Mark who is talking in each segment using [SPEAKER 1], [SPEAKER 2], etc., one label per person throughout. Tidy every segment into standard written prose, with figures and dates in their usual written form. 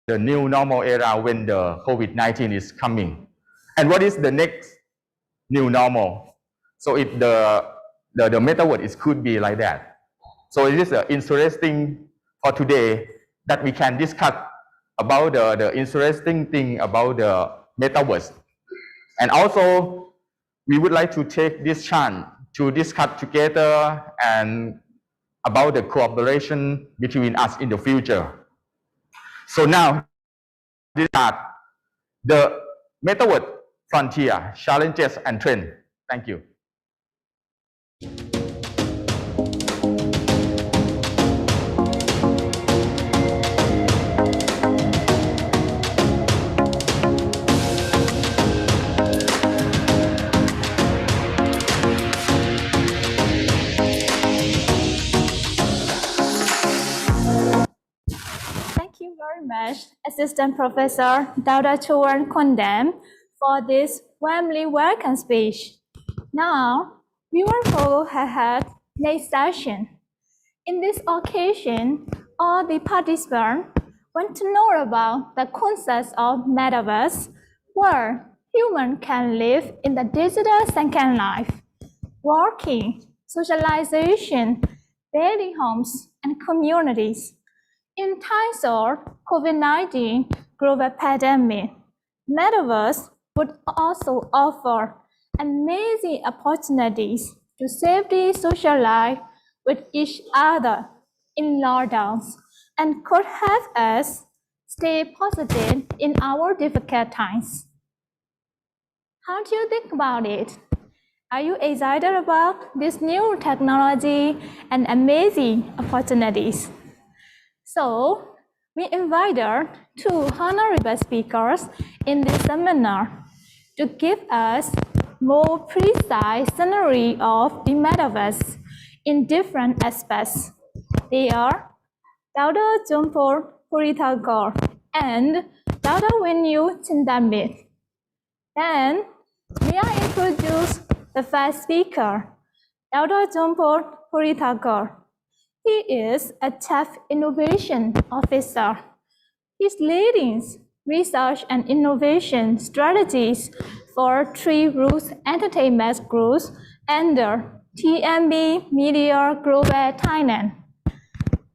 [SPEAKER 1] the new normal era when the COVID-19 is coming. And what is the next new normal? So if the metaverse could be like that. So it is interesting for today that we can discuss about the interesting thing about the metaverse. And also, we would like to take this chance to discuss together and about the cooperation between us in the future. So now, this is the metaverse frontier, challenges and trends. Thank you.
[SPEAKER 2] Very much, Assistant Professor Dr. Chuan Kondam, for this warmly welcome speech. Now, we will go ahead next session. In this occasion, all the participants want to know about the concept of Metaverse, where humans can live in the digital second life, working, socialization, building homes, and communities. In times of COVID-19 global pandemic, Metaverse would also offer amazing opportunities to safely socialize with each other in lockdowns and could help us stay positive in our difficult times. How do you think about it? Are you excited about this new technology and amazing opportunities? So, we invited two honorable speakers in this seminar to give us more precise summary of the Metaverse in different aspects. They are Dr. Jumpur Puritagor and Dr. Venu Chindamit. Then, may I introduce the first speaker, Dr. Jumpur Puritagor. He is a Chief Innovation Officer. He's leading research and innovation strategies for Three Roots Entertainment Group under TMB Media Global Thailand.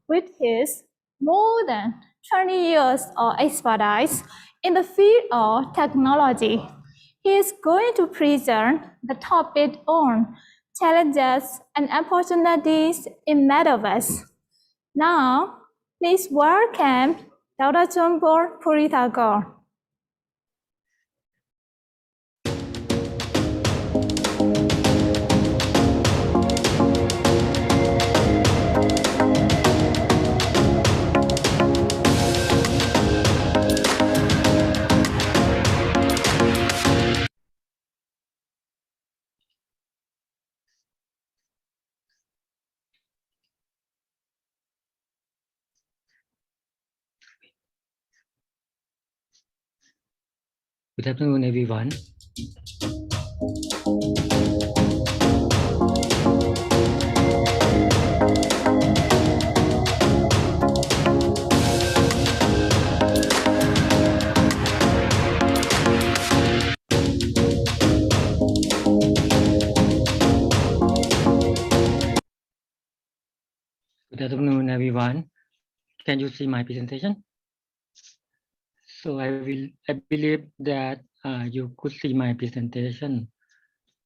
[SPEAKER 2] With his more than 20 years of expertise in the field of technology, he is going to present the topic on challenges and opportunities in Metaverse. Now, please welcome Dr. Jumpur Puritagor.
[SPEAKER 3] Good afternoon, everyone. Good afternoon, everyone. Can you see my presentation? So I believe that you could see my presentation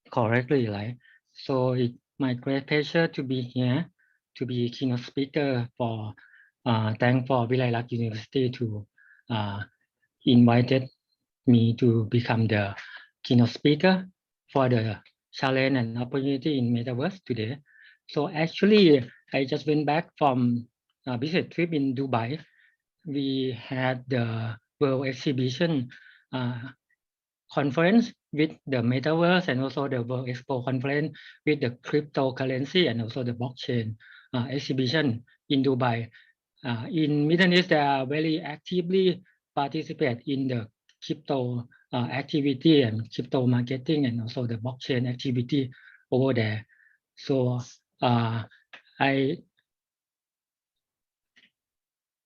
[SPEAKER 3] correctly, right? So it's my great pleasure to be here, to be keynote speaker for thank for Vilayalak University to invited me to become the keynote speaker for the challenge and opportunity in Metaverse today. So actually, I just went back from a business trip in Dubai. We had the World Exhibition conference with the Metaverse and also the World Expo conference with the cryptocurrency and also the blockchain exhibition in Dubai. In Middle East, they are very actively participate in the crypto activity and crypto marketing and also the blockchain activity over there. So I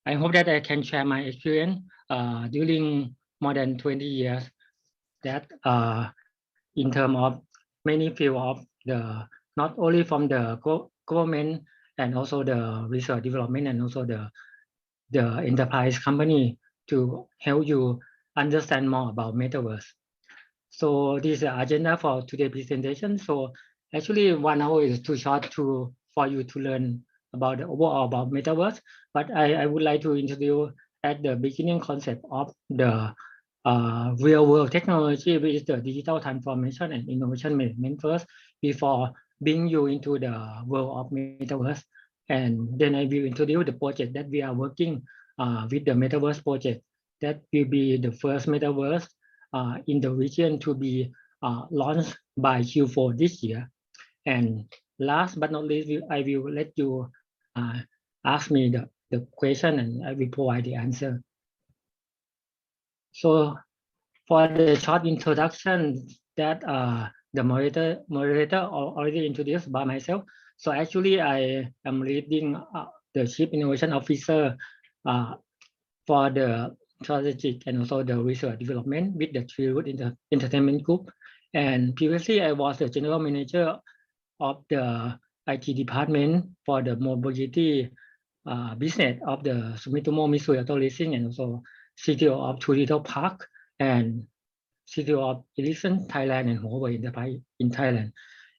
[SPEAKER 3] hope that I can share my experience during more than 20 years that in terms of many field of the not only from the government and also the research development and also the enterprise company to help you understand more about Metaverse. So this is the agenda for today's presentation. So actually 1 hour is too short for you to learn about the overall about Metaverse, but I would like to introduce at the beginning concept of the real world technology, which is the digital transformation and innovation management first, before bring you into the world of Metaverse. And then I will introduce the project that we are working with the Metaverse project. That will be the first Metaverse in the region to be launched by Q4 this year. And last but not least, I will let you ask me the question and I will provide the answer. So for the short introduction that the moderator already introduced by myself. So actually I am leading the Chief Innovation Officer for the strategic and also the research development with the Tree Root Entertainment Group. And previously I was the General Manager of the IT department for the mobility business of the Sumitomo Mitsui Auto Leasing and also CTO of Two Little Park and CTO of Ericsson Thailand and Huawei Enterprise in Thailand.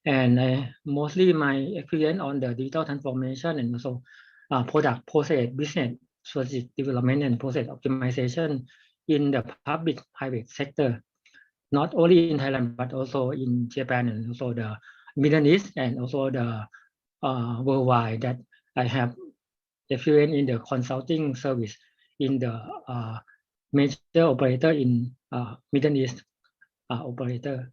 [SPEAKER 3] And mostly my experience on the digital transformation and also product process business strategic development and process optimization in the public-private sector, not only in Thailand, but also in Japan and also the Middle East and also the worldwide that I have experience in the consulting service in the major operator in Middle East operator.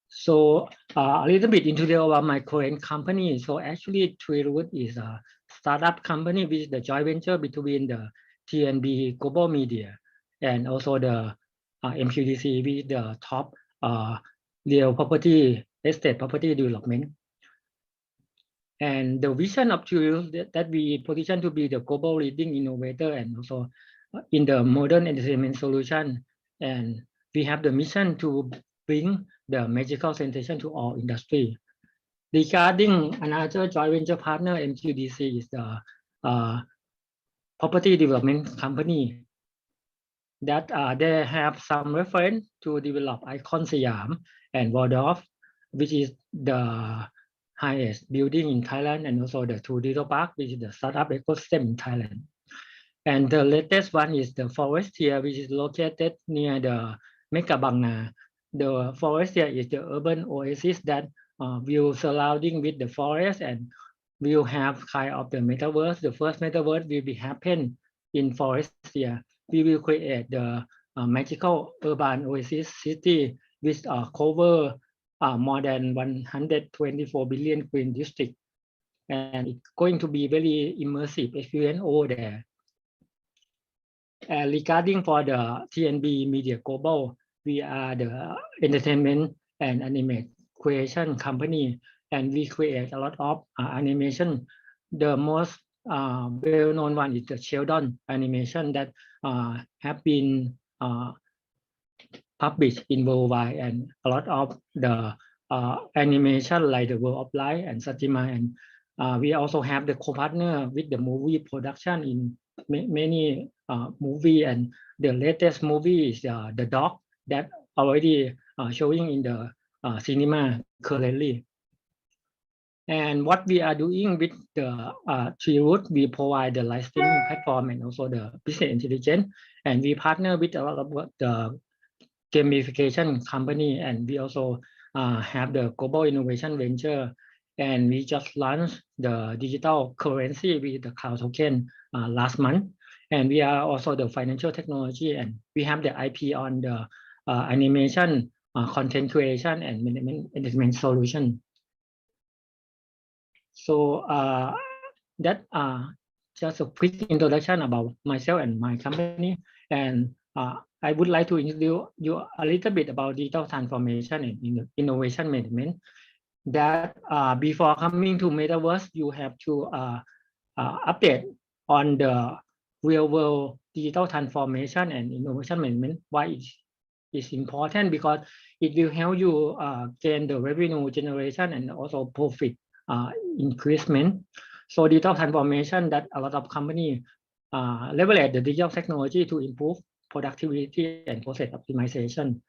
[SPEAKER 3] So a little bit introduce about my current company. So actually Tree Root is a startup company with the joint venture between the TNB Global Media and also the MQDC with the top real property estate property development. And the vision of Tree Root that we position to be the global leading innovator and also in the modern entertainment solution. And we have the mission to bring the magical sensation to all industry. Regarding another joint venture partner, MQDC is the property development company that they have some reference to develop Icon Siam and Waldorf, which is the highest building in Thailand, and also the Two Little Park, which is the startup ecosystem in Thailand. And the latest one is the Forestia, which is located near the Mega Bangna. The Forestia is the urban oasis that will surrounding with the forest and will have kind of the metaverse. The first metaverse will be happen in Forestia. We will create the magical urban oasis city which cover more than 124 billion green district, and it's going to be very immersive experience over there. Regarding for the TNB Media Global, we are the entertainment and anime creation company, and we create a lot of animation. The most well-known one is the Sheldon animation that have been published in worldwide, and a lot of the animation like the World of Light and Satima, and we also have the co-partner with the movie production in many movie, and the latest movie is The Dog that already showing in the cinema currently. And what we are doing with the Tree Root, we provide the live streaming platform and also the business intelligence, and we partner with a lot of the gamification company, and we also have the global innovation venture, and we just launched the digital currency with the cloud token last month, and we are also the financial technology, and we have the IP on the animation, content creation, and management solution. So that just a quick introduction about myself and my company, and I would like to introduce you a little bit about digital transformation and innovation management. That before coming to Metaverse, you have to update on the real world digital transformation and innovation management. Why it is important? Because it will help you gain the revenue generation and also profit increasement. So digital transformation that a lot of companies leverage the digital technology to improve productivity and process optimization.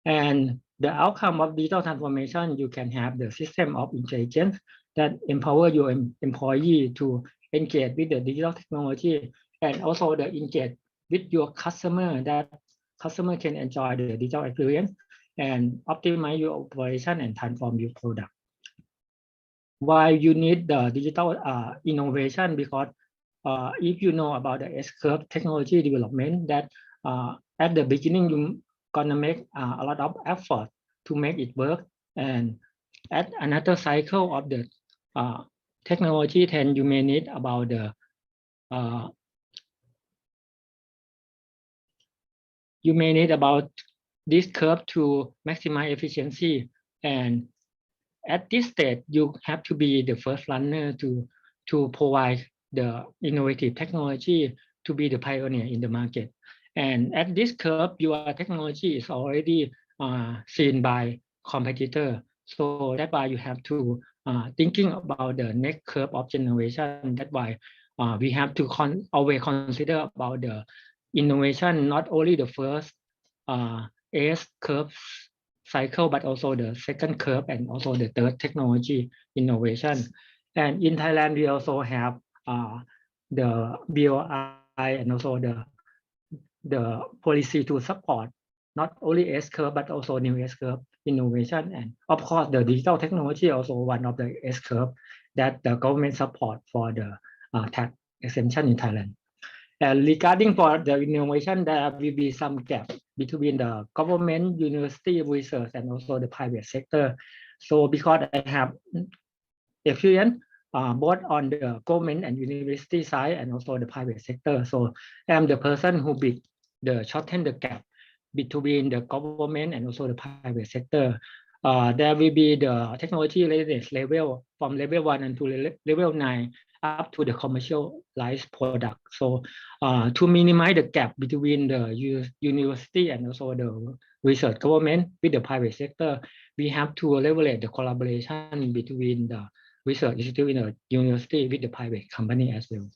[SPEAKER 3] And the outcome of digital transformation, you can have the system of intelligence that empower your employee to engage with the digital technology and also the engage with your customer, that customer can enjoy the digital experience and optimize your operation and transform your product. Why you need the digital innovation? Because if you know about the S-curve technology development, that at the beginning you gonna make a lot of effort to make it work, and at another cycle of the technology, then you may need about the this curve to maximize efficiency, and at this stage you have to be the first runner to provide the innovative technology, to be the pioneer in the market. And at this curve, your technology is already seen by competitor. So that's why you have to thinking about the next curve of generation. That's why we have to always consider about the innovation, not only the first S curve cycle, but also the second curve and also the third technology innovation. And in Thailand, we also have the BOI and also the policy to support not only S-curve but also new S-curve innovation. And of course, the digital technology also one of the S-curve that the government support for the tax exemption in Thailand. And regarding for the innovation, there will be some gap between the government, university, research, and also the private sector. So because I have experience both on the government and university side and also the private sector, so I'm the person who bid the shorten the gap between the government and also the private sector. There will be the technology readiness level from level 1 and to level 9 up to the commercialized product. So to minimize the gap between the university and also the research government with the private sector, we have to leverage the collaboration between the research institute in the university with the private company as well.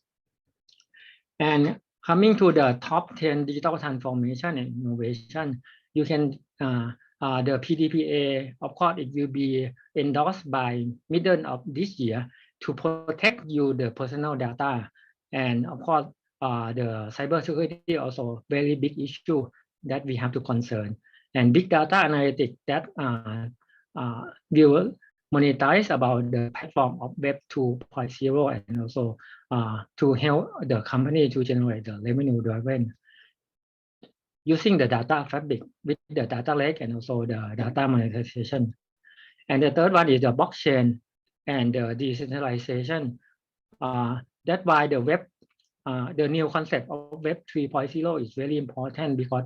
[SPEAKER 3] And coming to the top 10 digital transformation and innovation, you can the PDPA, of course, it will be endorsed by middle of this year to protect you the personal data. And of course, the cybersecurity also very big issue that we have to concern. And big data analytics that will monetize about the platform of Web 2.0 and also to help the company to generate the revenue driven using the data fabric with the data lake and also the data monetization. And the third one is the blockchain and the decentralization. That's why the web, the new concept of Web 3.0 is very important, because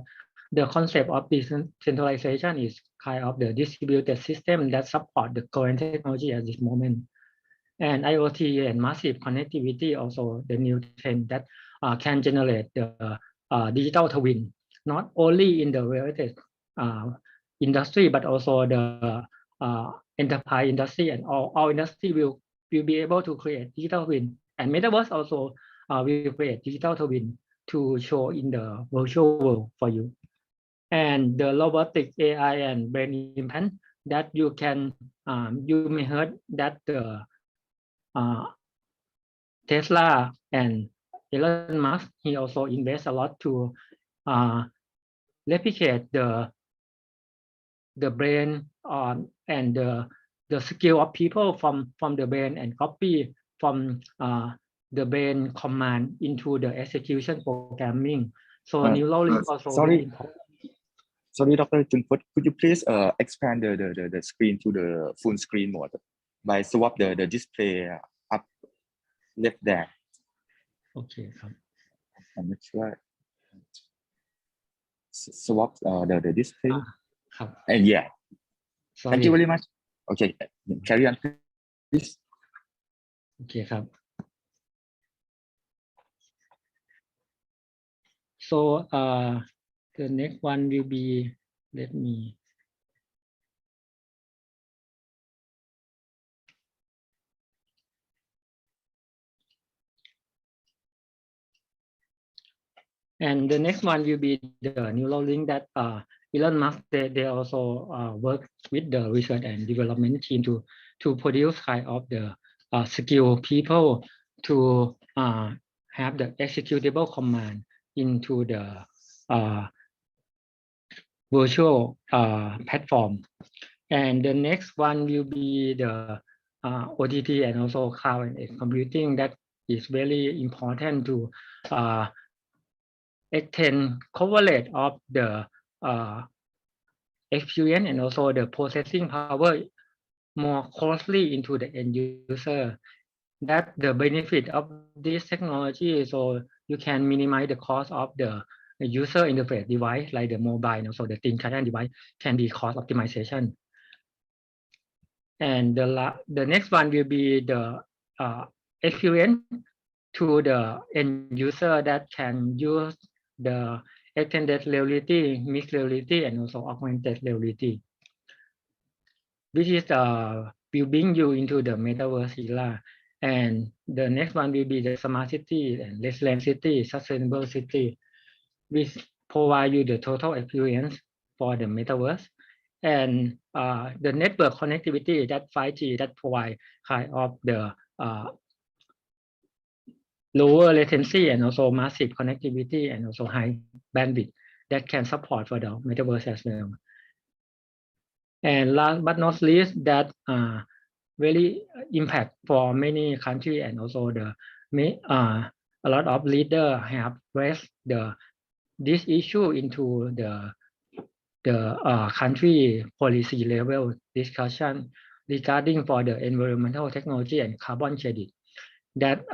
[SPEAKER 3] the concept of decentralization is kind of the distributed system that support the current technology at this moment. And IoT and massive connectivity also the new trend that can generate the digital twin, not only in the real estate industry, but also the enterprise industry, and all industry will be able to create digital twin. And Metaverse also will create digital twin to show in the virtual world for you. And the robotic AI and brain implant that you can, you may heard that the Tesla and Elon Musk, he also invests a lot to replicate the brain and the skill of people from the brain and copy from the brain command into the execution programming. So neural link also very important.
[SPEAKER 4] Sorry, Dr. Junput, could you please expand the screen to the full screen mode by swap the display up left there?
[SPEAKER 3] Okay.
[SPEAKER 4] I'm not sure. Swap the display. And yeah.
[SPEAKER 3] Sorry.
[SPEAKER 4] Thank you very much. Okay, carry on, please.
[SPEAKER 3] Okay. So the next one will be, let me. And the next one will be the neural link that Elon Musk, they also work with the research and development team to produce kind of the skill people to have the executable command into the virtual platform. And the next one will be the OTT and also cloud and edge computing that is very important to extend coverage of the experience and also the processing power more closely into the end user. That the benefit of this technology, so you can minimize the cost of the user interface device like the mobile and also the thin client device can be cost optimization. And the next one will be the experience to the end user that can use the extended reality, mixed reality, and also augmented reality, which is will bring you into the metaverse era. And the next one will be the smart city and resilient city, sustainable city, which provide you the total experience for the metaverse. And the network connectivity, that 5G, that provide kind of the lower latency and also massive connectivity and also high bandwidth that can support for the metaverse as well. And last but not least, that really impact for many countries and also the a lot of leaders have raised this issue into the country policy level discussion regarding for the environmental technology and carbon credit. That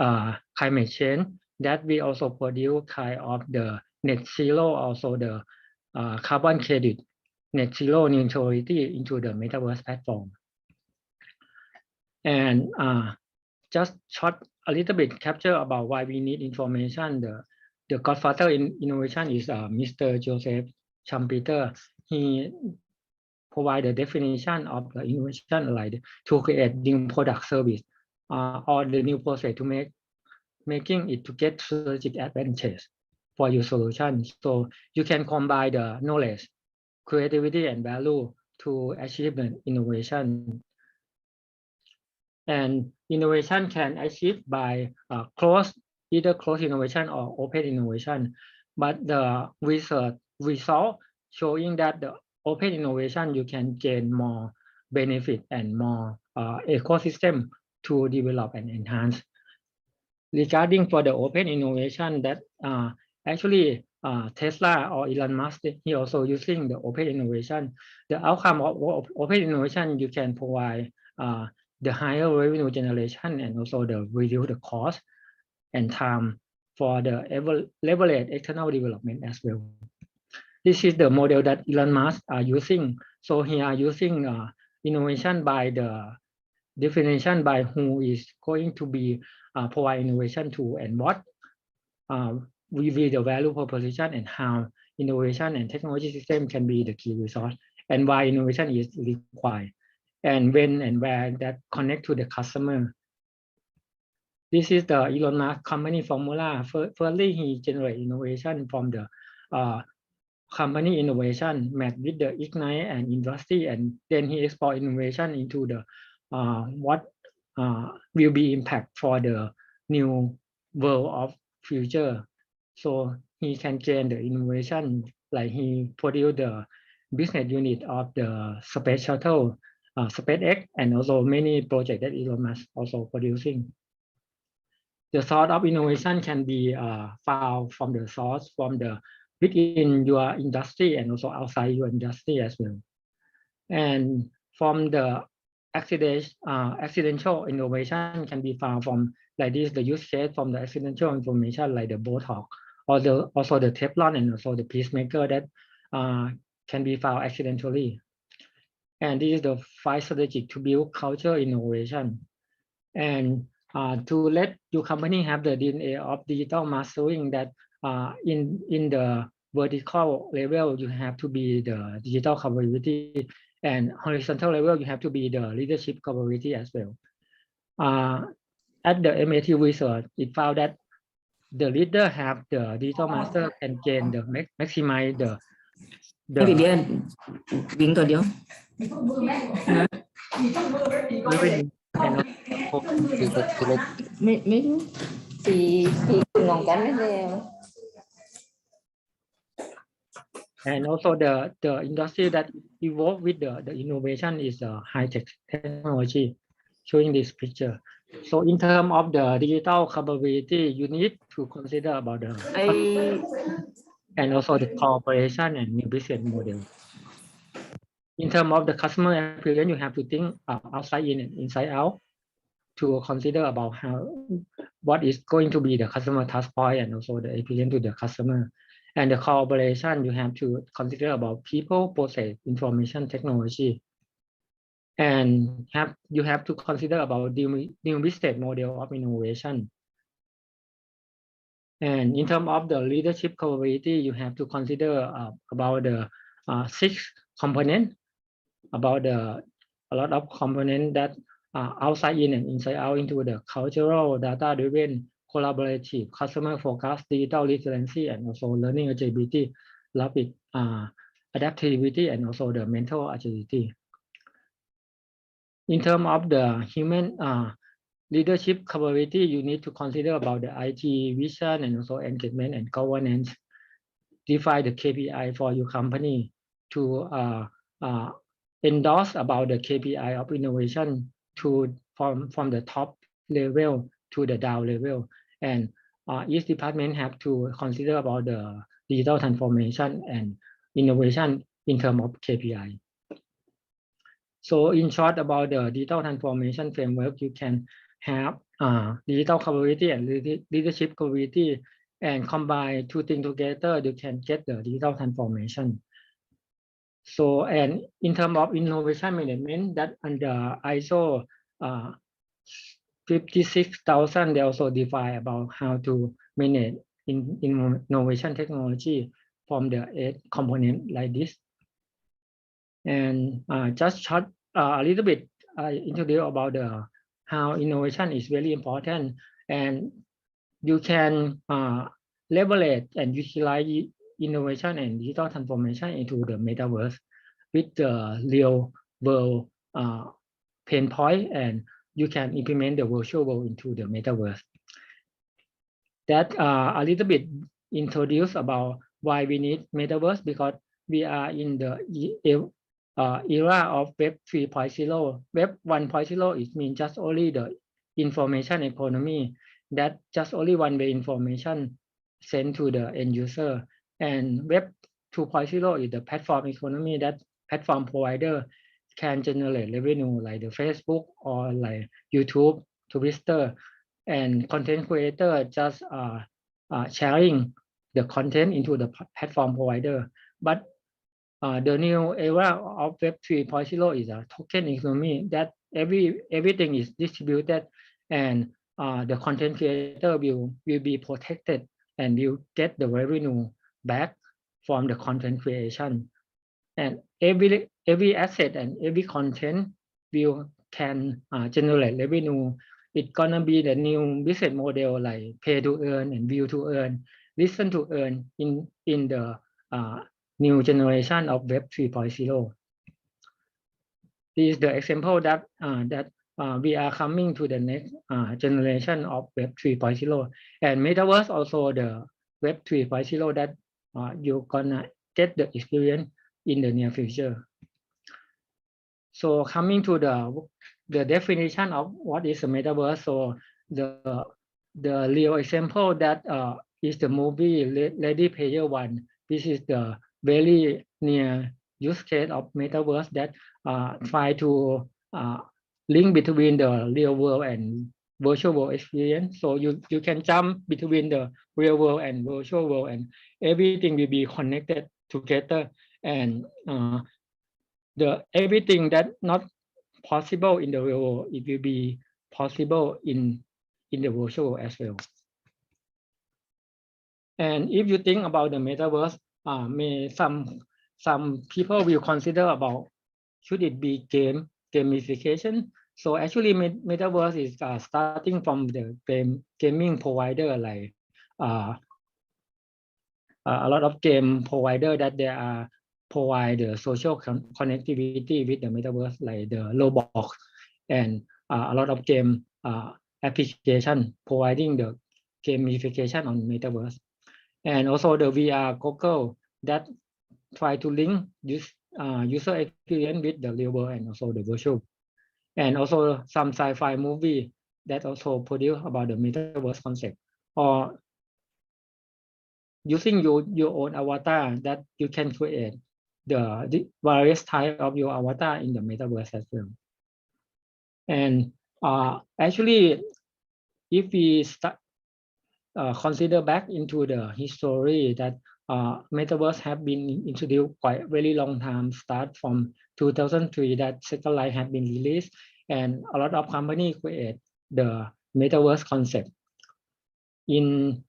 [SPEAKER 3] climate change that we also produce kind of the net zero, also the carbon credit, net zero neutrality into the metaverse platform. And just short a little bit capture about why we need information. The godfather in innovation is Mr. Joseph Schumpeter. He provide the definition of the innovation like to create new product service or the new process to making it to get strategic advantage for your solution. So you can combine the knowledge, creativity, and value to achieve the innovation. And innovation can achieve by either closed innovation or open innovation. But the research result showing that the open innovation you can gain more benefit and more ecosystem to develop and enhance. Regarding for the open innovation, that actually Tesla or Elon Musk, he also using the open innovation. The outcome of open innovation, you can provide the higher revenue generation and also the reduce the cost and time for the leverage external development as well. This is the model that Elon Musk are using. So he are using innovation by the definition by who is going to be provide innovation to and what will be the value proposition and how innovation and technology system can be the key resource and why innovation is required and when and where that connect to the customer. This is the Elon Musk company formula. Firstly, he generate innovation from the company innovation met with the ignite and industry, and then he export innovation into the what will be impact for the new world of future. So he can gain the innovation, like he produced the business unit of the space shuttle, SpaceX, and also many projects that Elon Musk also producing. The source of innovation can be found from the source from the within your industry and also outside your industry as well. And from the accidental innovation can be found from like this, the use case from the accidental information like the Botox or also the Teflon and also the peacemaker that can be found accidentally. And this is the 5 strategy to build culture innovation. And to let your company have the DNA of digital mastering, that in the vertical level, you have to be the digital capability, and horizontal level, you have to be the leadership capability as well. At the MAT research, it found that the leader have the digital master can gain the maximize the
[SPEAKER 5] พี่เบียร์วิ่งตัวเดียว
[SPEAKER 3] revenue and
[SPEAKER 5] ไม่รู้สีงงกันไม่เลย
[SPEAKER 3] and also the industry that evolve with the innovation is high tech technology, showing this picture. So in terms of the digital capability, you need to consider about the and also the cooperation and new business model. In terms of the customer experience, you have to think outside in and inside out to consider about what is going to be the customer touch point and also the experience to the customer. And the collaboration, you have to consider about people, process, information technology. And you have to consider about new business model of innovation. And in terms of the leadership capability, you have to consider about the 6 components, about a lot of components that are outside in and inside out into the cultural, data-driven, collaborative, customer-focused, digital literacy, and also learning agility, rapid adaptability, and also the mental agility. In terms of the human leadership capability, you need to consider about the IT vision and also engagement and governance. Define the KPI for your company to endorse about the KPI of innovation from the top level to the down level. And each department have to consider about the digital transformation and innovation in terms of KPI. So in short, about the digital transformation framework, you can have digital capability and leadership capability, and combine 2 things together, you can get the digital transformation. So, and in terms of innovation management, that under ISO 56000, they also define about how to manage innovation technology from the 8 components like this. And just short a little bit introduce about how innovation is very important, and you can leverage and utilize innovation and digital transformation into the metaverse with the real world pain point, and you can implement the virtual world into the metaverse. That a little bit introduce about why we need metaverse, because we are in the era of Web 3.0. Web 1.0 it means just only the information economy, that just only one-way information sent to the end user. And Web 2.0 is the platform economy, that platform provider can generate revenue like the Facebook or like YouTube, Twitter, and content creator just sharing the content into the platform provider. But the new era of Web 3.0 is a token economy, that everything is distributed, and the content creator will be protected and will get the revenue back from the content creation. And every asset and every content can generate revenue. It's gonna be the new business model like pay to earn and view to earn, listen to earn in the new generation of Web 3.0. This is the example that we are coming to the next generation of Web 3.0, and Metaverse also the Web 3.0 that you're gonna get the experience in the near future. So coming to the definition of what is a metaverse, so the real example that is the movie Ready Player One. This is the very near use case of metaverse that try to link between the real world and virtual world experience. So you can jump between the real world and virtual world, and everything will be connected together, and everything that not possible in the real world, it will be possible in the virtual world as well. And if you think about the metaverse, may some people will consider about should it be gamification. So actually, metaverse is starting from the gaming provider like a lot of game provider that they are provide the social connectivity with the metaverse like the Roblox and a lot of game application providing the gamification on metaverse, and also the VR goggle that try to link this user experience with the real world and also the virtual, and also some sci-fi movie that also produce about the metaverse concept, or using your own avatar that you can create the various type of your avatar in the metaverse as well. And actually, if we start consider back into the history that metaverse have been introduced quite very long time, start from 2003 that satellite have been released, and a lot of companies create the metaverse concept. In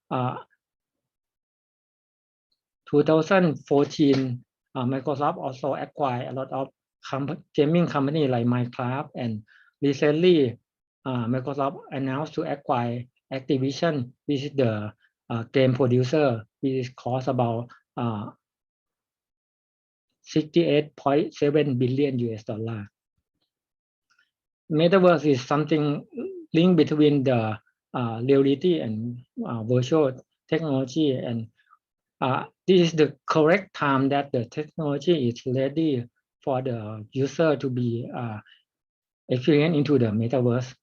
[SPEAKER 3] 2014, Microsoft also acquired a lot of gaming company like Minecraft, and recently Microsoft announced to acquire Activision, which is the game producer, which cost about $68.7 billion US. Metaverse is something linked between the reality and virtual technology, and this is the correct time that the technology is ready for the user to be experienced into the metaverse.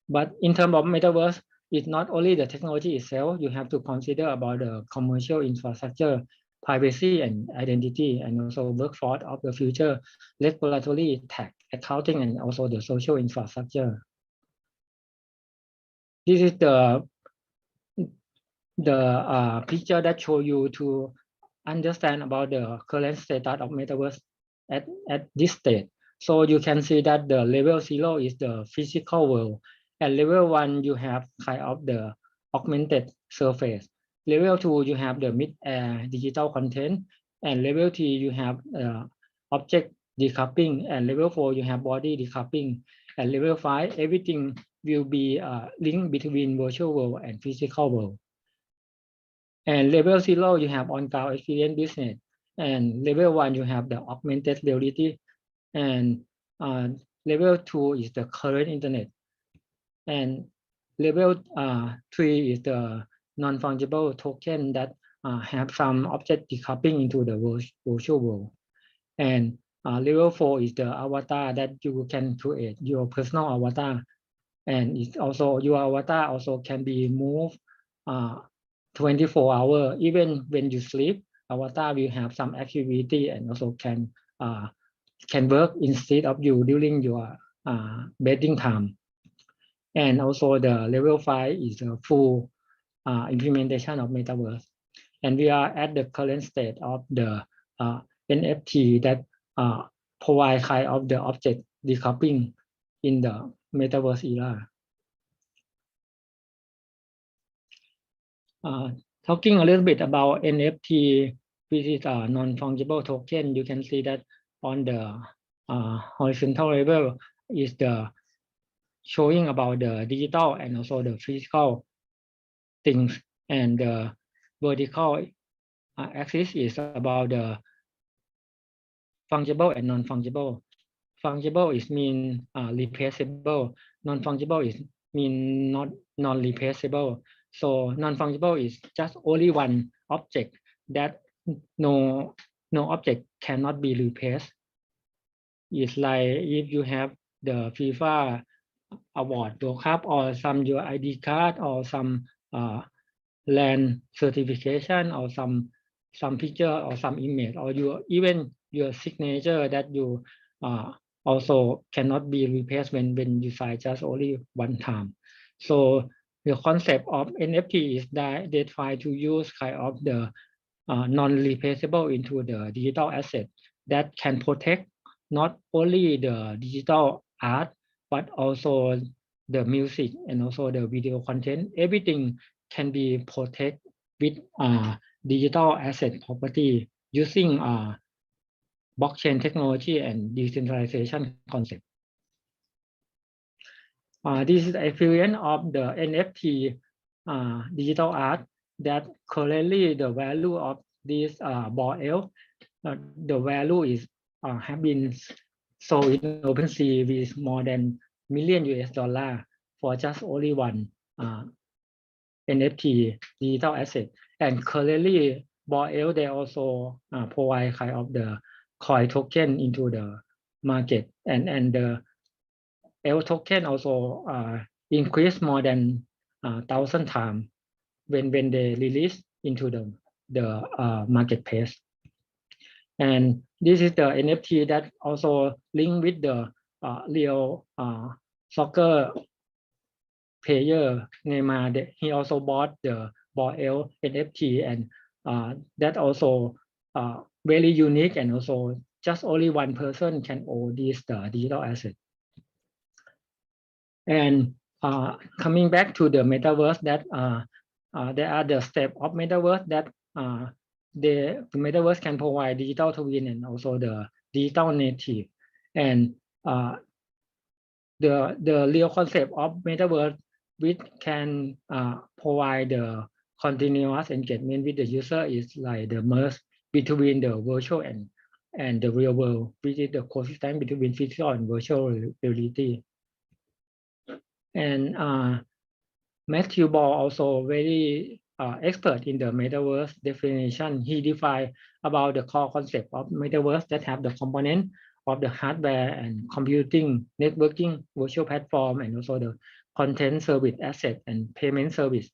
[SPEAKER 3] But in terms of metaverse, it's not only the technology itself. You have to consider about the commercial infrastructure, privacy and identity, and also workforce of the future, regulatory, tax, accounting, and also the social infrastructure. This is the picture that show you to understand about the current status of metaverse at this stage. So you can see that the level 0 is the physical world, and level 1 you have kind of the augmented surface. Level 2 you have the mid-air digital content, and level 3 you have object decoupling, and level 4 you have body decoupling, and level 5 everything will be linked between virtual world and physical world. And level 0 you have on-ground experience business, and level 1 you have the augmented reality, and level 2 is the current internet, and level 3 is the non-fungible token that have some object decoupling into the virtual world, and level 4 is the avatar that you can create your personal avatar, and it's also your avatar also can be moved 24 hours. Even when you sleep, avatar will have some activity and also can work instead of you during your bedding time. And also the level 5 is a full implementation of metaverse. And we are at the current state of the NFT that provide kind of the object decoupling in the metaverse era. Talking a little bit about NFT, which is a non-fungible token, you can see that on the horizontal level is the showing about the digital and also the physical things, and the vertical axis is about the fungible and non-fungible. Fungible is mean replaceable. Non-fungible is mean not non-replaceable. So non-fungible is just only one object that no object cannot be replaced. It's like if you have the FIFA award, World Cup, or some your ID card, or some land certification, or some picture or some image, or even your signature that you also cannot be replaced when you sign just only one time. So the concept of NFT is that they try to use kind of the non-replaceable into the digital asset that can protect not only the digital art, but also the music and also the video content. Everything can be protected with digital asset property using blockchain technology and decentralization concept. This is the experience of the NFT digital art that currently the value of this ball the value is have been sold in OpenSea with more than million $US for just only one NFT digital asset. And currently ball they also provide kind of the coin token into the market, and the L token also increase more than 1,000 times when they release into the marketplace. And this is the NFT that also linked with the real soccer player Neymar. He also bought the ball NFT, and that also very unique, and also just only one person can own this digital asset. And coming back to the metaverse, that there are the steps of metaverse that the metaverse can provide digital twin and also the digital native. And the real concept of metaverse, which can provide the continuous engagement with the user, is like the merge between the virtual and the real world, which is the coexistence between physical and virtual reality. And Matthew Ball also very expert in the metaverse definition. He defined about the core concept of metaverse that have the component of the hardware and computing, networking, virtual platform, and also the content service asset and payment service,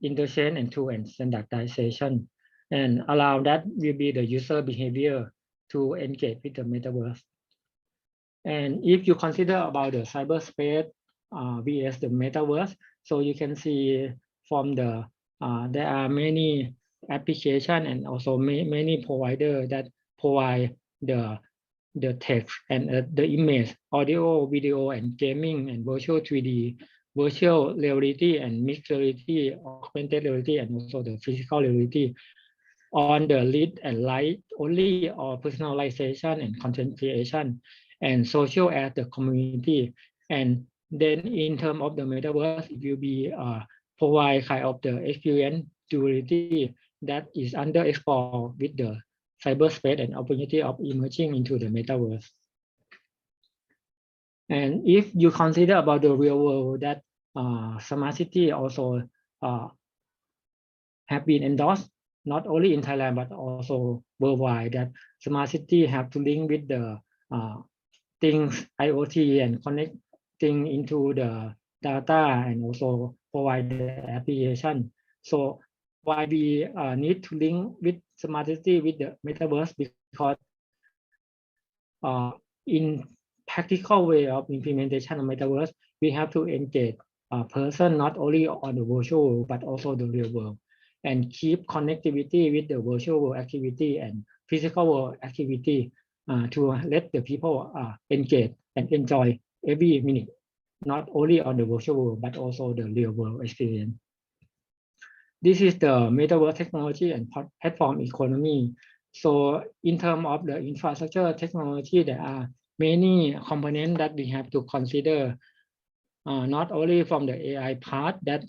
[SPEAKER 3] interchange and tool and standardization. And around that will be the user behavior to engage with the metaverse. And if you consider about the cyberspace vs the metaverse, so you can see from the there are many applications and also many providers that provide the text and the image, audio, video, and gaming, and virtual 3D, virtual reality, and mixed reality, augmented reality, and also the physical reality on the read and write only, or personalization and content creation, and social as the community. And then in terms of the metaverse, it will be provide kind of the experience duality that is underexplored with the cyberspace and opportunity of emerging into the metaverse. And if you consider about the real world, that smart city also have been endorsed not only in Thailand but also worldwide, that smart city have to link with the things IoT and connecting into the data and also provide the application. So why we need to link with smart city with the metaverse, because in practical way of implementation of metaverse, we have to engage a person not only on the virtual world but also the real world, and keep connectivity with the virtual world activity and physical world activity to let the people engage and enjoy every minute, not only on the virtual world but also the real world experience. This is the metaverse technology and platform economy. So in terms of the infrastructure technology, there are many components that we have to consider, not only from the AI part, that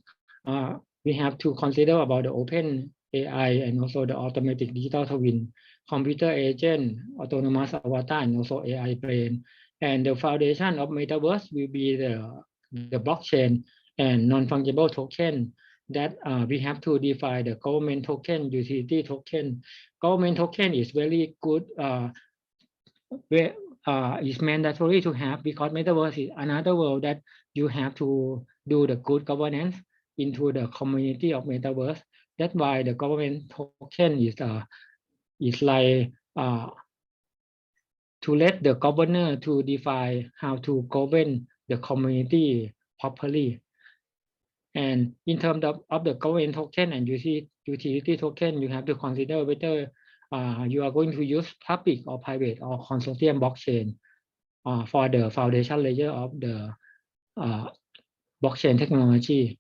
[SPEAKER 3] we have to consider about the open AI and also the automatic digital twin, computer agent, autonomous avatar, and also AI brain. And the foundation of metaverse will be the blockchain and non-fungible token, that we have to define the government token, utility token. Government token is very good, is mandatory to have, because metaverse is another world that you have to do the good governance into the community of metaverse. That's why the government token is like to let the governor to define how to govern the community properly. And in terms of the government token and utility token, you have to consider whether you are going to use public or private or consortium blockchain for the foundation layer of the blockchain technology.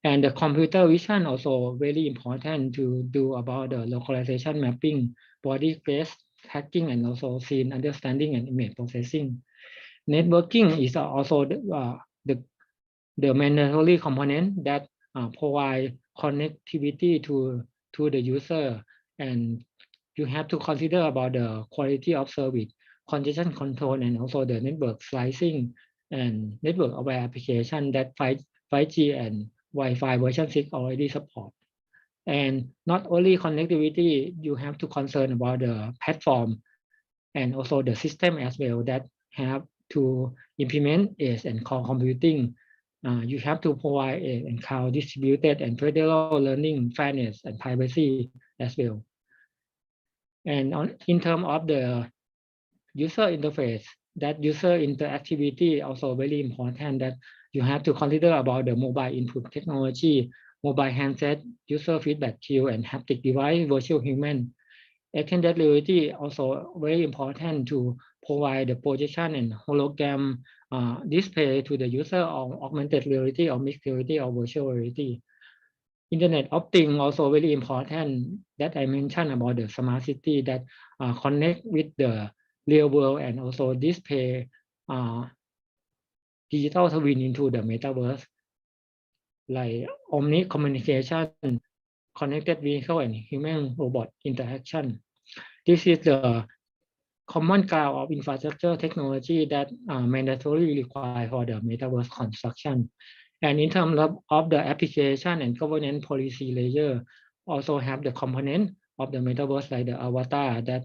[SPEAKER 3] And the computer vision also very important to do about the localization mapping, body face tracking, and also scene understanding and image processing. Networking is also the mandatory component that provide connectivity to the user, and you have to consider about the quality of service, congestion control, and also the network slicing and network aware application that 5G and Wi-Fi version 6 already support. And not only connectivity, you have to concern about the platform and also the system as well that have to implement edge and core computing. You have to provide edge and cloud distributed and federal learning, fairness, and privacy as well. And in terms of the user interface, that user interactivity also very important, that you have to consider about the mobile input technology, mobile handset, user feedback queue, and haptic device, virtual human. Extended reality also very important to provide the projection and hologram display to the user of augmented reality or mixed reality or virtual reality. Internet of Things also very important that I mentioned about the smart city that connect with the real world and also display digital twin into the metaverse, like omni communication, connected vehicle, and human robot interaction. This is the common ground of infrastructure technology that mandatorily required for the metaverse construction. And in terms of the application and governance policy layer, also have the component of the metaverse like the avatar that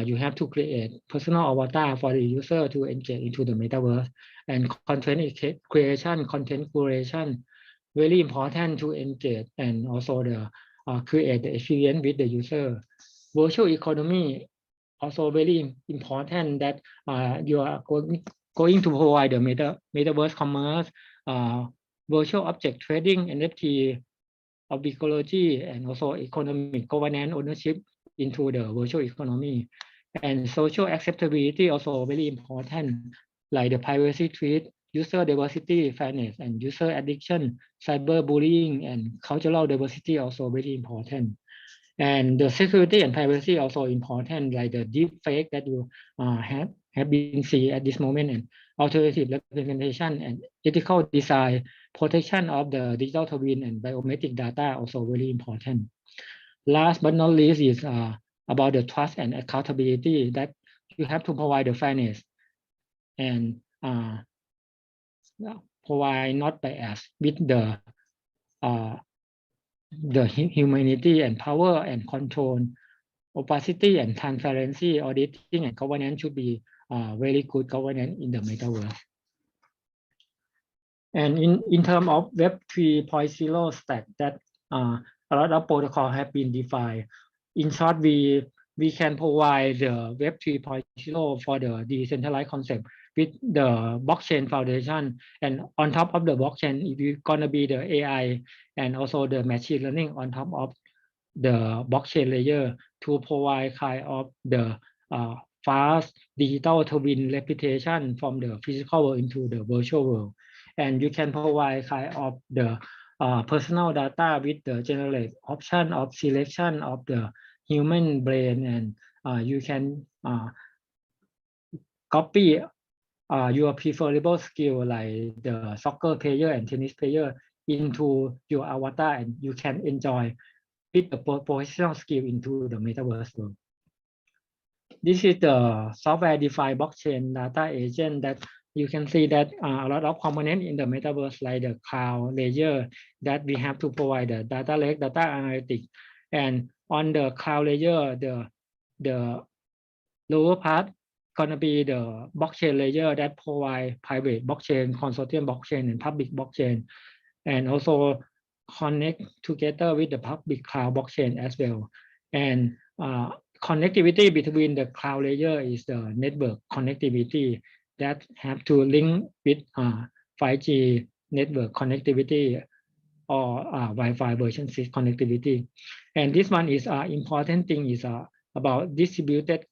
[SPEAKER 3] you have to create personal avatar for the user to engage into the metaverse, and content creation, content curation, very important to engage and also the create the experience with the user. Virtual economy also very important that you are going to provide the metaverse commerce, virtual object trading, NFT, of ecology, and also economic governance ownership into the virtual economy. And social acceptability also very important, like the privacy treat, user diversity, fairness, and user addiction, cyberbullying, and cultural diversity also very important. And the security and privacy also important, like the deep fake that you have been seen at this moment, and alternative representation and ethical design, protection of the digital twin and biometric data also very important. Last but not least is about the trust and accountability, that you have to provide the fairness and provide not bias with the humanity and power and control, opacity and transparency, auditing and governance should be very good governance in the metaverse. And in terms of Web 3.0 stack, that a lot of protocols have been defined. In short, we can provide the Web 3.0 for the decentralized concept with the blockchain foundation, and on top of the blockchain, it's gonna be the AI and also the machine learning on top of the blockchain layer to provide kind of the fast digital twin replication from the physical world into the virtual world. And you can provide kind of the personal data with the generate option of selection of the human brain, and you can copy your preferable skill like the soccer player and tennis player into your avatar, and you can enjoy with the professional skill into the metaverse world. This is the software-defined blockchain data agent that you can see that a lot of components in the metaverse, like the cloud layer, that we have to provide the data lake, data analytics, and on the cloud layer, the lower part gonna be the blockchain layer that provide private blockchain, consortium blockchain, and public blockchain, and also connect together with the public cloud blockchain as well. And connectivity between the cloud layer is the network connectivity that have to link with 5G network connectivity or Wi-Fi version 6 connectivity. And this one is important thing is about distributed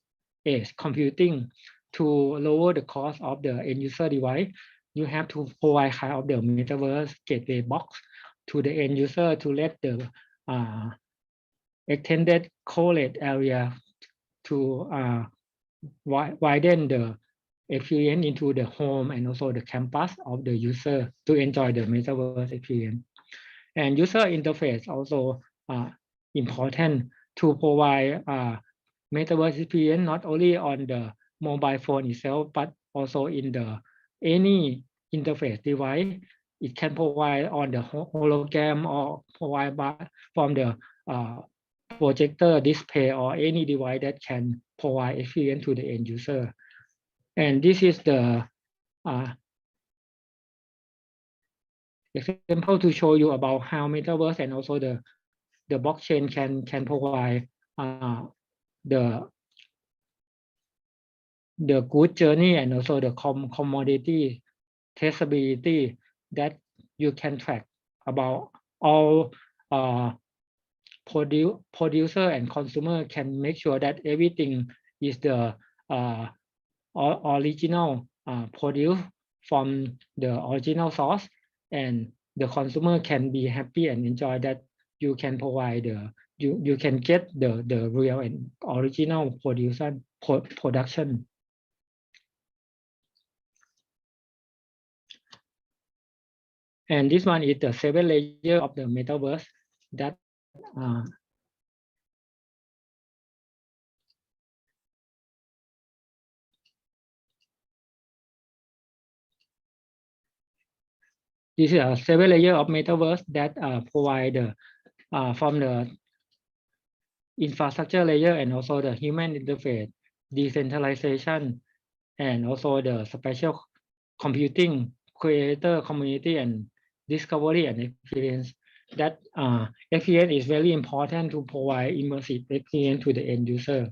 [SPEAKER 3] edge computing to lower the cost of the end user device. You have to provide kind of the metaverse gateway box to the end user to let the extended correlate area to widen the experience into the home and also the campus of the user to enjoy the metaverse experience. And user interface also important to provide metaverse experience not only on the mobile phone itself but also in the any interface device. It can provide on the hologram or provide from the projector display or any device that can provide experience to the end user. And this is the example to show you about how metaverse and also the blockchain can provide the good journey and also the commodity traceability that you can track about all producer and consumer can make sure that everything is the original produce from the original source, and the consumer can be happy and enjoy that you can provide you can get the real and original production. And this one is the 7 layer of the metaverse that this is a 7 layer of metaverse that provide from the infrastructure layer and also the human interface, decentralization, and also the spatial computing, creator community, and discovery and experience. That experience is very important to provide immersive experience to the end user.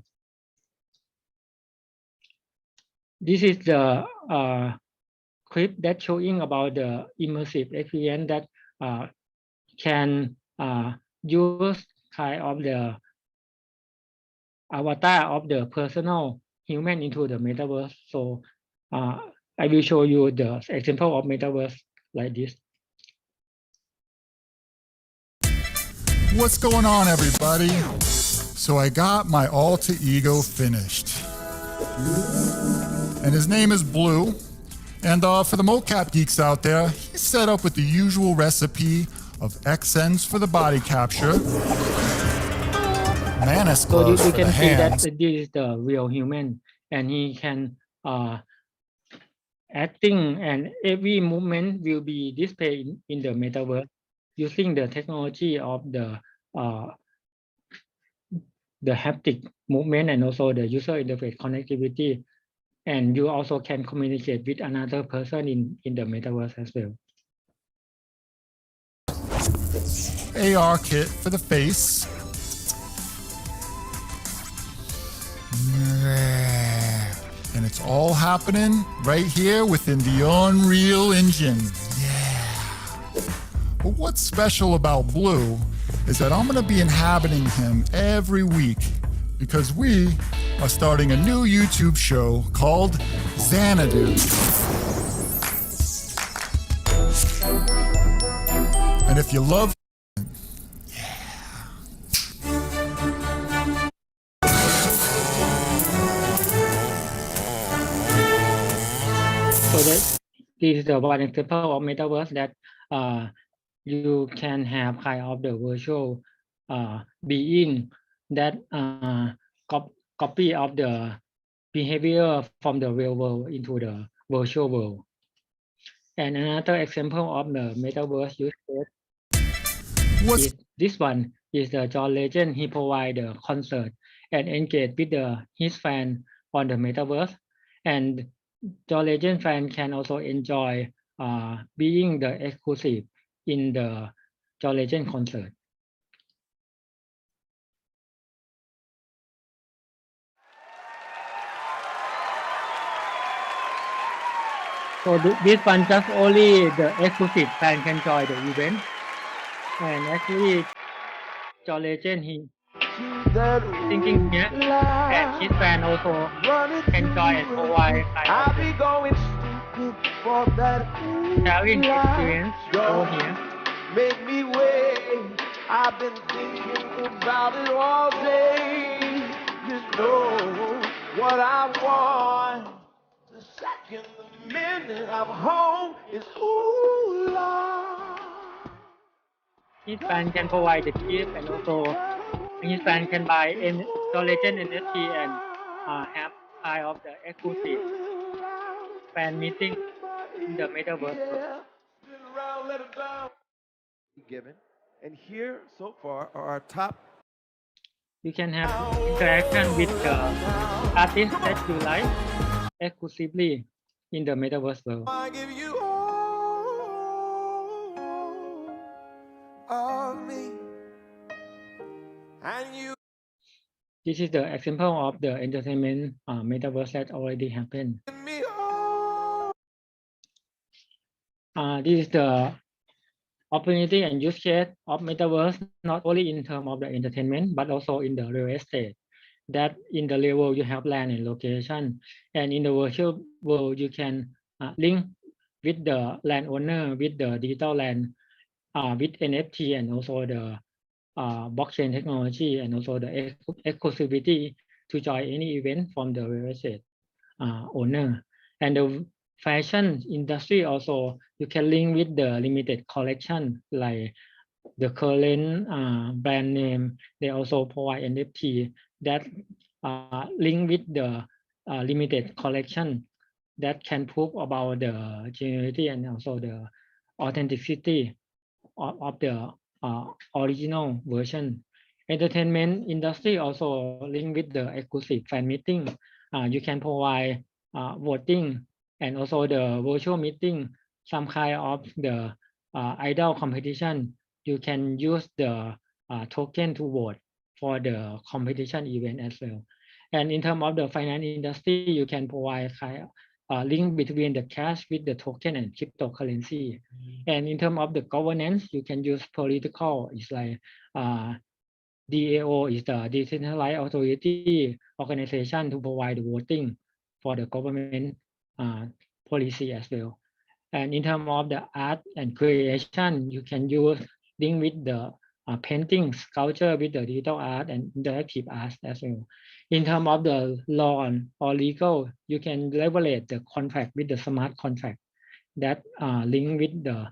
[SPEAKER 3] This is the clip that showing about the immersive experience that can use kind of the avatar of the personal human into the metaverse. So I will show you the example of metaverse like this.
[SPEAKER 6] What's going on, everybody? So I got my alter ego finished. And his name is Blue. And for the mocap geeks out there, he's set up with the usual recipe of XNs for the body capture, Manus
[SPEAKER 3] So
[SPEAKER 6] gloves
[SPEAKER 3] you
[SPEAKER 6] for
[SPEAKER 3] can
[SPEAKER 6] the
[SPEAKER 3] see that
[SPEAKER 6] hands.
[SPEAKER 3] this is the real human, and he can acting, and every movement will be displayed in the metaverse using the technology of the haptic movement and also the user interface connectivity. And you also can communicate with another person in the metaverse as well.
[SPEAKER 6] AR kit for the face. And it's all happening right here within the Unreal Engine. Yeah. But what's special about Blue is that I'm going to be inhabiting him every week because we are starting a new YouTube show called Xanadu. And if you love
[SPEAKER 3] So that this is the one example of metaverse that you can have kind of the virtual being that copy of the behavior from the real world into the virtual world. And another example of the metaverse use case is this one is the John Legend. He provide the concert and engage with his fan on the metaverse, and John Legend fan can also enjoy being the exclusive in the John Legend concert. So this one just only the exclusive fan can join the event, and actually John Legend he thinking here, and his fan also enjoy and provide kind of sharing experience over here.
[SPEAKER 7] make me wait. I've been thinking about it all day. You know what I want. The second, the minute I'm home is ooh la.
[SPEAKER 3] Each fan can provide the gift and also each fan can buy collagen NFT and have kind of the exclusive fan meeting in the Metaverse.
[SPEAKER 7] Given. And here so far are our top.
[SPEAKER 3] You can have interaction with the artists that you like exclusively in the Metaverse world.
[SPEAKER 7] I give you all of me. And you.
[SPEAKER 3] This is the example of the entertainment Metaverse that already happened.
[SPEAKER 7] Give me all.
[SPEAKER 3] This is the opportunity and use case of Metaverse, not only in terms of the entertainment, but also in the real estate. That in the real world you have land and location, and in the virtual world you can link with the landowner, with the digital land, with NFT and also the blockchain technology and also the exclusivity to join any event from the real estate owner. And the fashion industry also, you can link with the limited collection, like the current brand name. They also provide NFT that link with the limited collection that can prove about the genuinity and also the authenticity of the original version. Entertainment industry also link with the exclusive fan meeting. You can provide voting and also the virtual meeting, some kind of the idol competition. You can use the token to vote for the competition event as well. And in terms of the finance industry, you can provide link between the cash with the token and cryptocurrency. And in terms of the governance, you can use political. It's like DAO is the decentralized authority organization to provide the voting for the government policy as well. And in terms of the art and creation, you can use link with the painting, sculpture with the digital art and interactive art as well. In terms of the law or legal, you can leverage the contract with the smart contract that link with the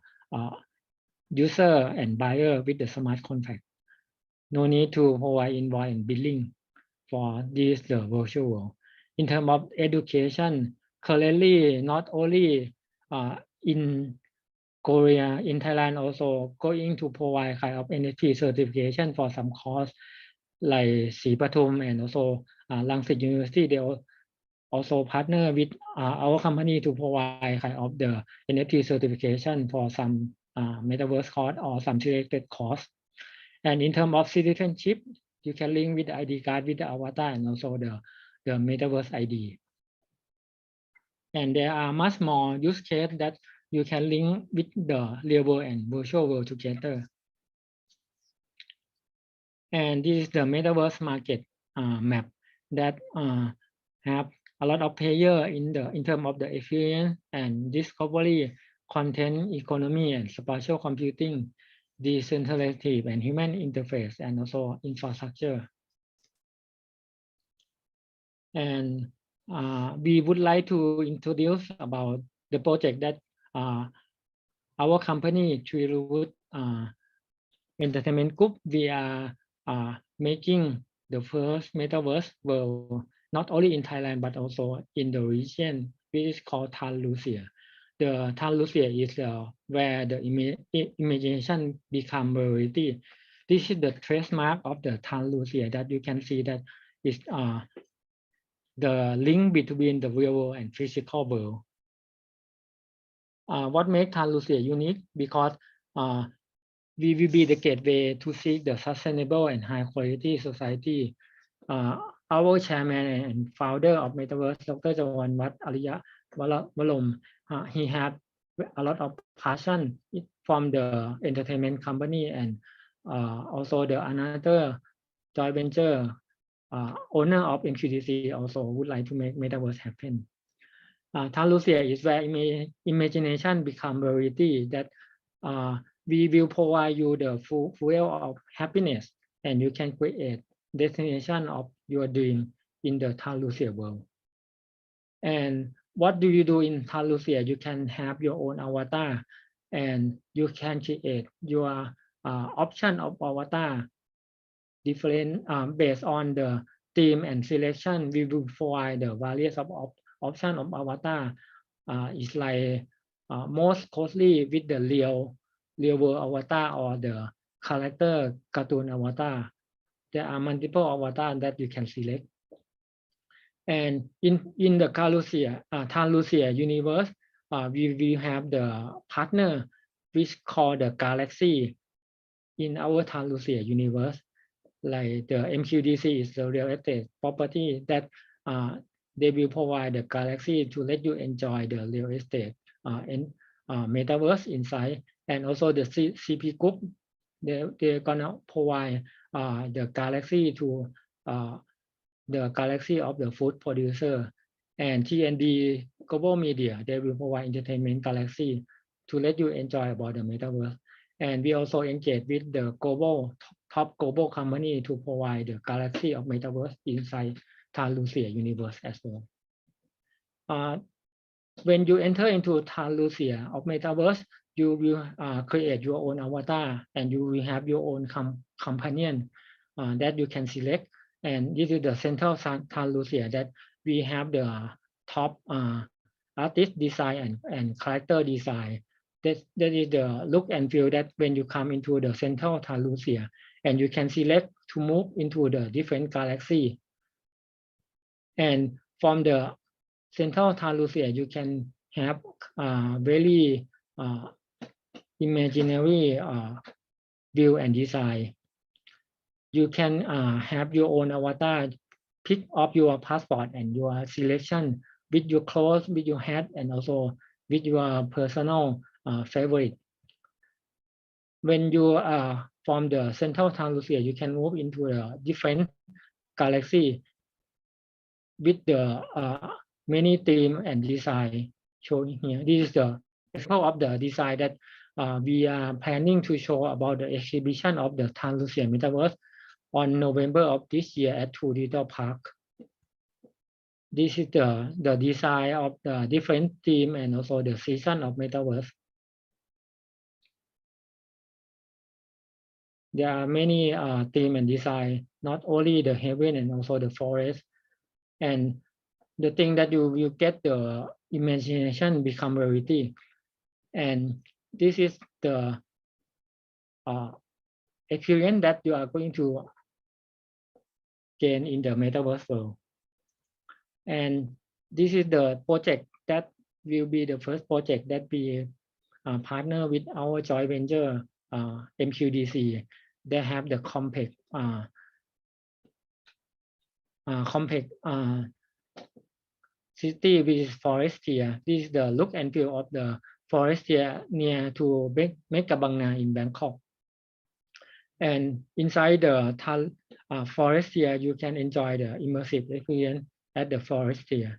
[SPEAKER 3] user and buyer with the smart contract. No need to provide invoice and billing for this the virtual world. In terms of education, currently not only in Korea, in Thailand also going to provide kind of NFT certification for some course like Sri Patum and also Langsit University. They also partner with our company to provide kind of the NFT certification for some Metaverse course or some selected course. And in terms of citizenship, you can link with the ID card with the avatar and also the Metaverse ID. And there are much more use case that you can link with the real world and virtual world together. And this is the Metaverse market map that have a lot of players in terms of the experience and discovery, content economy and spatial computing, decentralized and human interface and also infrastructure. And we would like to introduce about the project that our company, Triroot Entertainment Group, we are making the first Metaverse world, not only in Thailand, but also in the region, which is called Than Lucia. The Than Lucia is where the imagination become reality. This is the trademark of the Than Lucia that you can see that is the link between the real world and physical world. What makes Than Lucia unique? Because we will be the gateway to seek the sustainable and high quality society. Our chairman and founder of Metaverse, Dr. Jawanwat Ariya Walom, he had a lot of passion from the entertainment company and also the another joint venture owner of MFCT also would like to make Metaverse happen. Than Lucia is where imagination become reality, that we will provide you the fuel of happiness, and you can create destination of your dream in the Thalusia world. And what do you do in Thalusia? You can have your own avatar, and you can create your option of avatar different based on the theme and selection. We will provide the various of option of avatar. Is like most closely with the real world avatar or the character cartoon avatar. There are multiple avatars that you can select. And in the Thalusia universe, we will have the partner which called the galaxy in our Thalusia universe. Like the MQDC is the real estate property that they will provide the galaxy to let you enjoy the real estate and metaverse inside. And also the CP group, they're gonna provide the galaxy to the galaxy of the food producer. And TND Global Media, they will provide entertainment galaxy to let you enjoy about the metaverse. And we also engage with the top global company to provide the galaxy of metaverse inside Thalusia universe as well. When you enter into Thalusia of metaverse, you will create your own avatar, and you will have your own companion that you can select. And this is the central Thalusia that we have the top artist design and character design. That is the look and feel that when you come into the central Thalusia, and you can select to move into the different galaxy. And from the central Thalusia, you can have very imaginary view and design. You can have your own avatar, pick up your passport and your selection with your clothes, with your hat, and also with your personal favorite. When you from the central Thalusia, you can move into the different galaxy with the many theme and design shown here. This is the example of the design that we are planning to show about the exhibition of the Thalusia Metaverse on November of this year at Two Digital Park. This is the design of the different theme and also the season of Metaverse. There are many theme and design, not only the heaven and also the forest. And the thing that you will get the imagination become reality. And this is the experience that you are going to gain in the metaverse world. And this is the project that will be the first project that we partner with our joint venture MQDC. They have the complex city with Forestia. This is the look and feel of the Forestia near to Megabangna in Bangkok. And inside the Forestia, you can enjoy the immersive experience at the Forestia.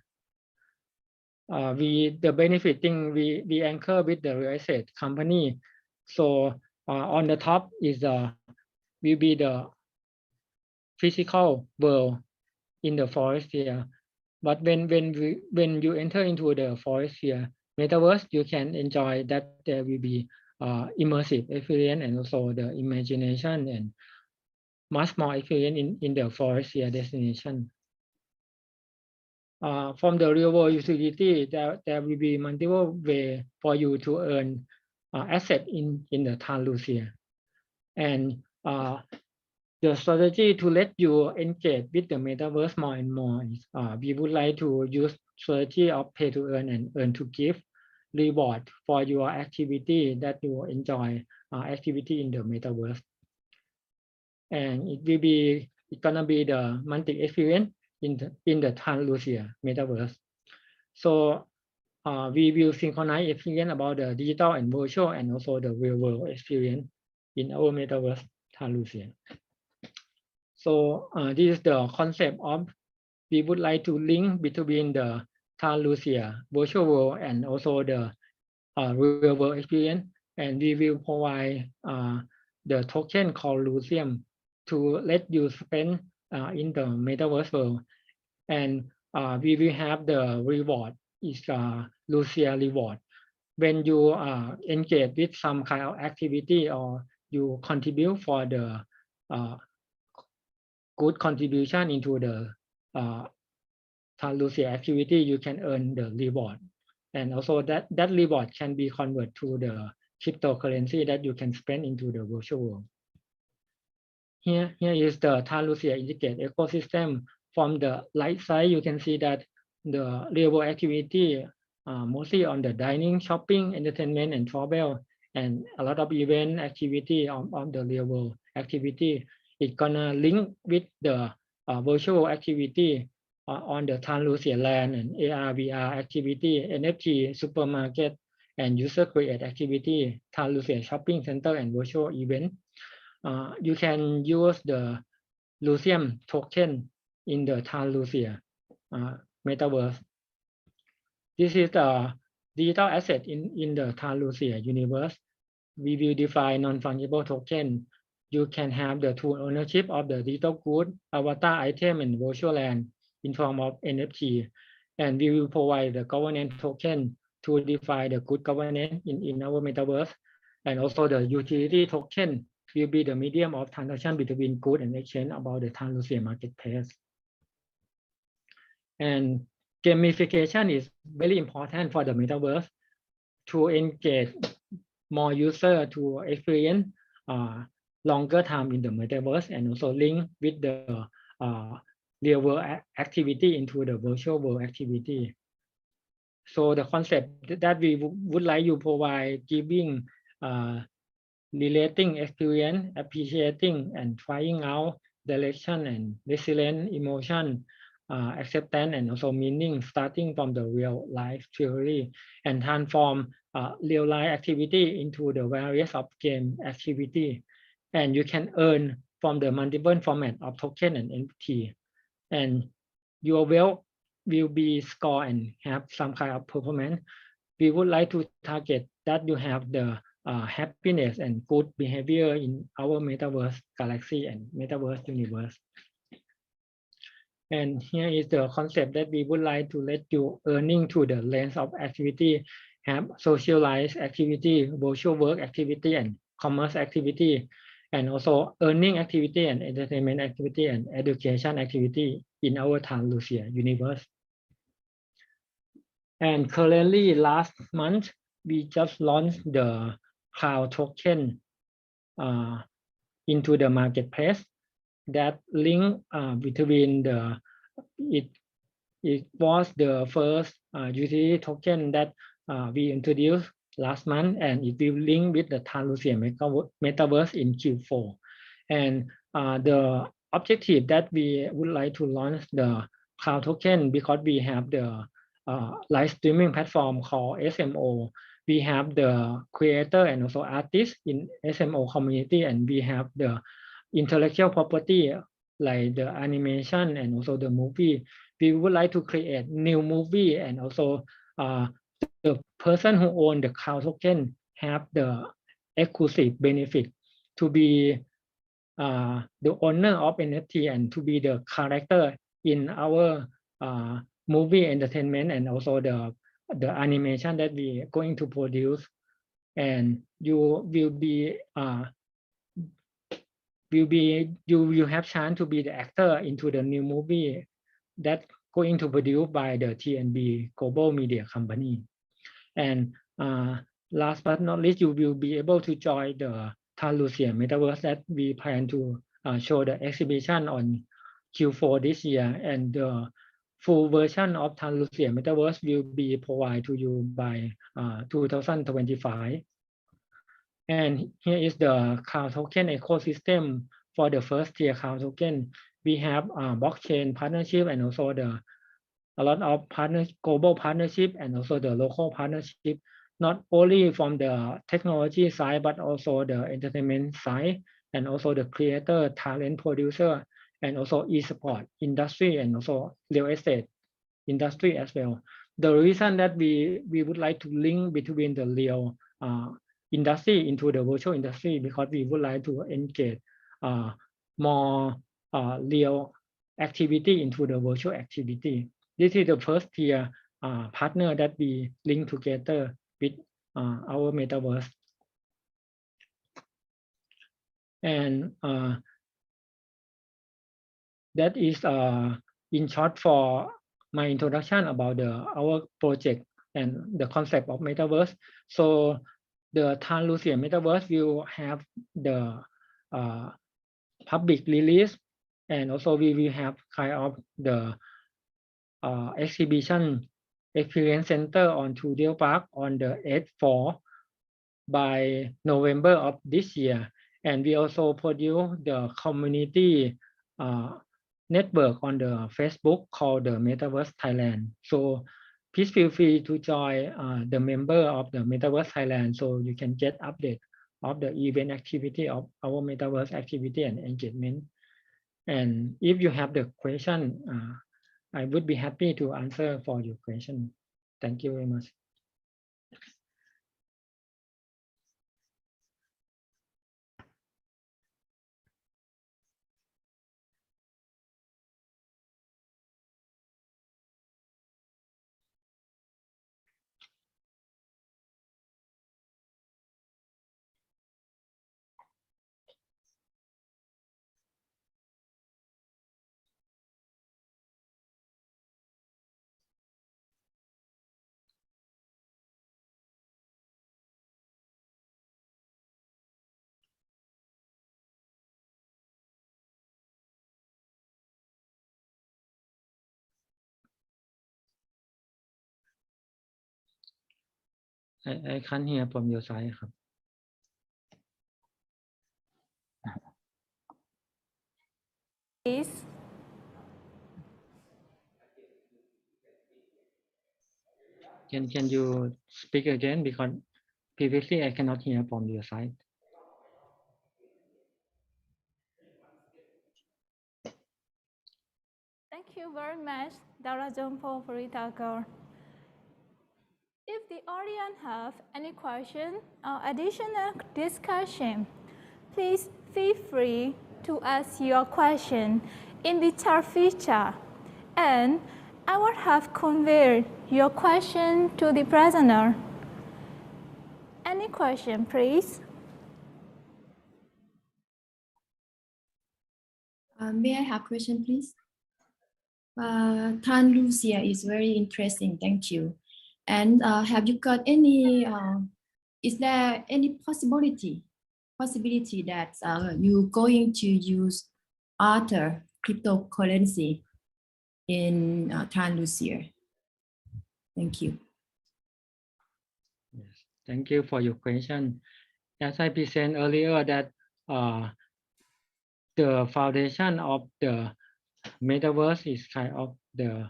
[SPEAKER 3] The benefiting we anchor with the real estate company. So on the top is will be the physical world in the Forestia. But when you enter into the Forestia metaverse, you can enjoy that there will be immersive experience and also the imagination and much more experience in the Forestia destination. From the real world utility, there will be multiple ways for you to earn asset in the Thalusia. And the strategy to let you engage with the metaverse more and more is we would like to use strategy of pay to earn and earn to give reward for your activity that you enjoy activity in the metaverse. And it's gonna be the multi experience in the Thalusia metaverse. So we will synchronize experience about the digital and virtual and also the real world experience in our metaverse Thalusia. So this is the concept of we would like to link between the Thalusia virtual world and also the real world experience and we will provide the token called Lucium to let you spend in the metaverse world, and we will have the reward is Lucia reward. When you engage with some kind of activity or you contribute for the good contribution into the Lucia activity, you can earn the reward, and also that reward can be converted to the cryptocurrency that you can spend into the virtual world. Here is the Lucia integrated ecosystem. From the right side, you can see that the real world activity mostly on the dining, shopping, entertainment, and travel, and a lot of event activity on the real world activity. It's gonna link with the virtual activity on the Lucia land and AR, VR activity, NFT, supermarket, and user create activity, Lucia shopping center, and virtual event. You can use the Lucium token in the Lucia metaverse. This is the digital asset in the Lucia universe. We will define non-fungible token. You can have the full ownership of the digital good, avatar item, and virtual land in form of NFT. And we will provide the governance token to define the good governance in our metaverse. And also the utility token will be the medium of transaction between good and exchange about the Lucia marketplace. And gamification is very important for the metaverse to engage more users to experience longer time in the metaverse, and also link with the real world activity into the virtual world activity. So the concept that we would like to provide giving relating experience, appreciating and trying out direction and resilient emotion, acceptance, and also meaning, starting from the real life theory, and transform real life activity into the various of game activity. And you can earn from the multiple format of token and NFT. And your wealth will be scored and have some kind of performance. We would like to target that you have the happiness and good behavior in our metaverse galaxy and metaverse universe. And here is the concept that we would like to let you earning to the lens of activity, have socialized activity, virtual work activity, and commerce activity, and also earning activity and entertainment activity and education activity in our Lucia universe. And currently, last month, we just launched the cloud token into the marketplace that link between the it was the first utility token that we introduced last month, and it will link with the Lucia metaverse in Q4. And the objective that we would like to launch the cloud token, because we have the live streaming platform called SMO. We have the creator and also artists in SMO community, and we have the intellectual property like the animation and also the movie. We would like to create new movie, and also the person who own the cloud token have the exclusive benefit to be the owner of NFT and to be the character in our movie entertainment, and also the animation that we are going to produce. And you will have chance to be the actor into the new movie that going to produce by the TNB Global Media Company. And last but not least, you will be able to join the Lucia metaverse that we plan to show the exhibition on Q4 this year, and the full version of Lucia metaverse will be provided to you by 2025. And here is the cloud token ecosystem for the first tier cloud token. We have blockchain partnership, and also a lot of global partnership, and also the local partnership, not only from the technology side, but also the entertainment side, and also the creator, talent producer, and also e-sport industry, and also real estate industry as well. The reason that we would like to link between the real industry into the virtual industry because we would like to engage more real activity into the virtual activity. This is the first tier partner that we link together with our metaverse. And that is in short for my introduction about our project and the concept of metaverse. So the Than Lucia metaverse will have the public release, and also we will have kind of the exhibition experience center on Studio Park on the 8th floor by November of this year. And we also produce the community network on the Facebook called the Metaverse Thailand. So please feel free to join the member of the Metaverse Thailand so you can get update of the event activity of our Metaverse activity and engagement. And if you have the question, I would be happy to answer for your question. Thank you very much. I can't hear from your side.
[SPEAKER 2] Please.
[SPEAKER 3] Can you speak again, because previously I cannot hear from your side.
[SPEAKER 2] Thank you very much, Dr. Jompo Puritagar. If the audience have any question or additional discussion, please feel free to ask your question in the chat feature, and I will have conveyed your question to the presenter. Any question, please?
[SPEAKER 8] May I have a question, please? Than Lucia is very interesting. Thank you. And have you got any? Is there any possibility that you're going to use other cryptocurrency in Than Lucia? Thank you.
[SPEAKER 3] Yes, thank you for your question. As I presented earlier, that the foundation of the metaverse is kind of the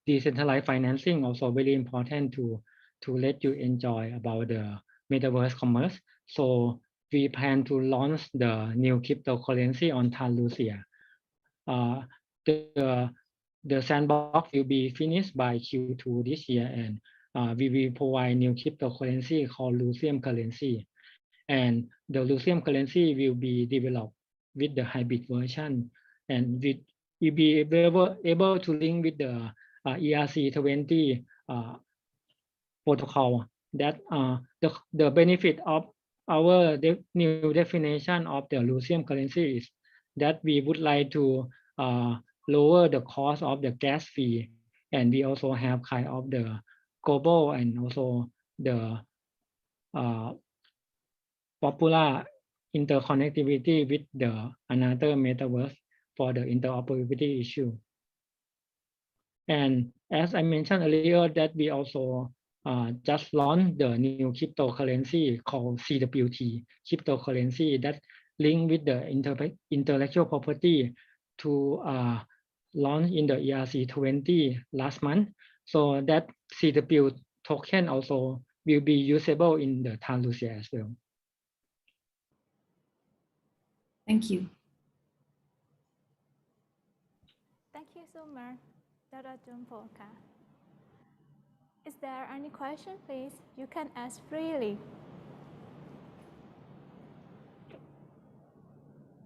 [SPEAKER 3] decentralized financing, also very important to let you enjoy about the metaverse commerce. So we plan to launch the new cryptocurrency on Than Lucia. The sandbox will be finished by Q2 this year, and we will provide new cryptocurrency called Lucium currency. And the Lucium currency will be developed with the hybrid version, and we'll be able to link with the ERC20 protocol. That the benefit of our new definition of the Lucium currency is that we would like to lower the cost of the gas fee, and we also have kind of the global and also the popular interconnectivity with the another metaverse for the interoperability issue. And as I mentioned earlier, that we also just launched the new cryptocurrency called CWT cryptocurrency that link with the intellectual property to launch in the ERC20 last month. So that CW token also will be usable in the Than Lucia as well.
[SPEAKER 8] Thank you.
[SPEAKER 2] Thank you so much, Dr. Jompo. Is there any question, please? You can ask freely.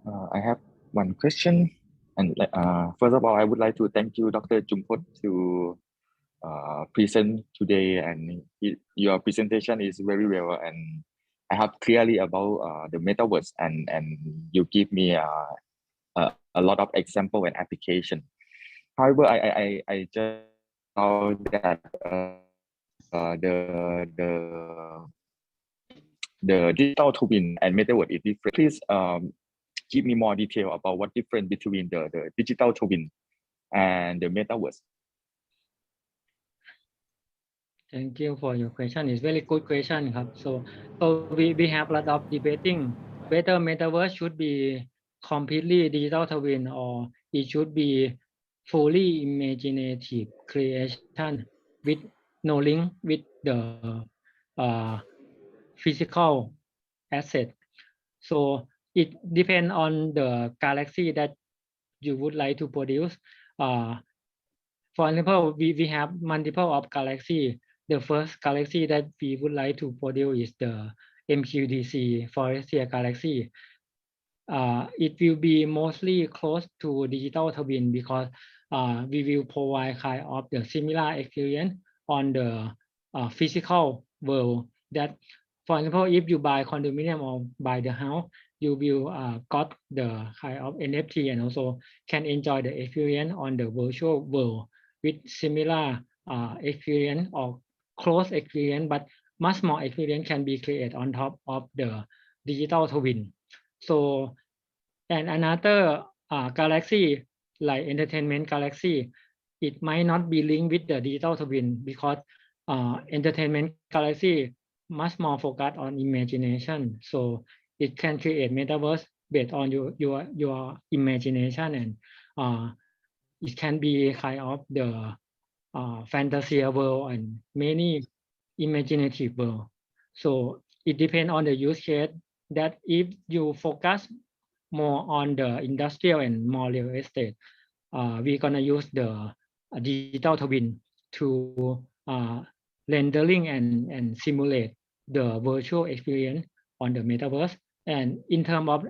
[SPEAKER 4] I have one question, and first of all, I would like to thank you, Dr. Jumpot, to present today, and your presentation is very well, and I have clearly about the metaverse, and you give me a lot of example and application. However, I just know that the digital twin and metaverse is different. Please give me more detail about what difference between the digital twin and the metaverse.
[SPEAKER 3] Thank you for your question. It's very good question, So we have a lot of debating whether metaverse should be completely digital twin or it should be fully imaginative creation with no link with the physical asset. So it depends on the galaxy that you would like to produce. For example, we have multiple of galaxy. The first galaxy that we would like to produce is the MQTC Forestier galaxy. It will be mostly close to digital twin because we will provide kind of the similar experience on the physical world. That, for example, if you buy condominium or buy the house, you will got the kind of NFT and also can enjoy the experience on the virtual world with similar experience or close experience, but much more experience can be created on top of the digital twin. So, and another galaxy like entertainment galaxy, it might not be linked with the digital twin because entertainment galaxy much more focused on imagination. So it can create metaverse based on your imagination, and it can be kind of the fantasy world and many imaginative world. So it depends on the use case that if you focus more on the industrial and more real estate, we're gonna use the digital twin to rendering and simulate the virtual experience on the metaverse. And in terms of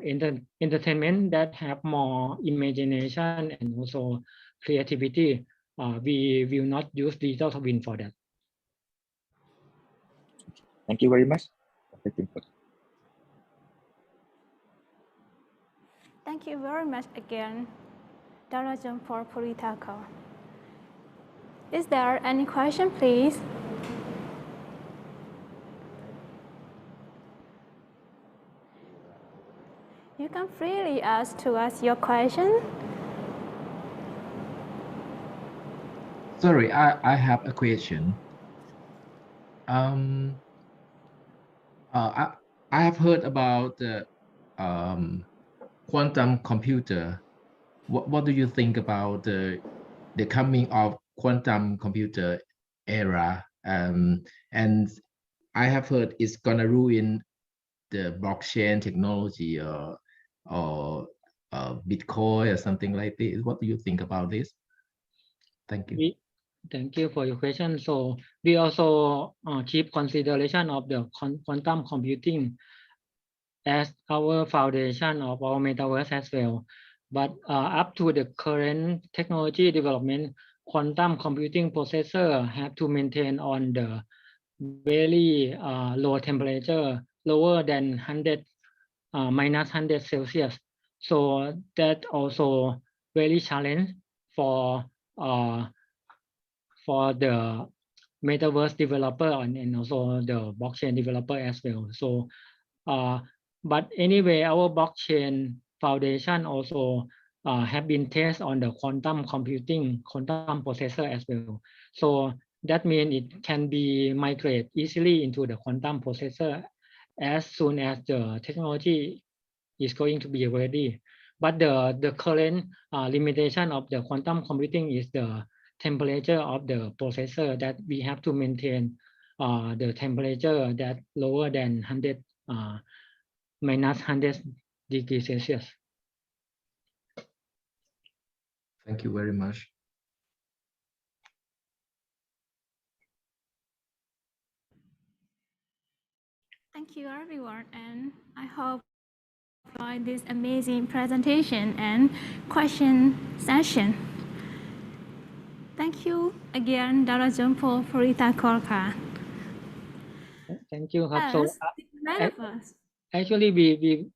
[SPEAKER 3] entertainment that have more imagination and also creativity, we will not use digital twin for that.
[SPEAKER 4] Thank you very much, Dr. Jumpot.
[SPEAKER 2] Thank you very much again, Dr. Jumpot Puritaka. Is there any question, please? You can freely ask to us your question.
[SPEAKER 9] Sorry, I have a question. I have heard about the quantum computer. What do you think about the coming of quantum computer era? And I have heard it's gonna ruin the blockchain technology or Bitcoin or something like this. What do you think about this? Thank you.
[SPEAKER 3] Thank you for your question. So we also keep consideration of the quantum computing as our foundation of our metaverse as well. But up to the current technology development, quantum computing processor have to maintain on the very low temperature, lower than 100 minus 100 Celsius. So that also very challenge for the metaverse developer and also the blockchain developer as well. So, but anyway, our blockchain foundation also have been tested on the quantum computing, quantum processor as well. So that means it can be migrate easily into the quantum processor as soon as the technology is going to be ready. But the current limitation of the quantum computing is the temperature of the processor, that we have to maintain the temperature that lower than 100 minus 100 degrees Celsius.
[SPEAKER 9] Thank you very much.
[SPEAKER 2] Thank you everyone, and I hope you enjoyed this amazing presentation and question session. Thank you again, Dr. Jumpo Puritakor.
[SPEAKER 3] Thank you ครับ so
[SPEAKER 2] As the Metaverse.
[SPEAKER 3] actually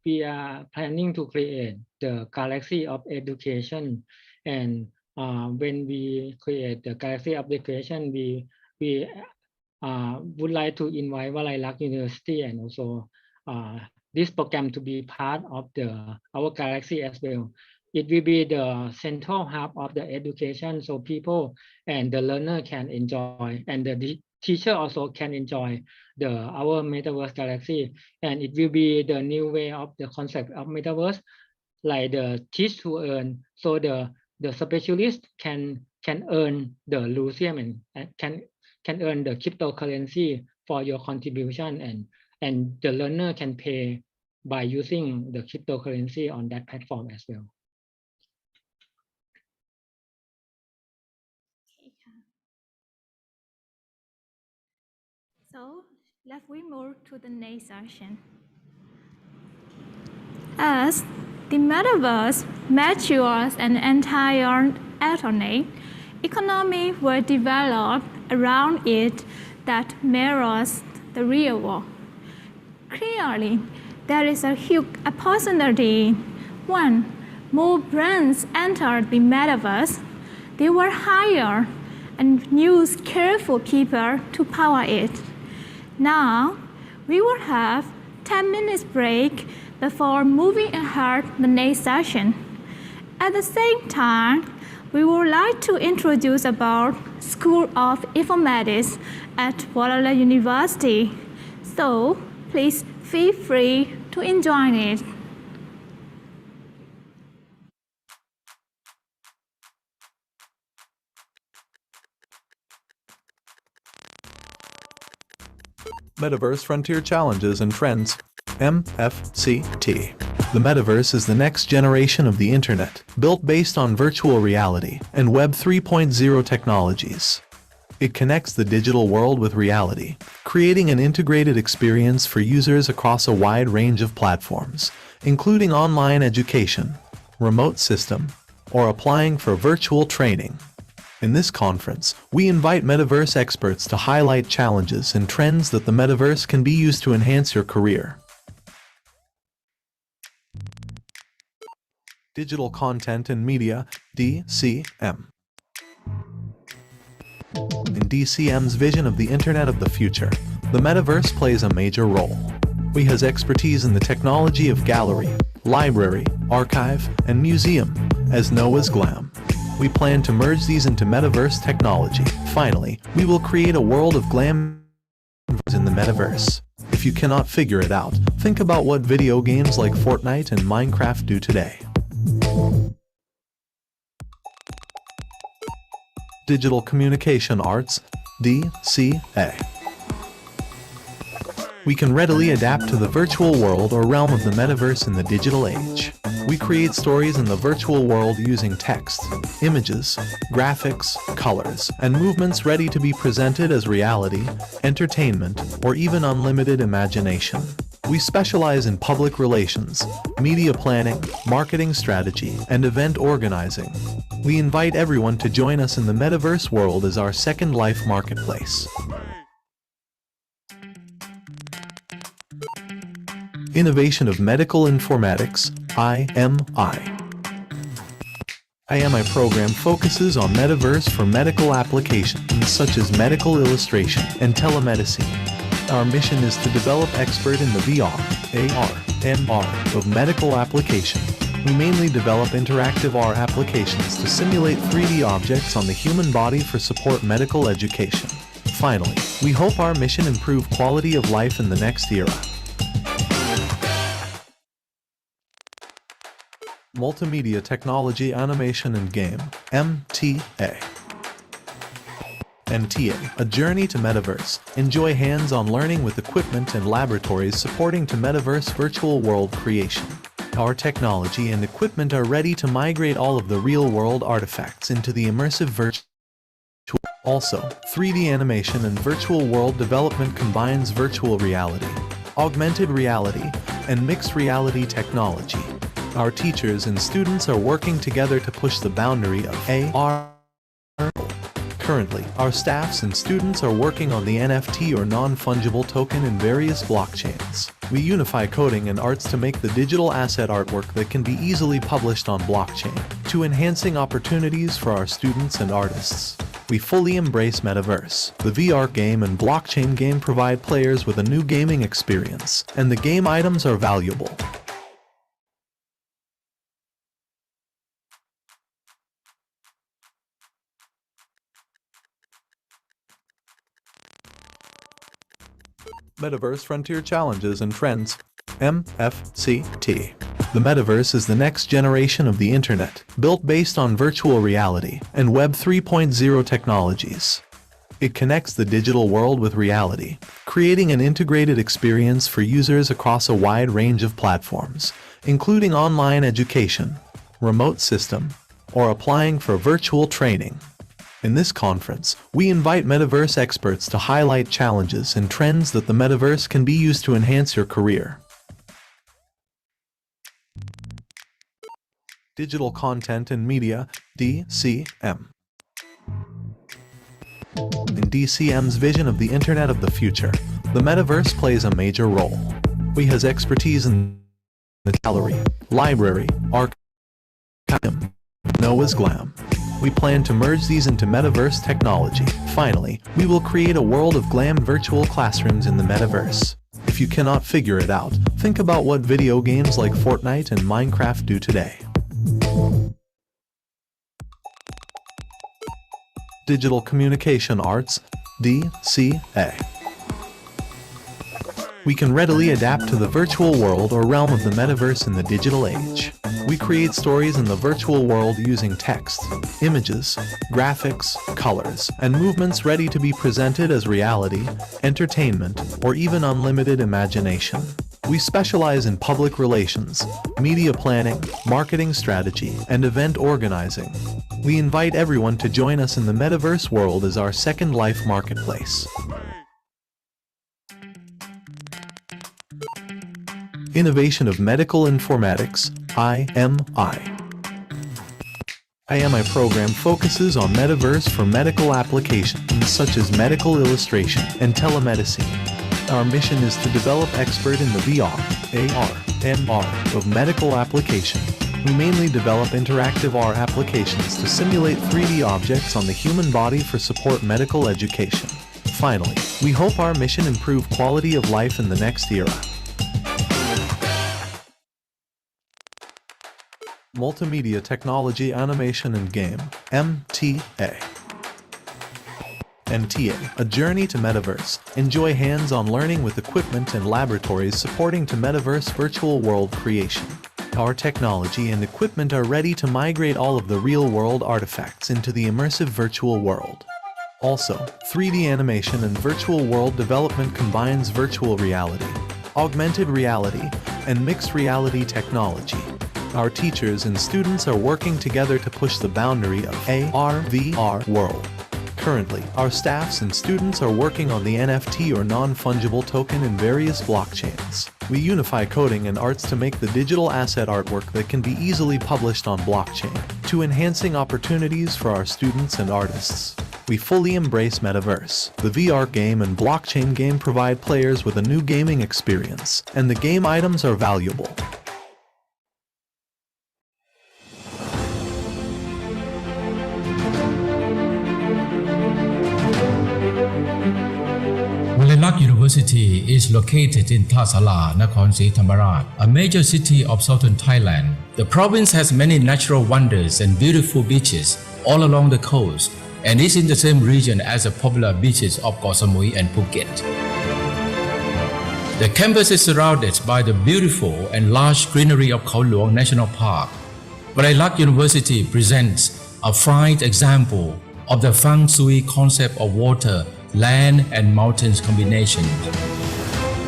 [SPEAKER 3] we are planning to create the galaxy of education, and when we create the galaxy of education, we would like to invite Walayalak University and also this program to be part of our galaxy as well. It will be the central hub of the education, so people and the learner can enjoy, and the teacher also can enjoy our Metaverse galaxy, and it will be the new way of the concept of Metaverse, like the teach to earn, so the specialist can earn the Lucium and can earn the cryptocurrency for your contribution, and the learner can pay by using the cryptocurrency on that platform as well.
[SPEAKER 2] So let's we move to the next section. As the Metaverse matures an entire ethnic economy will develop around it that mirrors the real world. Clearly, there is a huge opportunity. When more brands entered the Metaverse, they will hire and use careful people to power it. Now, we will have 10 minutes break before moving ahead the next session. At the same time, we would like to introduce about School of Informatics at Walayalak University. So, please feel free to enjoy it.
[SPEAKER 10] Metaverse Frontier Challenges and Trends, MFCT. The Metaverse is the next generation of the Internet, built based on virtual reality and Web 3.0 technologies. It connects the digital world with reality, creating an integrated experience for users across a wide range of platforms, including online education, remote system, or applying for virtual training. In this conference, we invite Metaverse experts to highlight challenges and trends that the Metaverse can be used to enhance your career. Digital Content and Media, DCM. In DCM's vision of the Internet of the future, the Metaverse plays a major role. We has expertise in the technology of gallery, library, archive, and museum, as known as GLAM. We plan to merge these into Metaverse technology. Finally, we will create a world of glam in the Metaverse. If you cannot figure it out, think about what video games like Fortnite and Minecraft do today. Digital Communication Arts, DCA. We can readily adapt to the virtual world or realm of the Metaverse in the digital age. We create stories in the virtual world using text, images, graphics, colors, and movements ready to be presented as reality, entertainment, or even unlimited imagination. We specialize in public relations, media planning, marketing strategy, and event organizing. We invite everyone to join us in the Metaverse world as our Second Life marketplace. Innovation of Medical Informatics, IMI. IMI program focuses on Metaverse for medical applications such as medical illustration and telemedicine. Our mission is to develop expert in the VR, AR, MR of medical application. We mainly develop interactive AR applications to simulate 3D objects on the human body for support medical education. Finally, we hope our mission improve quality of life in the next era. Multimedia Technology Animation and Game, MTA. MTA, a journey to Metaverse. Enjoy hands-on learning with equipment and laboratories supporting to Metaverse virtual world creation. Our technology and equipment are ready to migrate all of the real-world artifacts into the immersive virtual. Also, 3D animation and virtual world development combines virtual reality, augmented reality, and mixed reality technology. Our teachers and students are working together to push the boundary of AR. Currently, our staffs and students are working on the NFT or non-fungible token in various blockchains. We unify coding and arts to make the digital asset artwork that can be easily published on blockchain, to enhancing opportunities for our students and artists. We fully embrace Metaverse. The VR game and blockchain game provide players with a new gaming experience, and the game items are valuable. Metaverse Frontier Challenges and Friends, MFCT. The Metaverse is the next generation of the Internet, built based on virtual reality and Web 3.0 technologies. It connects the digital world with reality, creating an integrated experience for users across a wide range of platforms, including online education, remote system, or applying for virtual training. In this conference, we invite Metaverse experts to highlight challenges and trends that the Metaverse can be used to enhance your career. Digital Content and Media, DCM. In DCM's vision of the Internet of the future, the Metaverse plays a major role. We has expertise in the gallery, library, archive, Noah's Glam. We plan to merge these into Metaverse technology. Finally, we will create a world of glam virtual classrooms in the Metaverse. If you cannot figure it out, think about what video games like Fortnite and Minecraft do today. Digital Communication Arts, DCA. We can readily adapt to the virtual world or realm of the Metaverse in the digital age. We create stories in the virtual world using text, images, graphics, colors, and movements ready to be presented as reality, entertainment, or even unlimited imagination. We specialize in public relations, media planning, marketing strategy, and event organizing. We invite everyone to join us in the Metaverse world as our Second Life marketplace. Innovation of Medical Informatics, IMI. IMI program focuses on Metaverse for medical applications such as medical illustration and telemedicine. Our mission is to develop expert in the VR, AR, and MR of medical application. We mainly develop interactive AR applications to simulate 3D objects on the human body for support medical education. Finally, we hope our mission improve quality of life in the next era. Multimedia Technology Animation and Game, MTA. MTA, a journey to Metaverse. Enjoy hands-on learning with equipment and laboratories supporting to Metaverse virtual world creation. Our technology and equipment are ready to migrate all of the real-world artifacts into the immersive virtual world. Also, 3D animation and virtual world development combines virtual reality, augmented reality, and mixed reality technology. Our teachers and students are working together to push the boundary of AR/VR world. Currently, our staffs and students are working on the NFT or non-fungible token in various blockchains. We unify coding and arts to make the digital asset artwork that can be easily published on blockchain, to enhancing opportunities for our students and artists. We fully embrace Metaverse. The VR game and blockchain game provide players with a new gaming experience, and the game items are valuable.
[SPEAKER 11] Malilak University is located in Thasala, Nakhon Si Thammarat, a major city of southern Thailand. The province has many natural wonders and beautiful beaches all along the coast, and is in the same region as the popular beaches of Koh Samui and Phuket. The campus is surrounded by the beautiful and large greenery of Khao Luang National Park. Malilak University presents a fine example of the feng shui concept of water, land and mountains combination.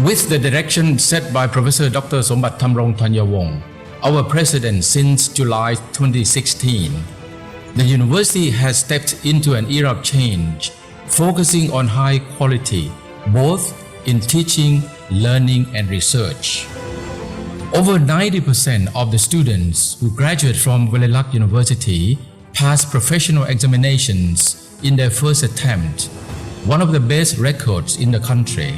[SPEAKER 11] With the direction set by Professor Dr. Sombat Thamrong Thanyawong, our president since July 2016, the university has stepped into an era of change, focusing on high quality, both in teaching, learning and research. Over 90% of the students who graduate from Valelak University pass professional examinations in their first attempt, one of the best records in the country.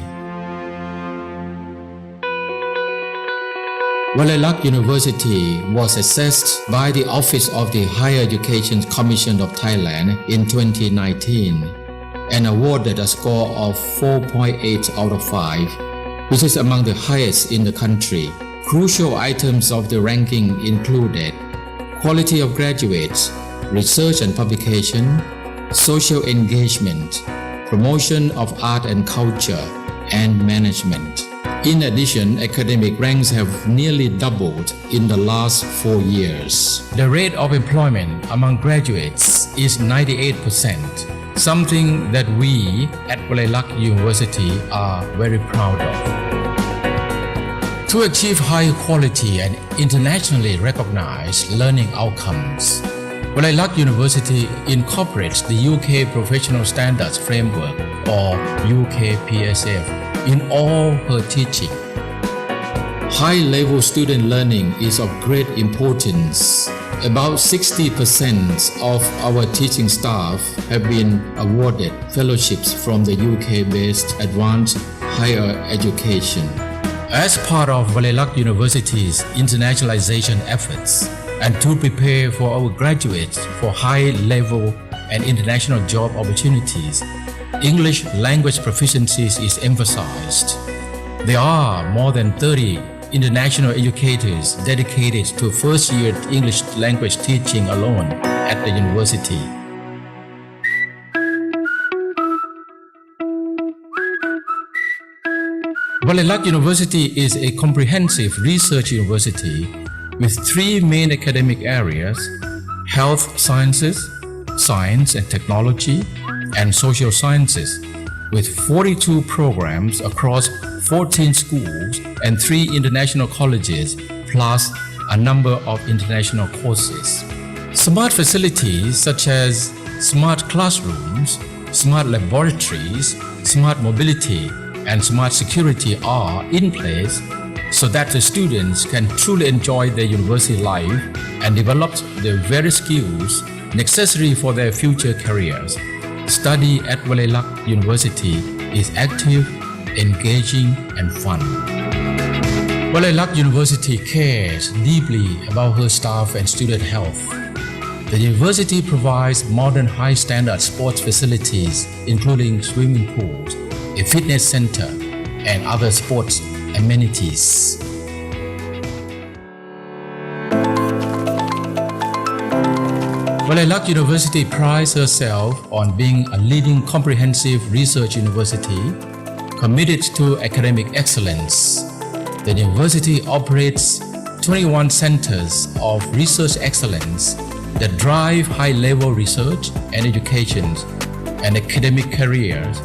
[SPEAKER 11] Valelak University was assessed by the Office of the Higher Education Commission of Thailand in 2019 and awarded a score of 4.8 out of 5, which is among the highest in the country. Crucial items of the ranking included quality of graduates, research and publication, social engagement, promotion of art and culture, and management. In addition, academic ranks have nearly doubled in the last 4 years. The rate of employment among graduates is 98%, something that we at Valelak University are very proud of. To achieve high quality and internationally recognized learning outcomes, Valelak University incorporates the UK Professional Standards Framework or UKPSF in all her teaching. High-level student learning is of great importance. About 60% of our teaching staff have been awarded fellowships from the UK-based Advanced Higher Education. As part of Valelak University's internationalization efforts and to prepare for our graduates for high-level and international job opportunities, English language proficiency is emphasized. There are more than 30 international educators dedicated to first-year English language teaching alone at the university. Valelak University is a comprehensive research university with 3 main academic areas: health sciences, science and technology, and social sciences, with 42 programs across 14 schools and 3 international colleges, plus a number of international courses. Smart facilities such as smart classrooms, smart laboratories, smart mobility, and smart security are in place so that the students can truly enjoy their university life and develop the various skills necessary for their future careers. Study at Valelak University is active, engaging, and fun. Valelak University cares deeply about her staff and student health. The university provides modern high-standard sports facilities, including swimming pools, a fitness center, and other sports amenities. Valelak University prides herself on being a leading comprehensive research university committed to academic excellence. The university operates 21 centers of research excellence that drive high-level research and education and academic careers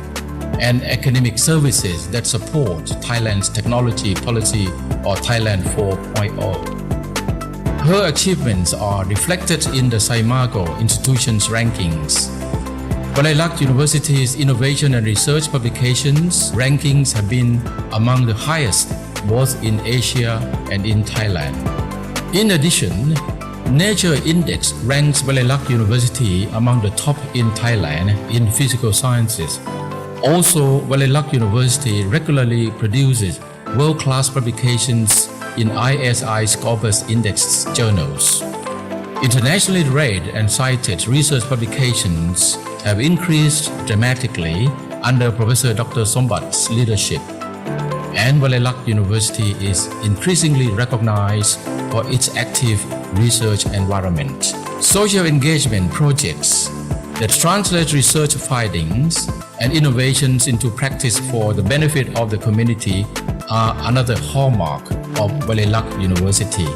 [SPEAKER 11] and academic services that support Thailand's technology policy or Thailand 4.0. Her achievements are reflected in the Saimago Institutions rankings. Valelak University's innovation and research publications rankings have been among the highest both in Asia and in Thailand. In addition, Nature Index ranks Valelak University among the top in Thailand in physical sciences. Also, Valelak University regularly produces world-class publications in ISI Scopus Index journals. Internationally read and cited research publications have increased dramatically under Professor Dr. Sombat's leadership, and Valelak University is increasingly recognized for its active research environment. Social engagement projects that translate research findings and innovations into practice for the benefit of the community are another hallmark of Valelak University.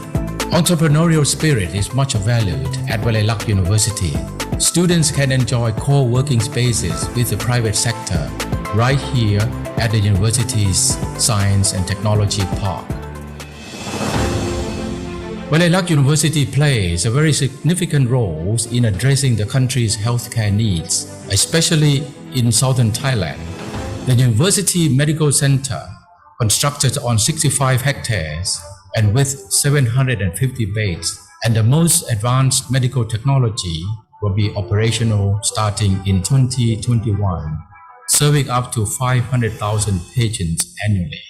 [SPEAKER 11] Entrepreneurial spirit is much valued at Valelak University. Students can enjoy co-working spaces with the private sector right here at the university's Science and Technology Park. Valelak University plays a very significant role in addressing the country's healthcare needs, especially in southern Thailand. The University Medical Center constructed on 65 hectares and with 750 beds, and the most advanced medical technology will be operational starting in 2021, serving up to 500,000 patients annually.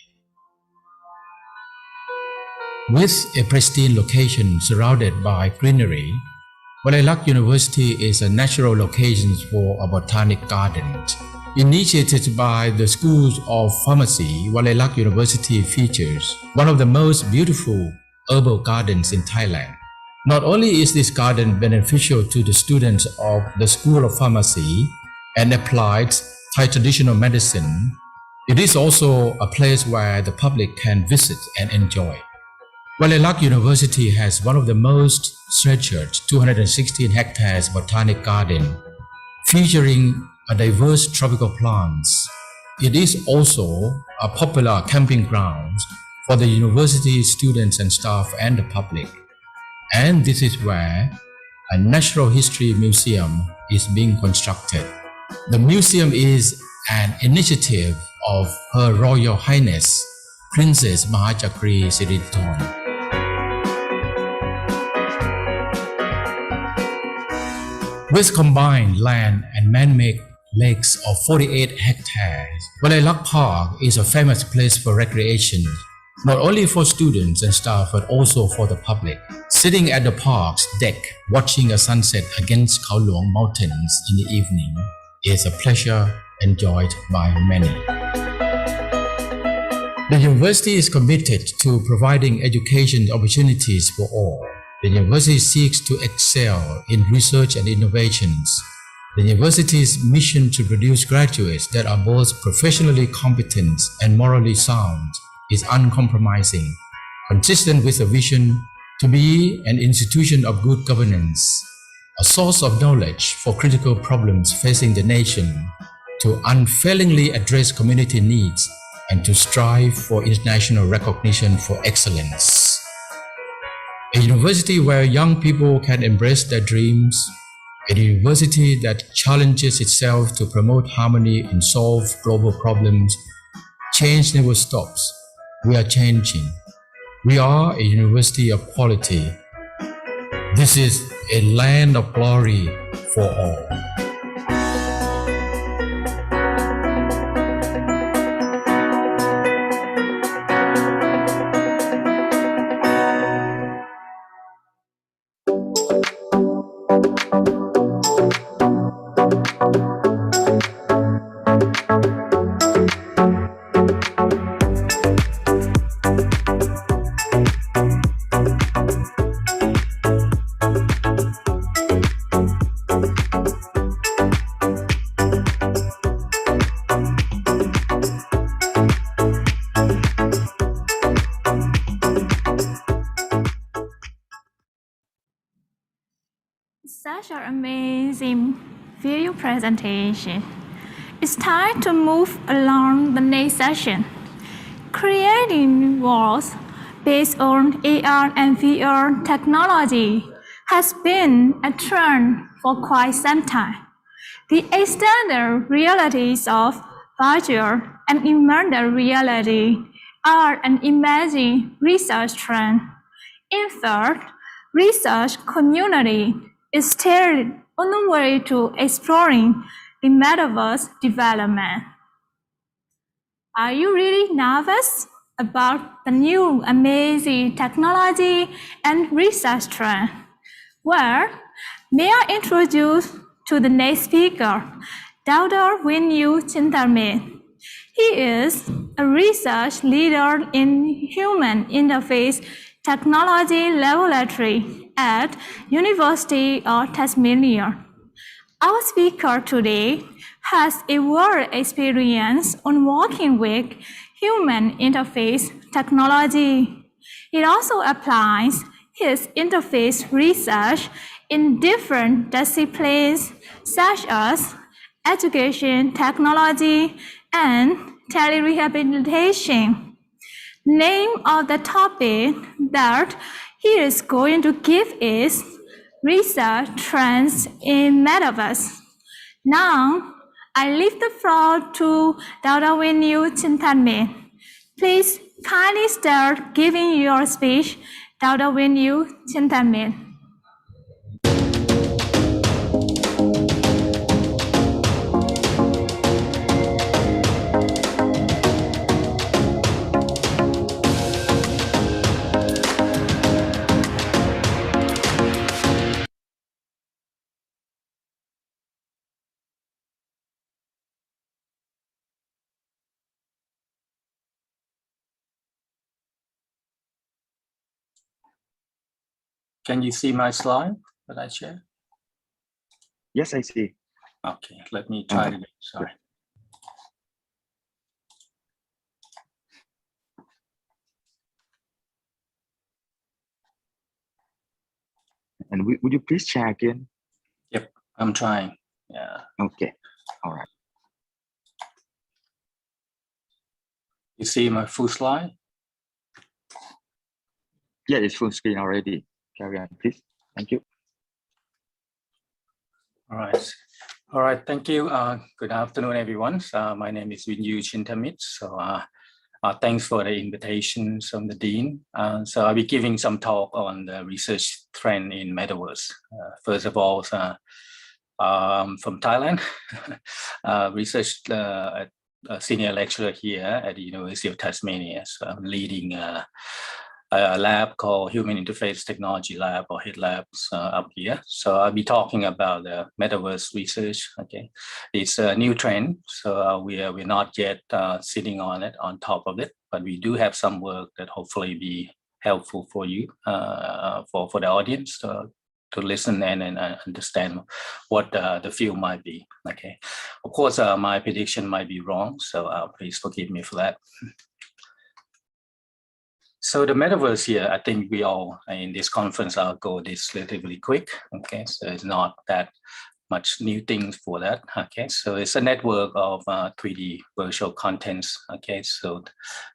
[SPEAKER 11] With a pristine location surrounded by greenery, Walayalak University is a natural location for a botanic garden. Initiated by the Schools of Pharmacy, Walayalak University features one of the most beautiful herbal gardens in Thailand. Not only is this garden beneficial to the students of the School of Pharmacy and applied Thai traditional medicine, it is also a place where the public can visit and enjoy. Walayalak University has one of the most structured 216 hectares botanic garden featuring a diverse tropical plants. It is also a popular camping ground for the university students and staff and the public. And this is where a natural history museum is being constructed. The museum is an initiative of Her Royal Highness Princess Mahachakri Sirithorn. With combined land and man-made lakes of 48 hectares, Walayalak Park is a famous place for recreation, not only for students and staff but also for the public. Sitting at the park's deck, watching a sunset against Khao Luang Mountains in the evening is a pleasure enjoyed by many. The university is committed to providing education opportunities for all. The university seeks to excel in research and innovations. The university's mission to produce graduates that are both professionally competent and morally sound is uncompromising, consistent with a vision to be an institution of good governance, a source of knowledge for critical problems facing the nation, to unfailingly address community needs, and to strive for international recognition for excellence. A university where young people can embrace their dreams, a university that challenges itself to promote harmony and solve global problems. Change never stops. We are changing. We are a university of quality. This is a land of glory for all.
[SPEAKER 2] Such an amazing video presentation. It's time to move along the next session. Creating worlds based on AR and VR technology has been a trend for quite some time. The extended realities of virtual and immersive reality are an emerging research trend. In fact, research community is still on the way to exploring the metaverse development. Are you really nervous about the new amazing technology and research trend? Well, may I introduce to the next speaker, Dr. Winyu Chintamit. He is a research leader in human interface technology laboratory at University of Tasmania. Our speaker today has a world experience on working with human interface technology. He also applies his interface research in different disciplines such as education technology and telerehabilitation. Name of the topic that he is going to give is Research Trends in Metaverse. Now, I leave the floor to Dr. Winyu Chintamit. Please kindly start giving your speech. Dr. Winyu Chintamit.
[SPEAKER 12] Can you see my slide that I share?
[SPEAKER 4] Yes, I see.
[SPEAKER 12] Okay, let me try it again. Sorry.
[SPEAKER 4] And would you please share again?
[SPEAKER 12] Yep, I'm trying. Yeah.
[SPEAKER 4] Okay. All right.
[SPEAKER 12] You see my full slide?
[SPEAKER 4] Yeah, it's full screen already. Carry on, please. Thank you.
[SPEAKER 12] All right. Thank you. Good afternoon, everyone. My name is Winyu Chintamit. So thanks for the invitation from the Dean. So I'll be giving some talk on the research trend in Metaverse. First of all, from Thailand, research senior lecturer here at the University of Tasmania. So I'm leading a lab called Human Interface Technology Lab, or HIT Labs, up here. So I'll be talking about the Metaverse research. Okay, it's a new trend, so we're not yet sitting on it, on top of it, but we do have some work that hopefully be helpful for you, for the audience to listen and understand what the field might be. Okay, of course, my prediction might be wrong, so please forgive me for that. So the Metaverse here, I think we all in this conference, I'll go this relatively quick. Okay, so it's not that much new things for that. Okay, so it's a network of 3D virtual contents. Okay, so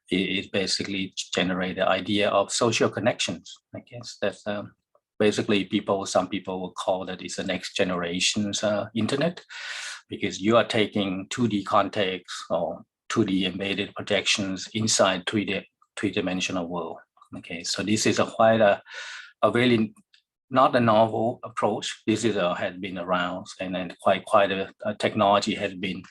[SPEAKER 12] it basically generates the idea of social connections. Okay, so that's basically some people will call that it's the next generation's internet, because you are taking 2D context or 2D embedded projections inside three-dimensional world. Okay, so this is quite a really not a novel approach. This is had been around, and then quite a technology has been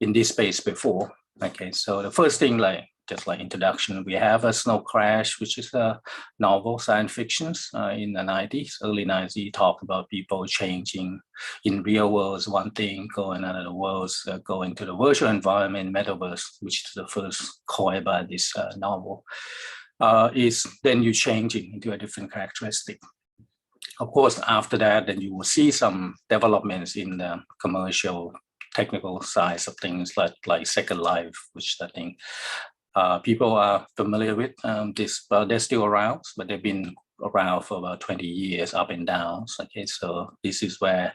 [SPEAKER 12] in this space before. Okay, so the first thing, just like introduction, we have a Snow Crash, which is a novel science fiction in the 90s, early 90s, talk about people changing in real worlds, one thing, going out of the worlds, going to the virtual environment, Metaverse, which is the first coined by this novel, is then you changing into a different characteristic. Of course, after that, then you will see some developments in the commercial, technical side of things like Second Life, which I think people are familiar with. They're still around, but they've been around for about 20 years, up and down. Okay, so this is where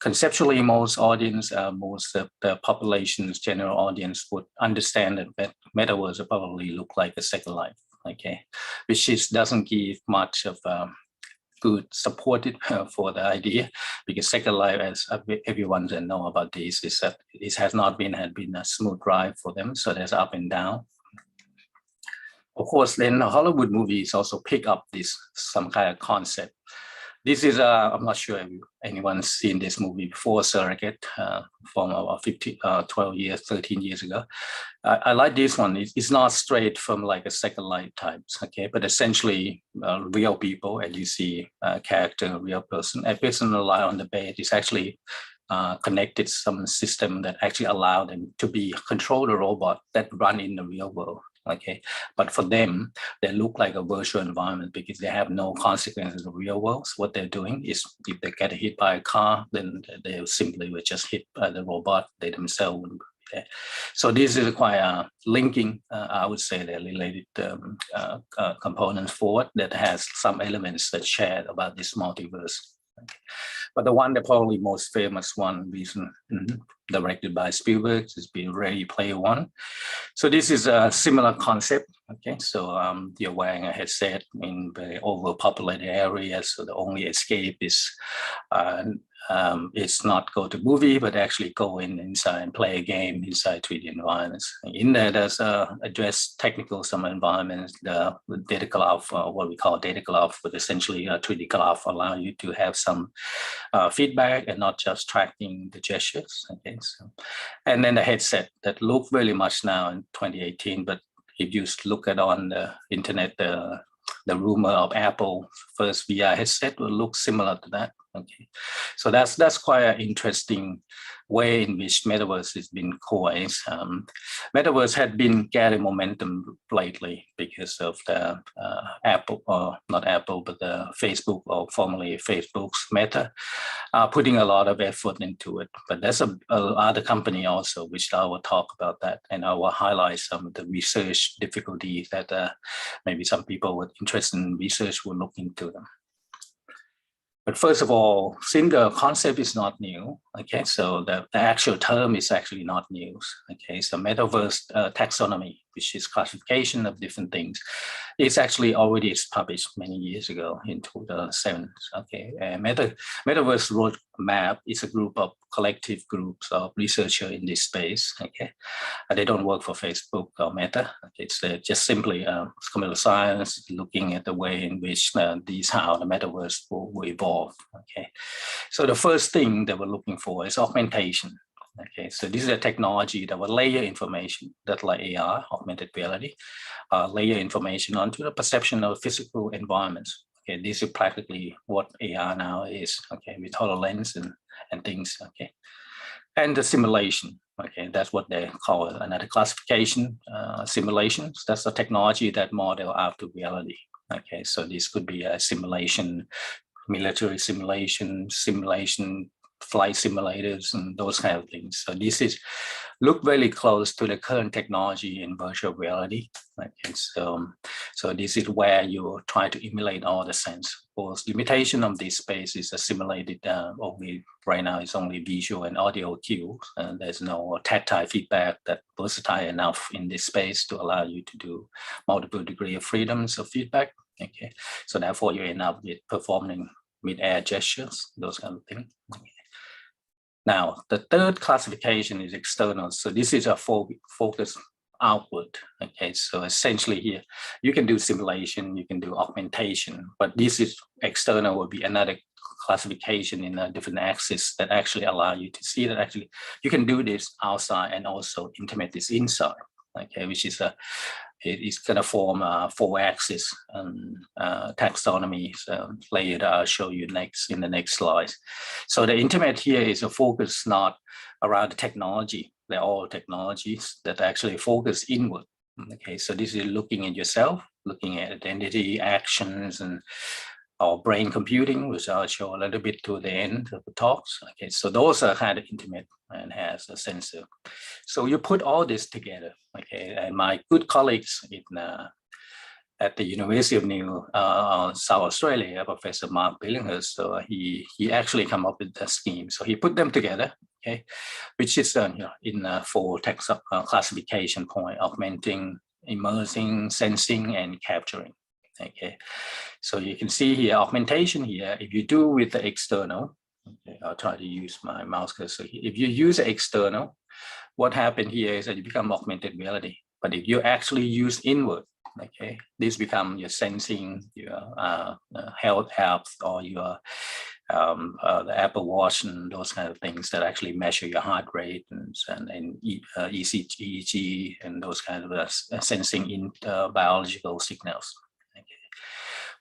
[SPEAKER 12] conceptually most audience, most of the population's general audience would understand that Metaverse will probably look like a Second Life. Okay, which doesn't give much of good supported for the idea, because Second Life, as everyone that know about this, is that it has not been a smooth ride for them. So there's up and down. Of course, then the Hollywood movies also pick up some kind of concept. This is I'm not sure if anyone's seen this movie before, Surrogate, from about 13 years ago. I like this one. It's not straight from like a Second Life types, okay, but essentially real people, and you see a character, a real person. A person lie on the bed is actually connected some system that actually allow them to control the robot that run in the real world. Okay, but for them, they look like a virtual environment because they have no consequences in the real world. So what they're doing is, if they get hit by a car, then they simply will just hit by the robot. They themselves wouldn't be there. So this is quite linking, I would say, they're related components forward that has some elements that shared about this multiverse. Okay. But the one that probably most famous one, directed by Spielberg, has been Ready Player One. So this is a similar concept. Okay, so you're wearing a headset in very overpopulated areas, so the only escape is it's not go to movie, but actually go inside and play a game inside 3D environments. In there, there's address technical some environments, the data graph, what we call data graph, but essentially a 3D graph allow you to have some feedback and not just tracking the gestures. Okay, so, and then the headset that look very much now in 2018, but if you look at on the internet, the rumor of Apple first VR headset will look similar to that. Okay, so that's quite an interesting way in which Metaverse has been coined. Metaverse had been getting momentum lately because of the Apple, or not Apple, but the Facebook, or formerly Facebook's Meta, putting a lot of effort into it. But there's a other company also, which I will talk about that, and I will highlight some of the research difficulties that maybe some people with interest in research will look into them. But first of all, since the concept is not new, okay, so the actual term is actually not new. Okay, so Metaverse taxonomy, which is classification of different things, is actually already published many years ago in 2007. Okay, and Metaverse roadmap is a group of collective groups of researchers in this space. Okay, they don't work for Facebook or Meta. Okay, it's just simply computer science looking at the way in which how the Metaverse will evolve. Okay, so the first thing that we're looking for is augmentation. Okay, so this is a technology that will layer information, that like AR, augmented reality, layer information onto the perception of physical environments. Okay, this is practically what AR now is. Okay, with HoloLens and things. Okay, and the simulation. Okay, that's what they call it. Another classification, simulations. That's the technology that model after reality. Okay, so this could be a simulation, military simulation, flight simulators, and those kind of things. So this is look very close to the current technology in virtual reality. Okay, so this is where you try to emulate all the sense. For limitation of this space is a simulated only right now. It's only visual and audio cues, and there's no tactile feedback that versatile enough in this space to allow you to do multiple degree of freedoms of feedback. Okay, so therefore you end up with performing mid-air gestures, those kind of things. Okay. Now, the third classification is external. So this is a focus outward. Okay, so essentially here, you can do simulation, you can do augmentation, but this is external will be another classification in a different axis that actually allow you to see that actually you can do this outside and also implement this inside. Okay, which is it's going to form a 4-axis taxonomy layer that I'll show you next in the next slide. So the internet here is a focus not around the technology. They're all technologies that actually focus inward. Okay, so this is looking at yourself, looking at identity, actions, and or brain computing, which I'll show a little bit to the end of the talks. Okay, so those are kind of intimate and has a sensor. So you put all this together. Okay, and my good colleagues in at the University of South Australia, Professor Mark Billinghurst, so he actually come up with the scheme. So he put them together. Okay, which is in 4 classification point: augmenting, immersing, sensing, and capturing. Okay, so you can see here augmentation here. If you do with the external, okay, I'll try to use my mouse cursor. If you use the external, what happened here is that you become augmented reality. But if you actually use inward, okay, this become your sensing, your health apps, or your the Apple Watch and those kind of things that actually measure your heart rate and ECG and those kind of sensing in biological signals.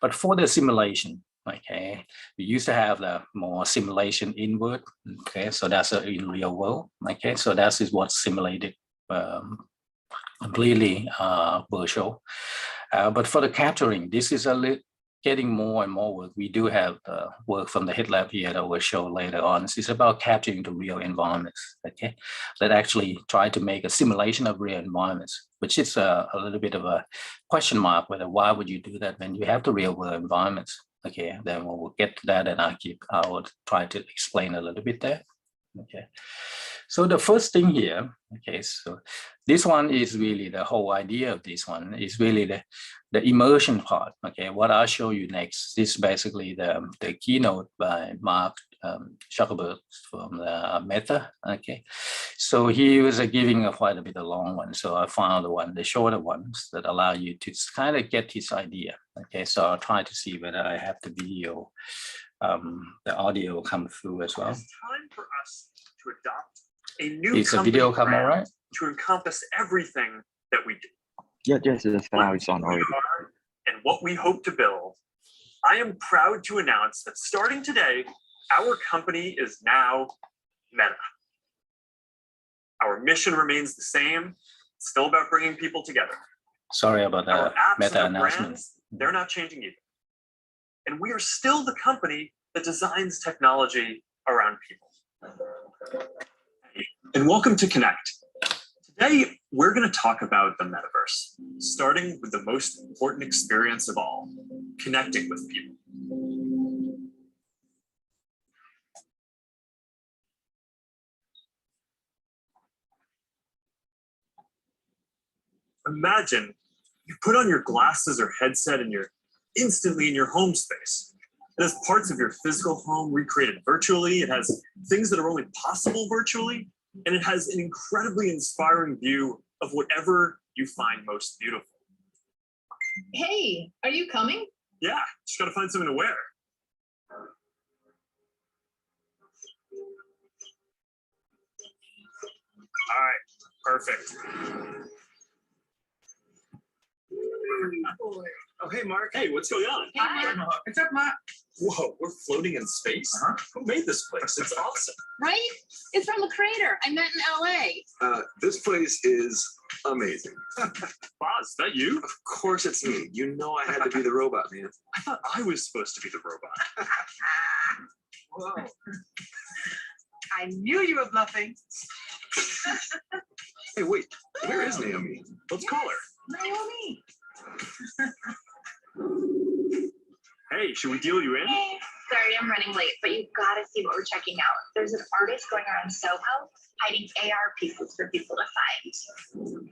[SPEAKER 12] But for the simulation, okay, we used to have the more simulation inward. Okay, so that's in real world. Okay, so that is what's simulated completely virtual. But for the capturing, this is getting more and more work. We do have work from the HitLab here that we'll show later on. It's about capturing the real environments, okay, that actually try to make a simulation of real environments, which is a little bit of a question mark, whether why would you do that when you have the real world environments? Okay, then we'll get to that, and I will try to explain a little bit there. Okay, so the first thing here, okay, so this one is really the whole idea of this one is really the immersion part. Okay, what I'll show you next is basically the keynote by Mark Zuckerberg from the Meta. Okay, so he was giving quite a bit of long one. So I found the shorter ones that allow you to kind of get his idea. Okay, so I'll try to see whether I have the video, the audio come through as well.
[SPEAKER 13] It's time for us to adopt a new
[SPEAKER 12] Is the video come all right?
[SPEAKER 13] to encompass everything that we do.
[SPEAKER 4] Yes, now it's on already.
[SPEAKER 13] And what we hope to build. I am proud to announce that starting today, our company is now Meta. Our mission remains the same, it's still about bringing people together.
[SPEAKER 12] Sorry about
[SPEAKER 13] Our
[SPEAKER 12] that
[SPEAKER 13] apps
[SPEAKER 12] Meta
[SPEAKER 13] and our
[SPEAKER 12] announcement.
[SPEAKER 13] brands, they're not changing either. And we are still the company that designs technology around people. And welcome to Connect. Today, we're going to talk about the metaverse, starting with the most important experience of all, connecting with people. Imagine you put on your glasses or headset and you're instantly in your home space. It has parts of your physical home recreated virtually. It has things that are only possible virtually. And it has an incredibly inspiring view of whatever you find most beautiful.
[SPEAKER 14] Hey, are you coming?
[SPEAKER 13] Yeah, just gotta find something to wear. All right, perfect. Oh, hey, Mark. Hey, what's going on?
[SPEAKER 14] Hi.
[SPEAKER 13] What's up, Mark? Whoa, we're floating in space? Who made this place? It's awesome.
[SPEAKER 14] Right? It's from the creator I met in LA.
[SPEAKER 15] This place is amazing.
[SPEAKER 13] Boz, is that you?
[SPEAKER 15] Of course it's me. You know I had to be the robot, man.
[SPEAKER 13] I thought I was supposed to be the robot.
[SPEAKER 14] Whoa. I knew you were bluffing.
[SPEAKER 15] Hey, wait, where is Naomi?
[SPEAKER 13] Let's call her.
[SPEAKER 14] Naomi.
[SPEAKER 13] Hey, should we deal you in?
[SPEAKER 16] Sorry, I'm running late, but you've got to see what we're checking out. There's an artist going around Soho hiding AR pieces for people to find.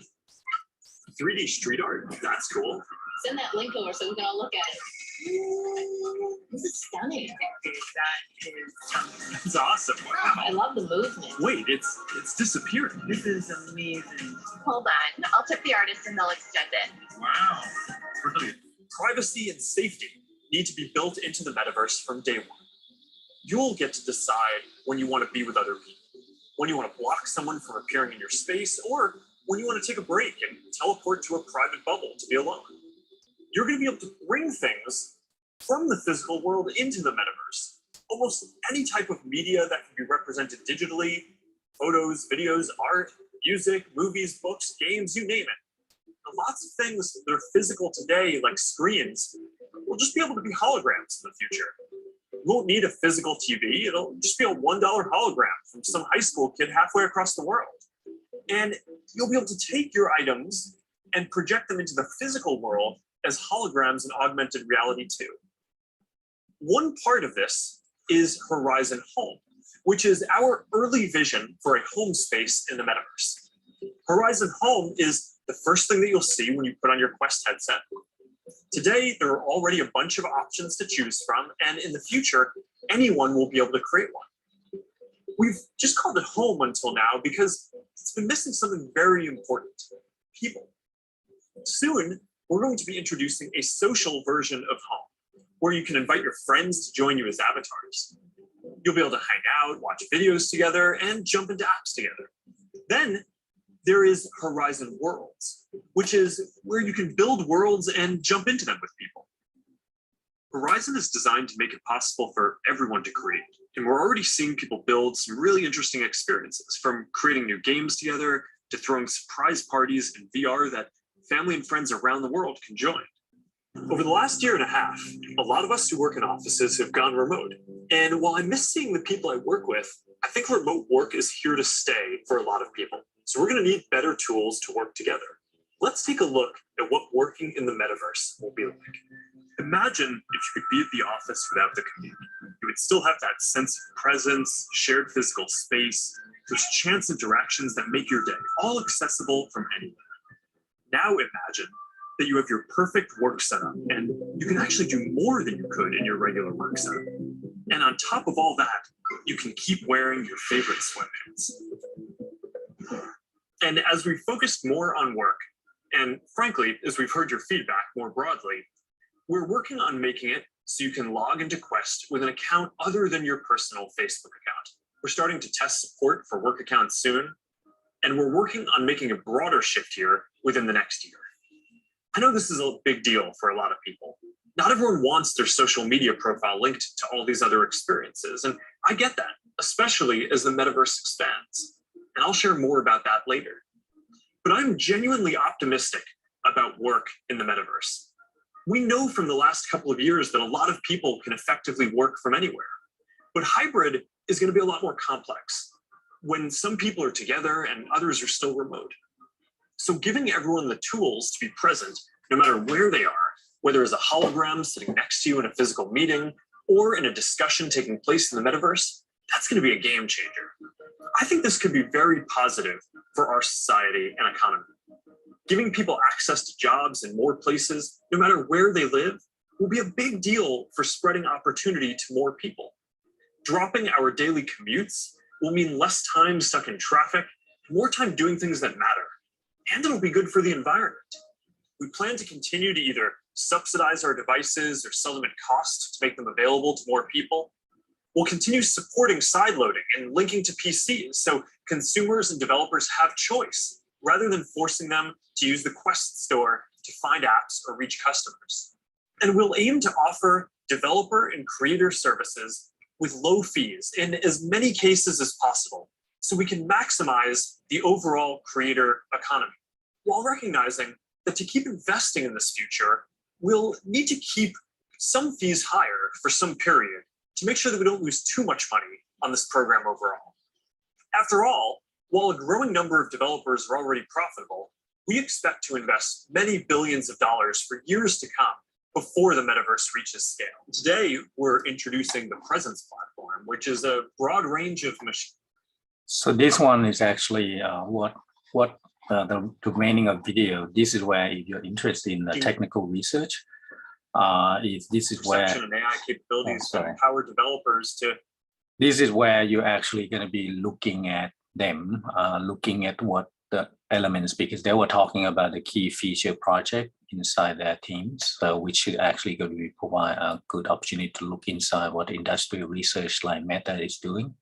[SPEAKER 13] 3D street art? That's cool.
[SPEAKER 14] Send that link over so we can all look at it. This is stunning.
[SPEAKER 16] That is
[SPEAKER 13] It's awesome.
[SPEAKER 14] Wow, I love the movement.
[SPEAKER 13] Wait, it's disappearing.
[SPEAKER 16] This is amazing. Hold on, I'll tip the artist and they'll extend it.
[SPEAKER 13] Wow. Brilliant. Privacy and safety need to be built into the metaverse from day one. You'll get to decide when you want to be with other people, when you want to block someone from appearing in your space, or when you want to take a break and teleport to a private bubble to be alone. You're going to be able to bring things from the physical world into the metaverse. Almost any type of media that can be represented digitally, photos, videos, art, music, movies, books, games, you name it. And lots of things that are physical today, like screens, will just be able to be holograms in the future. You won't need a physical TV. It'll just be a $1 hologram from some high school kid halfway across the world. And you'll be able to take your items and project them into the physical world as holograms in augmented reality too. One part of this is Horizon Home, which is our early vision for a home space in the metaverse. Horizon Home is the first thing that you'll see when you put on your Quest headset. Today, there are already a bunch of options to choose from, and in the future, anyone will be able to create one. We've just called it home until now because it's been missing something very important: people. Soon, we're going to be introducing a social version of home, where you can invite your friends to join you as avatars. You'll be able to hang out, watch videos together, and jump into apps together. Then there is Horizon Worlds, which is where you can build worlds and jump into them with people. Horizon is designed to make it possible for everyone to create. And we're already seeing people build some really interesting experiences, from creating new games together to throwing surprise parties in VR that family and friends around the world can join. Over the last year and a half, a lot of us who work in offices have gone remote. And while I miss seeing the people I work with, I think remote work is here to stay for a lot of people. So we're going to need better tools to work together. Let's take a look at what working in the metaverse will be like. Imagine if you could be at the office without the commute. You would still have that sense of presence, shared physical space, those chance interactions that make your day all accessible from anywhere. Now imagine that you have your perfect work setup and you can actually do more than you could in your regular work setup. And on top of all that, you can keep wearing your favorite sweatpants. And as we focused more on work, and frankly, as we've heard your feedback more broadly, we're working on making it so you can log into Quest with an account other than your personal Facebook account. We're starting to test support for work accounts soon, and we're working on making a broader shift here within the next year. I know this is a big deal for a lot of people. Not everyone wants their social media profile linked to all these other experiences, and I get that, especially as the metaverse expands. And I'll share more about that later. But I'm genuinely optimistic about work in the metaverse. We know from the last couple of years that a lot of people can effectively work from anywhere, but hybrid is going to be a lot more complex when some people are together and others are still remote. So giving everyone the tools to be present, no matter where they are, whether as a hologram sitting next to you in a physical meeting or in a discussion taking place in the metaverse, that's going to be a game changer. I think this could be very positive for our society and economy. Giving people access to jobs in more places, no matter where they live, will be a big deal for spreading opportunity to more people. Dropping our daily commutes will mean less time stuck in traffic, more time doing things that matter, and it'll be good for the environment. We plan to continue to either subsidize our devices or sell them at cost to make them available to more people. We'll continue supporting sideloading and linking to PCs so consumers and developers have choice rather than forcing them to use the Quest store to find apps or reach customers. And we'll aim to offer developer and creator services with low fees in as many cases as possible so we can maximize the overall creator economy, while recognizing that to keep investing in this future, we'll need to keep some fees higher for some period to make sure that we don't lose too much money on this program overall. After all, while a growing number of developers are already profitable, we expect to invest many billions of dollars for years to come before the metaverse reaches scale. Today, we're introducing the Presence platform, which is a broad range of machines.
[SPEAKER 12] So this one is actually the meaning of video. This is where if you're interested in the technical research, this is where
[SPEAKER 13] perception and AI capabilities to empower developers to.
[SPEAKER 12] This is where you're actually going to be looking at them, looking at what the elements, because they were talking about the key feature project inside their teams, which should actually going to provide a good opportunity to look inside what industrial research like Meta is doing.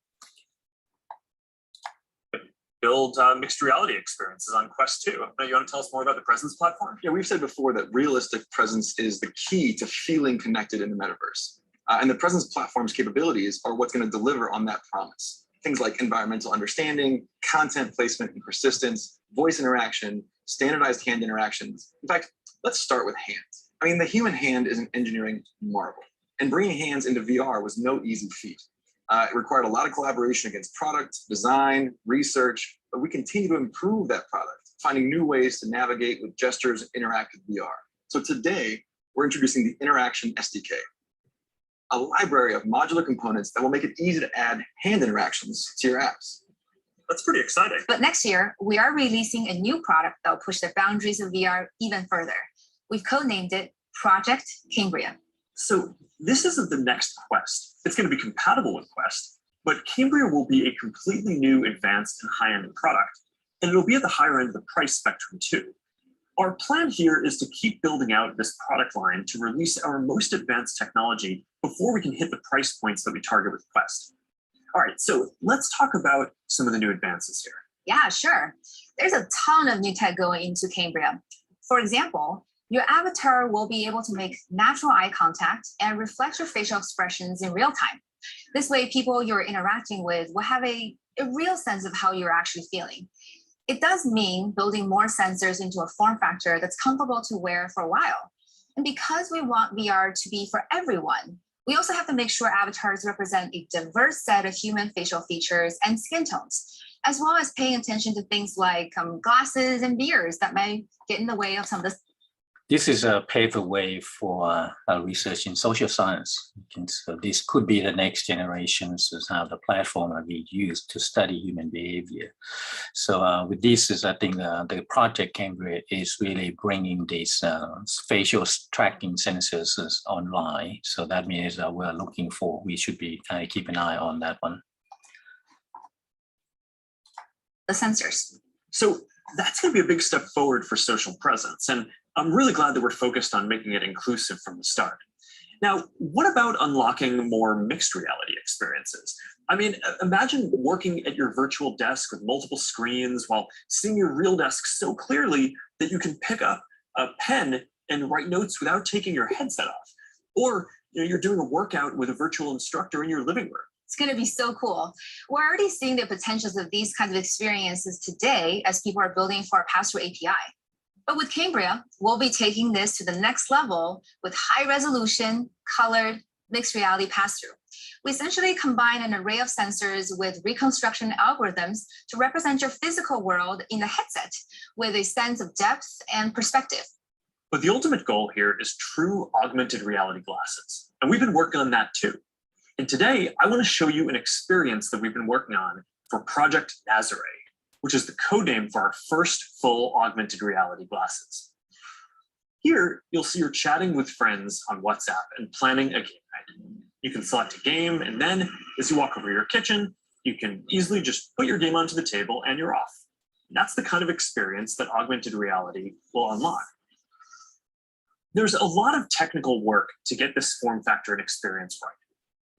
[SPEAKER 13] Build mixed reality experiences on Quest 2. Now, you want to tell us more about the Presence platform?
[SPEAKER 15] Yeah, we've said before that realistic presence is the key to feeling connected in the metaverse. And the Presence platform's capabilities are what's going to deliver on that promise. Things like environmental understanding, content placement and persistence, voice interaction, standardized hand interactions. In fact, let's start with hands. I mean, the human hand is an engineering marvel, and bringing hands into VR was no easy feat. It required a lot of collaboration against product, design, research, but we continue to improve that product, finding new ways to navigate with gestures and interact with VR. So today, we're introducing the Interaction SDK, a library of modular components that will make it easy to add hand interactions to your apps.
[SPEAKER 13] That's pretty exciting.
[SPEAKER 16] But next year, we are releasing a new product that will push the boundaries of VR even further. We've codenamed it Project Cambria.
[SPEAKER 13] So this isn't the next Quest. It's going to be compatible with Quest, but Cambria will be a completely new, advanced, and high-end product, and it'll be at the higher end of the price spectrum too. Our plan here is to keep building out this product line to release our most advanced technology before we can hit the price points that we target with Quest. All right, so let's talk about some of the new advances here.
[SPEAKER 16] Yeah, sure. There's a ton of new tech going into Cambria. For example, your avatar will be able to make natural eye contact and reflect your facial expressions in real time. This way, people you're interacting with will have a real sense of how you're actually feeling. It does mean building more sensors into a form factor that's comfortable to wear for a while. And because we want VR to be for everyone, we also have to make sure avatars represent a diverse set of human facial features and skin tones, as well as paying attention to things like glasses and beards that may get in the way of some of the
[SPEAKER 12] this is a pave the way for research in social science. So this could be the next generations is how the platform will be used to study human behavior. So with this is, I think the project Cambridge is really bringing these facial tracking sensors online. So that means we're looking for, we should be kind of keep an eye on that one.
[SPEAKER 16] The sensors.
[SPEAKER 13] So that's going to be a big step forward for social presence. And I'm really glad that we're focused on making it inclusive from the start. Now, what about unlocking more mixed reality experiences? I mean, imagine working at your virtual desk with multiple screens while seeing your real desk so clearly that you can pick up a pen and write notes without taking your headset off. Or you're doing a workout with a virtual instructor in your living room.
[SPEAKER 16] It's going to be so cool. We're already seeing the potentials of these kinds of experiences today as people are building for our pass-through API. But with Cambria, we'll be taking this to the next level with high resolution, colored, mixed reality pass-through. We essentially combine an array of sensors with reconstruction algorithms to represent your physical world in the headset with a sense of depth and perspective.
[SPEAKER 13] But the ultimate goal here is true augmented reality glasses. And we've been working on that too. And today, I want to show you an experience that we've been working on for Project Nazare, which is the code name for our first full augmented reality glasses. Here, you'll see you're chatting with friends on WhatsApp and planning a game night. You can select a game, and then as you walk over your kitchen, you can easily just put your game onto the table and you're off. And that's the kind of experience that augmented reality will unlock. There's a lot of technical work to get this form factor and experience right.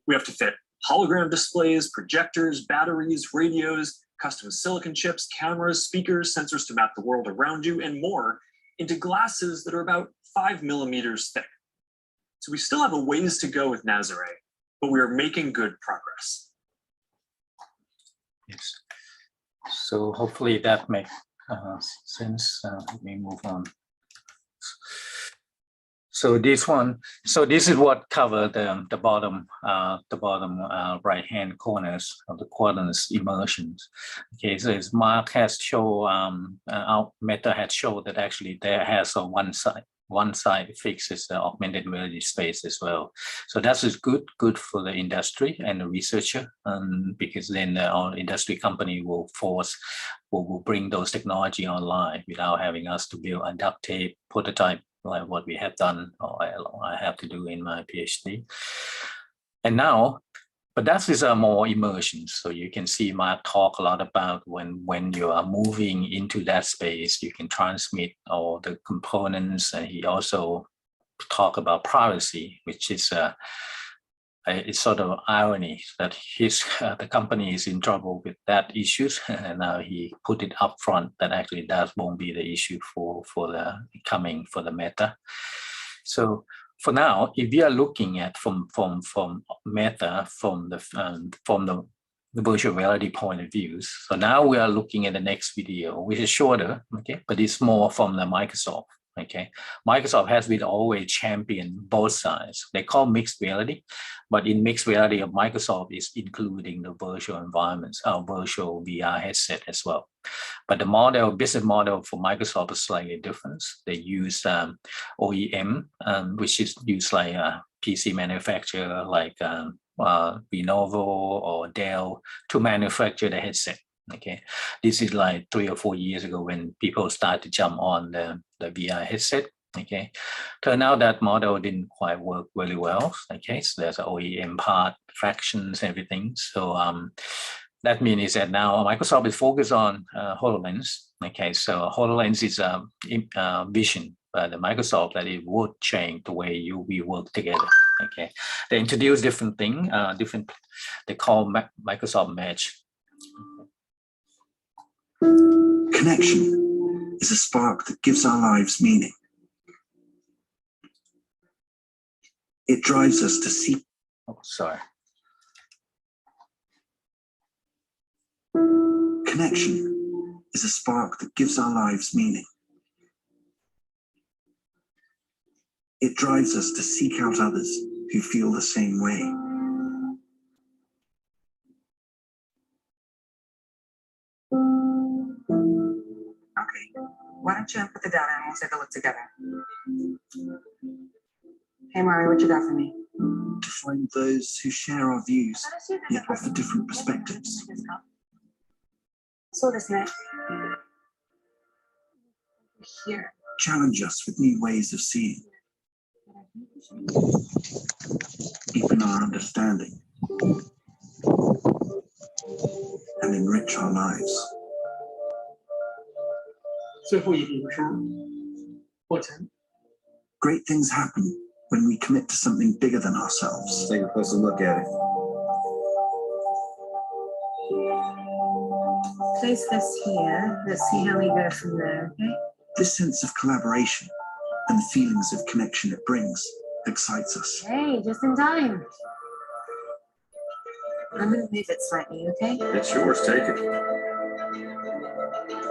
[SPEAKER 13] We have to fit hologram displays, projectors, batteries, radios, custom silicon chips, cameras, speakers, sensors to map the world around you, and more into glasses that are about 5 millimeters thick. So we still have a ways to go with Nazare, but we are making good progress.
[SPEAKER 12] Yes. So hopefully that makes sense. Let me move on. So this is what covered the bottom right-hand corners of the quadrants immersions. Okay, so as Mark has shown, our Meta had shown that actually there has a one side fixes the augmented reality space as well. So that is good for the industry and the researcher, because then our industry company will bring those technology online without having us to build a duct tape prototype like what we have done, or I have to do in my PhD. And now, but that is a more immersion. So you can see Mark talk a lot about when you are moving into that space, you can transmit all the components, and he also talk about privacy, which is it's sort of irony that the company is in trouble with that issues, and now he put it up front that actually that won't be the issue for the Meta. So for now, if we are looking at from Meta from the virtual reality point of view, so now we are looking at the next video, which is shorter, okay, but it's more from the Microsoft. Okay, Microsoft has been always champion both sides. They call mixed reality, but in mixed reality of Microsoft is including the virtual environments, our virtual VR headset as well. But the business model for Microsoft is slightly different. They use OEM, which is used like a PC manufacturer like Lenovo or Dell to manufacture the headset. Okay, this is like 3 or 4 years ago when people started to jump on the VR headset. Okay, turned out that model didn't quite work really well. Okay, so there's an OEM part, fractions, everything. So that means that now Microsoft is focused on HoloLens. Okay, so HoloLens is a vision by the Microsoft that it would change the way we work together. Okay, they introduce different thing, they call Microsoft Mesh.
[SPEAKER 17] Connection is a spark that gives our lives meaning. It drives us to seek.
[SPEAKER 12] Oh, sorry.
[SPEAKER 17] Connection is a spark that gives our lives meaning. It drives us to seek out others who feel the same way. Okay,
[SPEAKER 18] Why don't you input the data and we'll take a look together. Hey, Mario, what you got for me?
[SPEAKER 17] To find those who share our views, yet offer different perspectives.
[SPEAKER 18] So this next. Here.
[SPEAKER 17] Challenge us with new ways of seeing. Deepen our understanding. And enrich our lives.
[SPEAKER 3] 最后一点是过程。
[SPEAKER 17] Great things happen when we commit to something bigger than ourselves.
[SPEAKER 15] Take a closer look at it.
[SPEAKER 18] Place this here. Let's see how we go from there, okay?
[SPEAKER 17] This sense of collaboration and the feelings of connection it brings excites us.
[SPEAKER 18] Hey, just in time. I'm gonna move it slightly, okay?
[SPEAKER 15] It's yours, take it.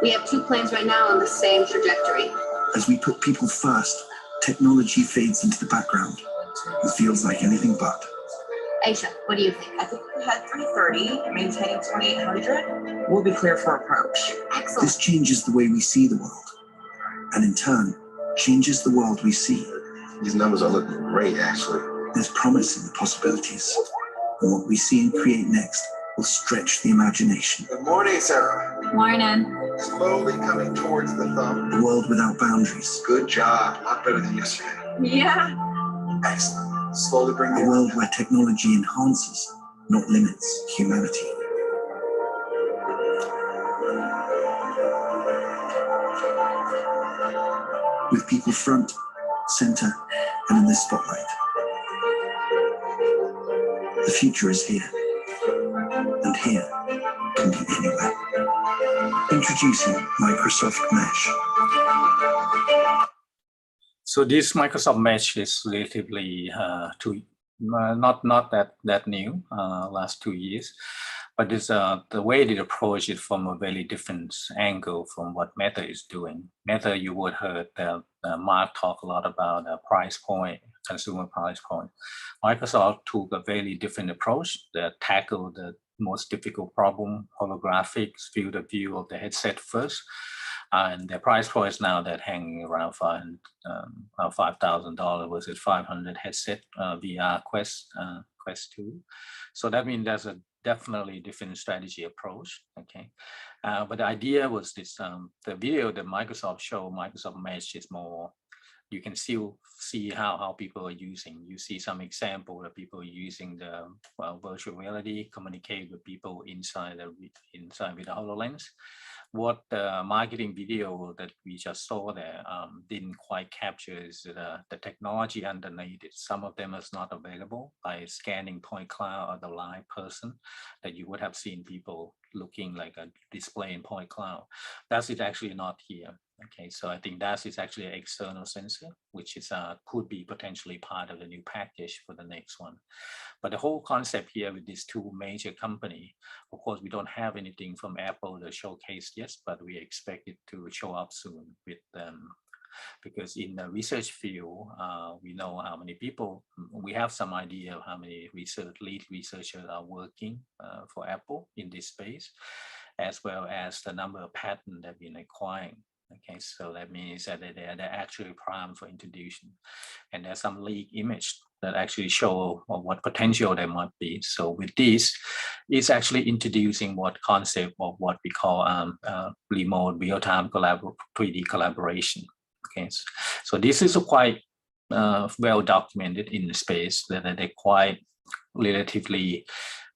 [SPEAKER 14] We have 2 planes right now on the same trajectory.
[SPEAKER 17] As we put people first, technology fades into the background. It feels like anything but.
[SPEAKER 14] Aisha, what do you think?
[SPEAKER 18] I think we had 330, maintaining 2800. We'll be clear for approach.
[SPEAKER 14] Excellent.
[SPEAKER 17] This changes the way we see the world, and in turn, changes the world we see.
[SPEAKER 15] These numbers are looking great, actually.
[SPEAKER 17] There's promise in the possibilities, and what we see and create next will stretch the imagination.
[SPEAKER 15] Good morning, Sarah.
[SPEAKER 14] Morning.
[SPEAKER 15] Slowly coming towards the thumb.
[SPEAKER 17] A world without boundaries.
[SPEAKER 15] Good job. A lot better than yesterday.
[SPEAKER 14] Yeah.
[SPEAKER 15] Excellent. Slowly bring
[SPEAKER 17] A
[SPEAKER 15] the
[SPEAKER 17] world where technology enhances, not limits, humanity. With people front, center, and in the spotlight. The future is here, and here can be anywhere. Introducing Microsoft Mesh.
[SPEAKER 12] So this Microsoft Mesh is relatively not that new, last 2 years, but it's the way they approach it from a very different angle from what Meta is doing. Meta, you would heard Mark talk a lot about price point, consumer price point. Microsoft took a very different approach that tackled the most difficult problem, holographics, field of view of the headset first. And their price point is now that hanging around $5,000 versus $500 headset VR Quest 2. So that means there's a definitely different strategy approach. Okay, but the idea was this: the video that Microsoft showed, Microsoft Mesh, is more. You can still see how people are using. You see some example of people using the virtual reality, communicate with people inside with the HoloLens. What the marketing video that we just saw there didn't quite capture is the technology underneath it. Some of them is not available by scanning point cloud or the live person that you would have seen people looking like a display in point cloud. That is actually not here. Okay, so I think that is actually an external sensor, which is could be potentially part of the new package for the next one. But the whole concept here with these 2 major companies, of course, we don't have anything from Apple to showcase yet, but we expect it to show up soon with them. Because in the research field, we know how many people, we have some idea of how many lead researchers are working for Apple in this space, as well as the number of patents they've been acquiring. Okay, so that means that they're actually primed for introduction. And there's some leak image that actually show what potential there might be. So with this, it's actually introducing what concept of what we call remote real-time 3D collaboration. Okay, so this is quite well documented in the space that they're quite relatively,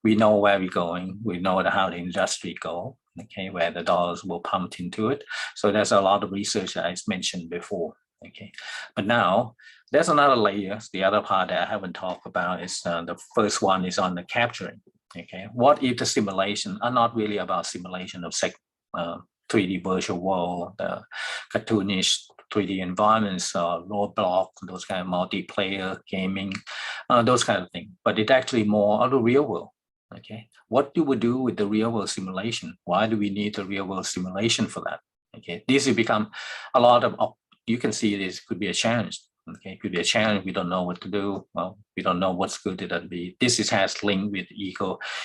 [SPEAKER 12] we know where we're going, we know how the industry go, okay, where the dollars will pump into it. So there's a lot of research that I mentioned before, okay. But now there's another layer. The other part that I haven't talked about is the first one is on the capturing, okay. What if the simulation are not really about simulation of 3D virtual world, the cartoonish 3D environments, roadblock, those kind of multiplayer gaming, those kind of things. But it's actually more of the real world. Okay, what do we do with the real world simulation? Why do we need the real world simulation for that? Okay, this has become a lot of, you can see this could be a challenge Okay, it could be a challenge. We don't know what to do. Well, we don't know what's good it'll be. This has linked with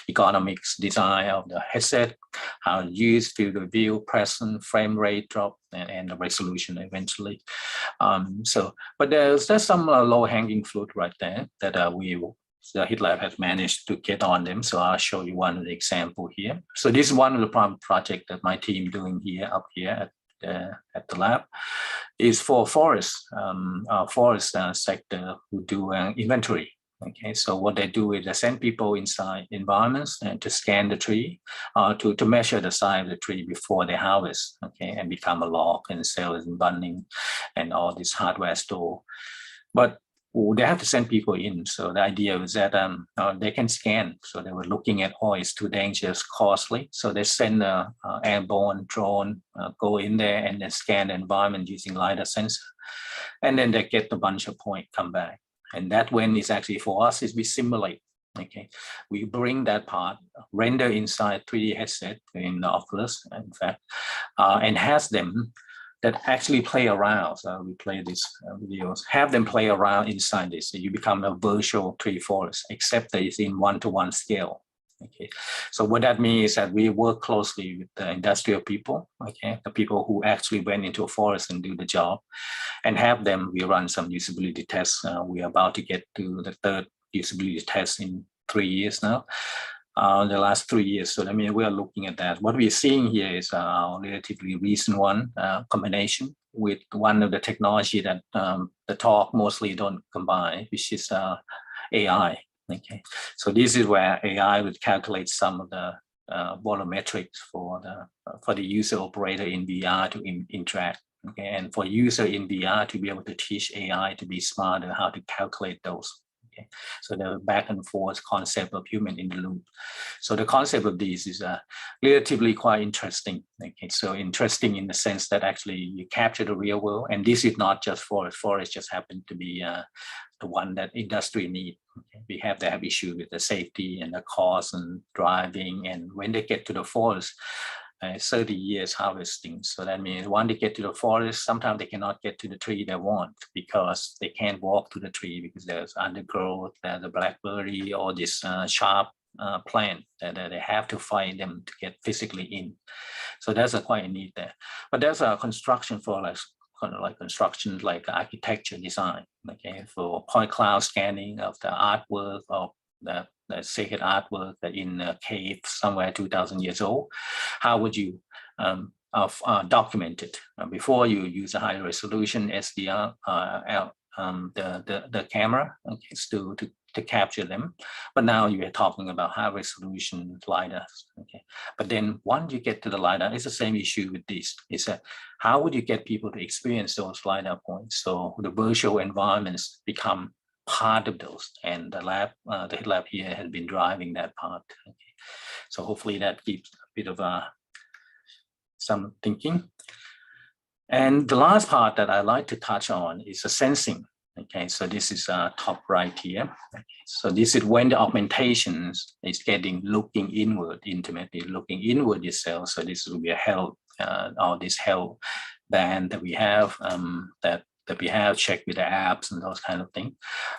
[SPEAKER 12] economics design of the headset, how to use field of view, present, frame rate drop, and the resolution eventually. But there's some low-hanging fruit right there that the HIT Lab has managed to get on them. So I'll show you one of the example here. So this is one of the project that my team doing here up here at the lab is for forest sector who do inventory. Okay, so what they do is they send people inside environments and to scan the tree, to measure the size of the tree before they harvest. Okay, and become a log and sell it in Bunning and all this hardware store. But they have to send people in. So the idea was that they can scan. So they were looking at, it's too dangerous, costly. So they send an airborne drone, go in there and then scan the environment using LiDAR sensor. And then they get a bunch of points, come back. And that when is actually for us is we simulate. Okay, we bring that part, render inside 3D headset in the Oculus, in fact, and has them that actually play around. So we play these videos, have them play around inside this. So you become a virtual tree forest, except that it's in 1-to-1 scale. Okay, so what that means is that we work closely with the industrial people, okay, the people who actually went into a forest and do the job, and have them, we run some usability tests. We are about to get to the 3rd usability test in 3 years now. The last 3 years. So I mean, we are looking at that. What we're seeing here is a relatively recent one, combination with one of the technology that the talk mostly don't combine, which is AI. Okay, so this is where AI would calculate some of the volumetrics for the user operator in VR to interact. Okay, and for user in VR to be able to teach AI to be smarter, how to calculate those. Okay, so the back and forth concept of human in the loop. So the concept of this is relatively quite interesting. Okay, so interesting in the sense that actually you capture the real world, and this is not just forest. Forest just happen to be the one that industry need. Okay, we have to have issue with the safety and the cost and driving, and when they get to the forest, 30 years harvesting. So that means when they get to the forest, sometimes they cannot get to the tree they want because they can't walk to the tree because there's undergrowth, there's the blackberry or this sharp plant that they have to find them to get physically in. So that's a quite neat there. But there's a construction for like construction, like architecture design, okay, for point cloud scanning of the artwork of the sacred artwork that in a cave somewhere 2,000 years old. How would you document it? Before you use a high resolution SDR, the camera, okay, to capture them. But now you are talking about high resolution LiDAR. Okay, but then once you get to the LiDAR, it's the same issue with this. Is that how would you get people to experience those LiDAR points? So the virtual environments become part of those, and the lab, the HIT Lab here has been driving that part. Okay, so hopefully that gives a bit of some thinking. And the last part that I like to touch on is the sensing. Okay, so this is top right here. Okay, so this is when the augmentations is looking inward, intimately looking inward itself. So this will be a health, all this health band that we have, that we have checked with the apps and those kind of things.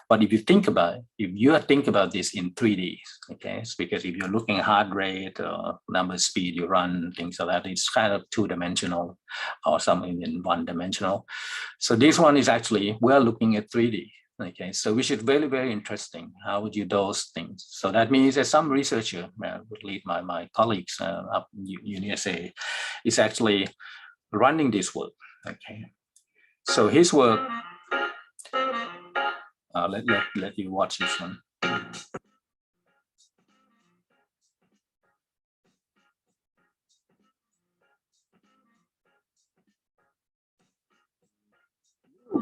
[SPEAKER 12] But if you think about it, if you think about this in 3D, okay, it's because if you're looking at heart rate or number of speed you run, things like that, it's kind of 2-dimensional or something in 1-dimensional. So this one is actually, we're looking at 3D. Okay, so which is very, very interesting. How would you do those things? So that means that some researcher would lead my colleagues up in USA is actually running this work. Okay. So his work, let you watch this one.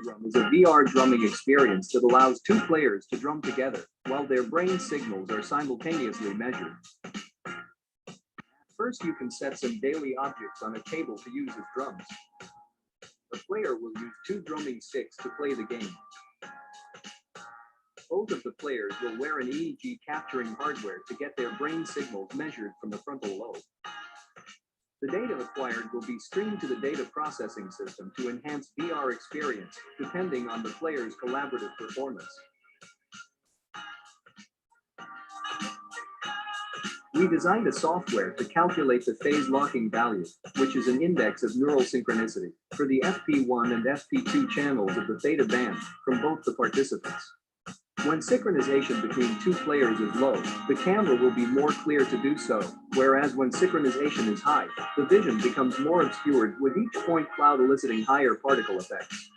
[SPEAKER 19] Drum is a VR drumming experience that allows 2 players to drum together while their brain signals are simultaneously measured. First, you can set some daily objects on a table to use as drums. The player will use 2 drumming sticks to play the game. Both of the players will wear an EEG capturing hardware to get their brain signals measured from the frontal lobe. The data acquired will be streamed to the data processing system to enhance VR experience, depending on the player's collaborative performance. We designed a software to calculate the phase locking value, which is an index of neural synchronicity, for the FP1 and FP2 channels of the theta band from both the participants. When synchronization between two players is low, the camera will be more clear to do so, whereas when synchronization is high, the vision becomes more obscured with each point cloud eliciting higher particle effects.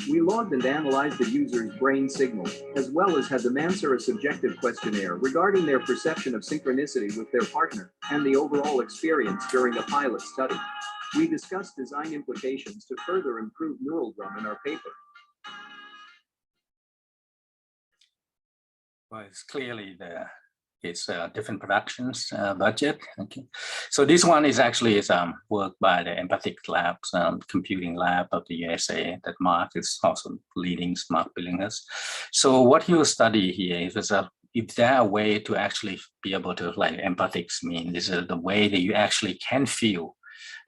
[SPEAKER 19] We logged and analyzed the user's brain signals, as well as had them answer a subjective questionnaire regarding their perception of synchronicity with their partner and the overall experience during a pilot study. We discussed design implications to further improve neural drum in our paper.
[SPEAKER 12] Well, it's clearly it's different productions budget. Okay, so this one is actually work by the Empathic Labs, computing lab of the USA that Mark is also leading, Mark Billinghurst. So what he will study here is if there a way to actually be able to, like empathics mean, this is the way that you actually can feel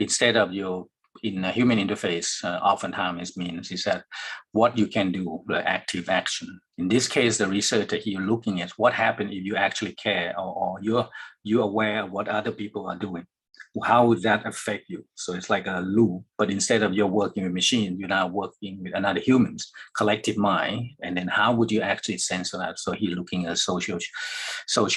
[SPEAKER 12] instead of you in a human interface. Oftentimes means is that what you can do, the active action. In this case, the researcher here looking at what happens if you actually care or you're aware of what other people are doing. How would that affect you? So it's like a loop, but instead of you're working with machine, you're now working with another humans, collective mind, and then how would you actually censor that? So he's looking at social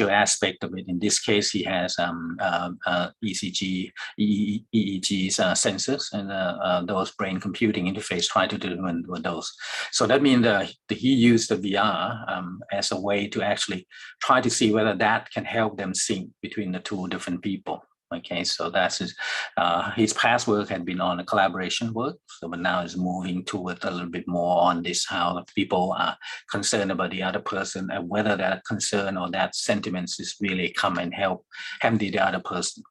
[SPEAKER 12] aspect of it. In this case, he has ECG, EEG sensors, and those brain computing interface try to determine those. So that means that he used the VR as a way to actually try to see whether that can help them sync between the two different people. Okay, so that's his past work had been on a collaboration work, so but now is moving toward a little bit more on this, how people are concerned about the other person and whether that concern or that sentiments is really come and help the other person.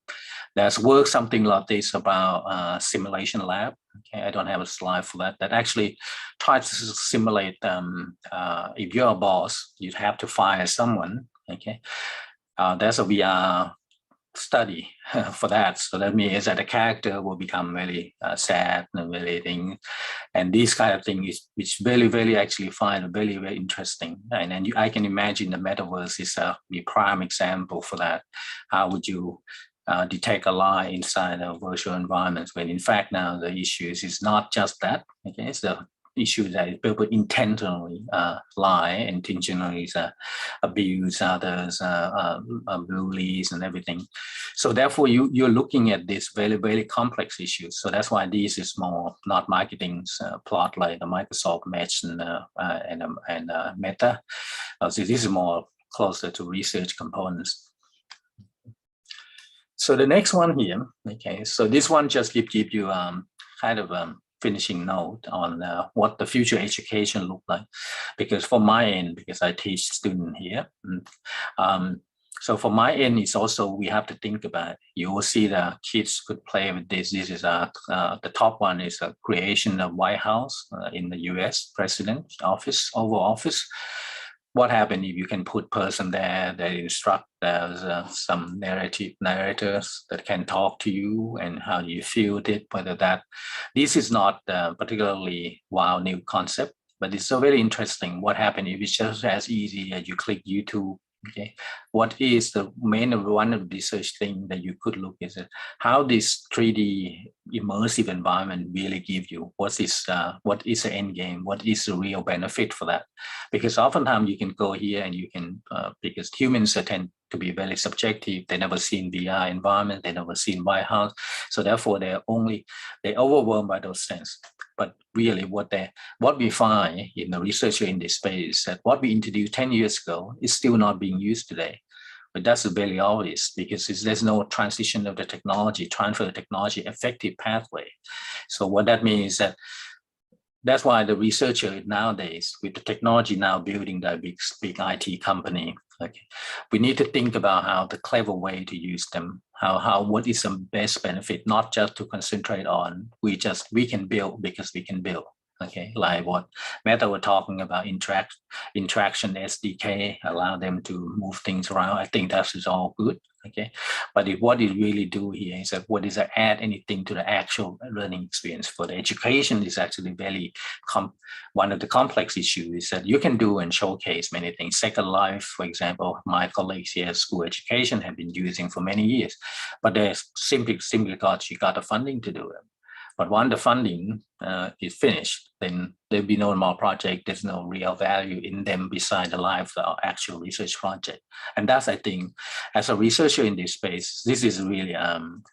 [SPEAKER 12] There's work something like this about simulation lab. Okay, I don't have a slide for that. That actually tries to simulate if you're a boss, you'd have to fire someone. Okay, there's a VR study for that. So that means that the character will become very sad and very thing, and these kind of things which very, very actually find very, very interesting. And then I can imagine the metaverse is the prime example for that. How would you detect a lie inside a virtual environment when in fact now the issues is not just that. Okay, it's the issue that people intentionally lie, intentionally abuse others, bullies and everything. So therefore you're looking at this very, very complex issues. So that's why this is more not marketing's plot like the Microsoft Mesh and Meta. So this is more closer to research components. So the next one here, okay, so this one just give you kind of finishing note on what the future education look like, because for my end, because I teach student here, so for my end is also we have to think about, you will see the kids could play with this. This is the top one is a creation of White House in the US President office, Oval Office. What happens if you can put person there that instruct, there's some narrators that can talk to you and how you feel it, whether that, this is not particularly wow new concept, but it's so very interesting. What happens if it's just as easy as you click YouTube? Okay, what is the main one of the research thing that you could look is how this 3D immersive environment really give you what is the end game, what is the real benefit for that? Because oftentimes you can go here and you can because humans tend to be very subjective. They never seen VR environment, they never seen White House, so therefore they're overwhelmed by those things. But really what we find in the research in this space that what we introduced 10 years ago is still not being used today. But that's very obvious because there's no transition of the technology, transfer of technology, effective pathway. So what that means is that's why the researcher nowadays, with the technology now building that big IT company, okay, we need to think about how the clever way to use them, what is the best benefit, not just to concentrate on we can build because we can build. Okay, like what Meta were talking about, interaction SDK, allow them to move things around. I think that is all good. Okay, but what it really do here is that what is that add anything to the actual learning experience for the education is actually very one of the complex issues is that you can do and showcase many things. Second Life, for example, my colleagues here at school education have been using for many years, but they simply because you got the funding to do it. But when the funding is finished, then there'll be no more project. There's no real value in them beside the life of the actual research project. And that's, I think, as a researcher in this space, this is really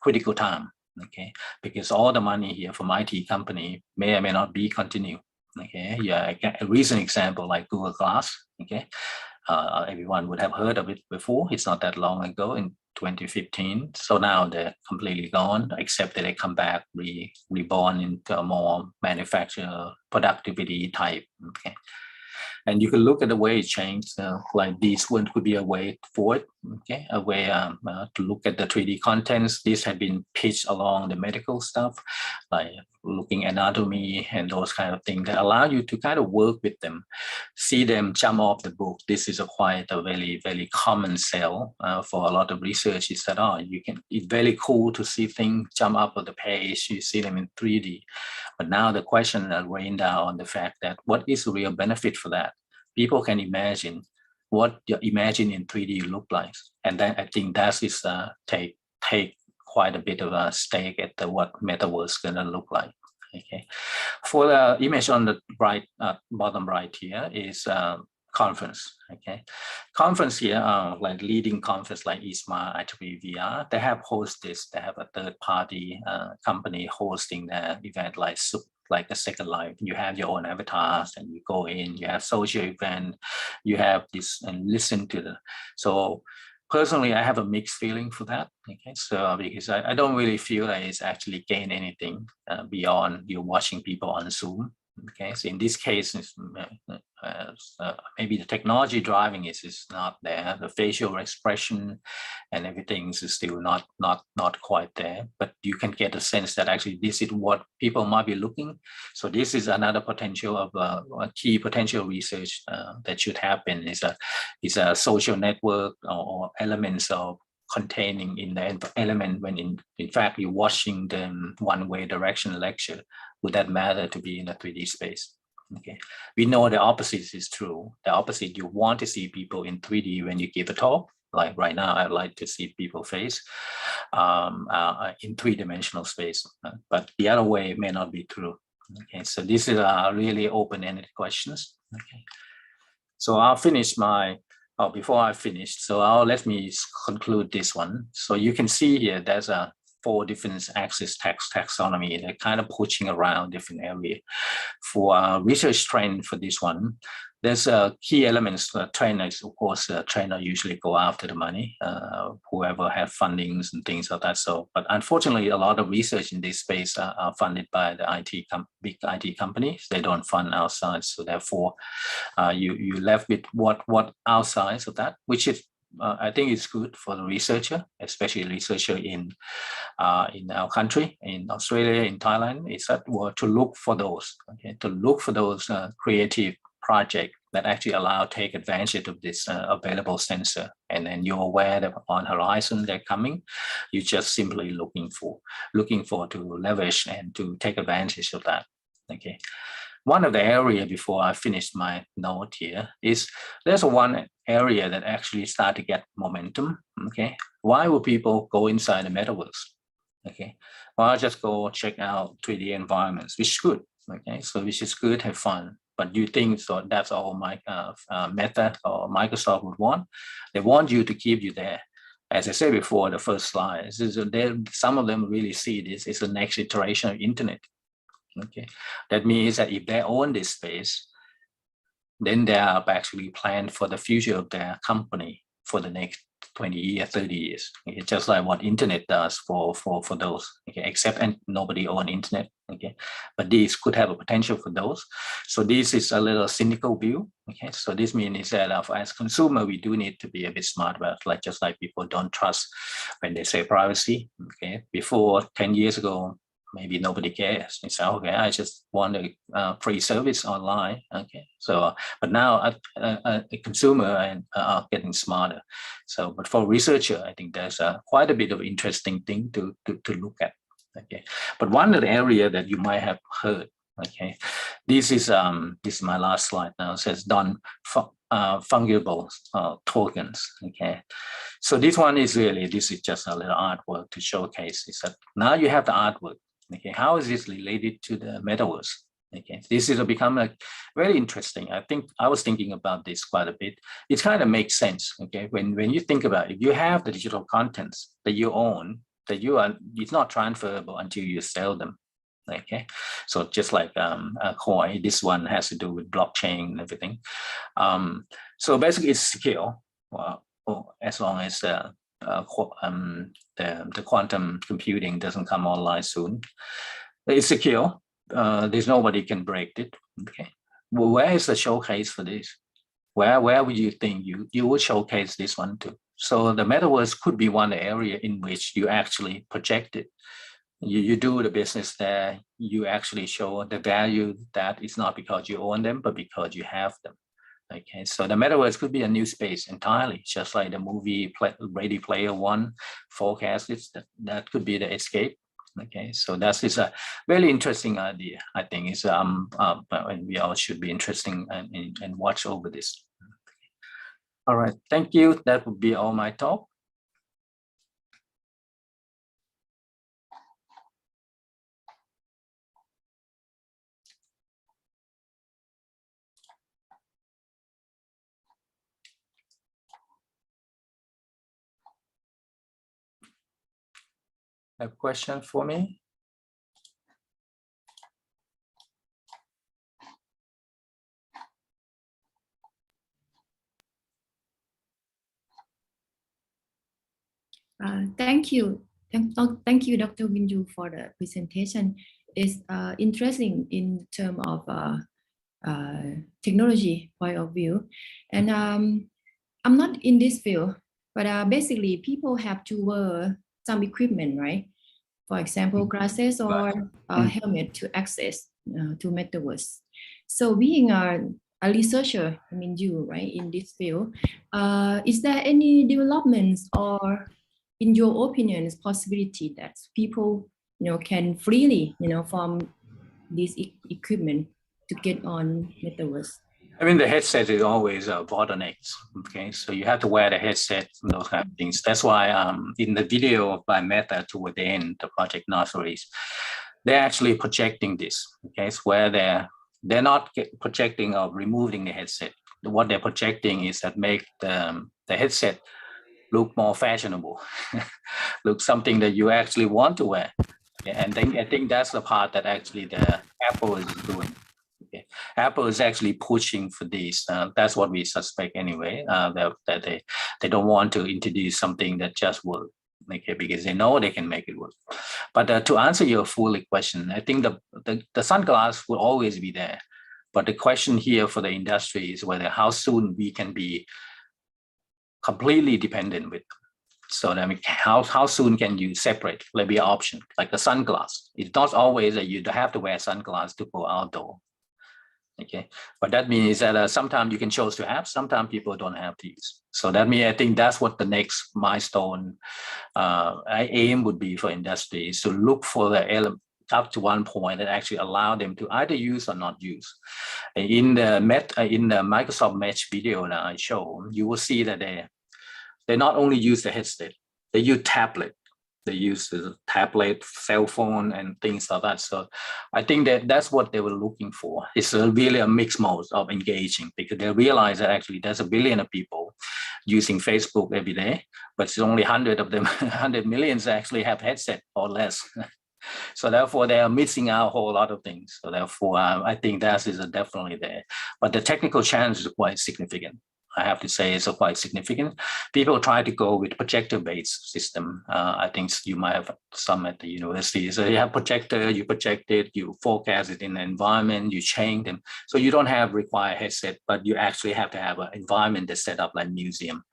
[SPEAKER 12] critical time, okay? Because all the money here from IT company may or may not be continued, okay? Yeah, a recent example like Google Glass, okay? Everyone would have heard of it before. It's not that long ago in 2015. So now they're completely gone, except that they come back, reborn into a more manufacturer productivity type. Okay. And you can look at the way it changed, like this one could be a way forward, okay, a way to look at the 3D contents. These have been pitched along the medical stuff, like looking at anatomy and those kind of things that allow you to kind of work with them, see them jump off the book. This is quite a very, very common sell for a lot of research is that, it's very cool to see things jump up on the page, you see them in 3D. But now the question rained down on the fact that what is the real benefit for that? People can imagine what your imagine in 3D look like. And then I think that is take quite a bit of a stake at what Metaverse gonna look like. Okay. For the image on the right, bottom right here is conference. Okay. Conference here, like leading conference like ISMA, IEEE, they have host this, they have a third party company hosting the event like a Second Life. You have your own avatars and you go in, you have social event, you have this and listen to the, so personally, I have a mixed feeling for that. Okay, so because I don't really feel that it's actually gain anything beyond you watching people on Zoom. Okay, so in this case, maybe the technology driving is not there. The facial expression and everything is still not quite there. But you can get a sense that actually this is what people might be looking. So this is another potential of a key potential research that should happen is a social network or elements of containing in the element when in fact you're watching them one-way direction lecture. Would that matter to be in a 3D space? Okay, we know the opposite is true. The opposite, you want to see people in 3D when you give a talk. Like right now, I'd like to see people face in three-dimensional space, but the other way may not be true. Okay, so this is really open-ended questions. Okay, so I'll finish before I finish, so let me conclude this one. So you can see here, there's 4 different axis taxonomy. They're kind of pushing around different areas. For research trend for this one, there's key elements for trainers. Of course, trainer usually go after the money, whoever have fundings and things like that. So, but unfortunately, a lot of research in this space are funded by the big IT companies. They don't fund outside. So therefore, you left with what outside of that, which is I think it's good for the researcher, especially researcher in our country, in Australia, in Thailand, is that to look for those, okay, to look for those creative projects that actually take advantage of this available sensor. And then you're aware that on horizon they're coming. You're just simply looking for to leverage and to take advantage of that. Okay. One of the area before I finish my note here is there's one area that actually start to get momentum. Okay, why would people go inside the metaverse? Okay, well, just go check out 3D environments, which is good. Okay, so which is good, have fun. But do you think so? That's all Meta or Microsoft would want? They want you to keep you there. As I said before, the first slide, some of them really see this as the next iteration of internet. Okay, that means that if they own this space, then they are actually planned for the future of their company for the next 20 years, 30 years. Okay, just like what internet does for those. Okay, except and nobody own internet. Okay, but these could have a potential for those. So this is a little cynical view. Okay, so this means that as consumer, we do need to be a bit smart about just like people don't trust when they say privacy. Okay, before 10 years ago, maybe nobody cares. They say, okay, I just want a free service online. Okay, so but now a consumer are getting smarter. So, but for researcher, I think there's quite a bit of interesting thing to look at. Okay, but one of the area that you might have heard. Okay, this is my last slide now. It says fungible tokens. Okay, so this one is really, this is just a little artwork to showcase is that now you have the artwork. Okay, how is this related to the metaverse? Okay, this is become like very interesting. I think I was thinking about this quite a bit. It kind of makes sense. Okay, when you think about it, you have the digital contents that you own, that it's not transferable until you sell them. Okay, so just like a coin, this one has to do with blockchain and everything. So basically it's secure, as long as the quantum computing doesn't come online soon. It's secure. There's nobody can break it. Okay, well, where is the showcase for this? Where would you think you would showcase this one to? So the metaverse could be one area in which you actually project it. You do the business there, you actually show the value that it's not because you own them, but because you have them. Okay, so the metaverse could be a new space entirely, just like the movie Ready Player One forecasted that could be the escape. Okay, so that is a very interesting idea. I think it's and we all should be interesting and watch over this. All right, thank you. That would be all my talk. A question for me?
[SPEAKER 8] Thank you. Thank you, Dr. Winju, for the presentation. It's interesting in terms of technology point of view. And I'm not in this field, but basically people have to wear some equipment, right? For example, glasses or helmet to access to Metaverse. So being a researcher, I mean you, right, in this field, is there any developments or, in your opinion, is possibility that people, can freely, from this equipment to get on Metaverse?
[SPEAKER 12] I mean, the headset is always bottlenecks. Okay, so you have to wear the headset and those kind of things. That's why in the video by Meta toward the end, the Project Nurseries, they're actually projecting this. Okay, it's where they're not projecting or removing the headset. What they're projecting is that make the headset look more fashionable, look something that you actually want to wear. Okay, and then I think that's the part that actually the Apple is doing. Okay. Apple is actually pushing for this. That's what we suspect anyway. That they don't want to introduce something that just works, okay, because they know they can make it work. But to answer your full question, I think the sunglass will always be there. But the question here for the industry is whether how soon we can be completely dependent with them. So I mean, how soon can you separate? There'll be an option like the sunglass. It's not always that you have to wear sunglasses to go outdoor. Okay, but that means that sometimes you can choose to have, sometimes people don't have to use. So that means I think that's what the next milestone I aim would be for industry is to look for the element up to one point that actually allow them to either use or not use. In the Microsoft Mesh video that I show, you will see that they not only use the headset, they use tablet. They use the tablet, cell phone, and things like that. So I think that's what they were looking for. It's really a mixed mode of engaging because they realize that actually there's a billion of people using Facebook every day, but it's only 100 of them, 100 millions actually have headset or less. So therefore, they are missing out a whole lot of things. So therefore, I think that is definitely there. But the technical challenge is quite significant. I have to say is quite significant. People try to go with projector-based system. I think you might have some at the university. So you have projector, you project it, you forecast it in the environment, you change them. So you don't have required headset, but you actually have to have an environment that's set up like museum.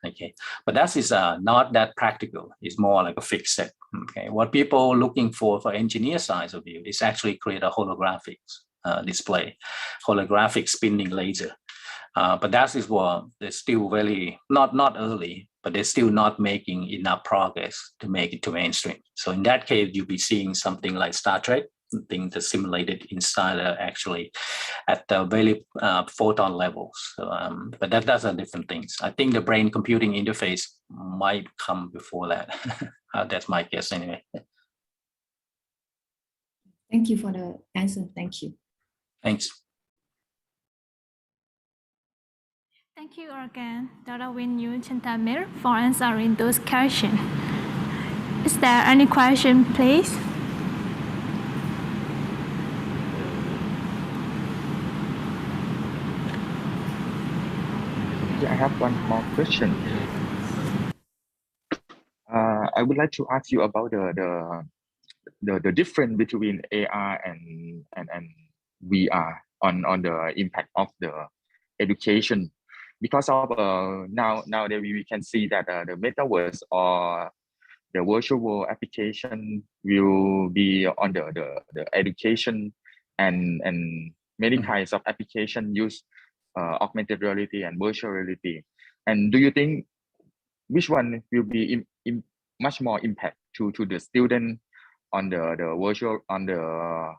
[SPEAKER 12] Okay, but that is not that practical. It's more like a fixed set. Okay, what people looking for engineer side of view is actually create a holographic display, holographic spinning laser. But that is what they're still very not early, but they're still not making enough progress to make it to mainstream. So in that case, you'll be seeing something like Star Trek, things that simulated inside actually at the very photon levels. So, but that's a different things. I think the brain computing interface might come before that. That's my guess anyway.
[SPEAKER 8] Thank you for the answer. Thank you.
[SPEAKER 12] Thanks.
[SPEAKER 2] Thank you again, Dr. Win Yun Chantamir, for answering those questions. Is there any question, please?
[SPEAKER 4] I have one more question. I would like to ask you about the difference between AR and VR on the impact of the education, because of now that we can see that the metaverse or the virtual world application will be on the education and many kinds of application use augmented reality and virtual reality. And do you think which one will be much more impact to the student on the virtual, on the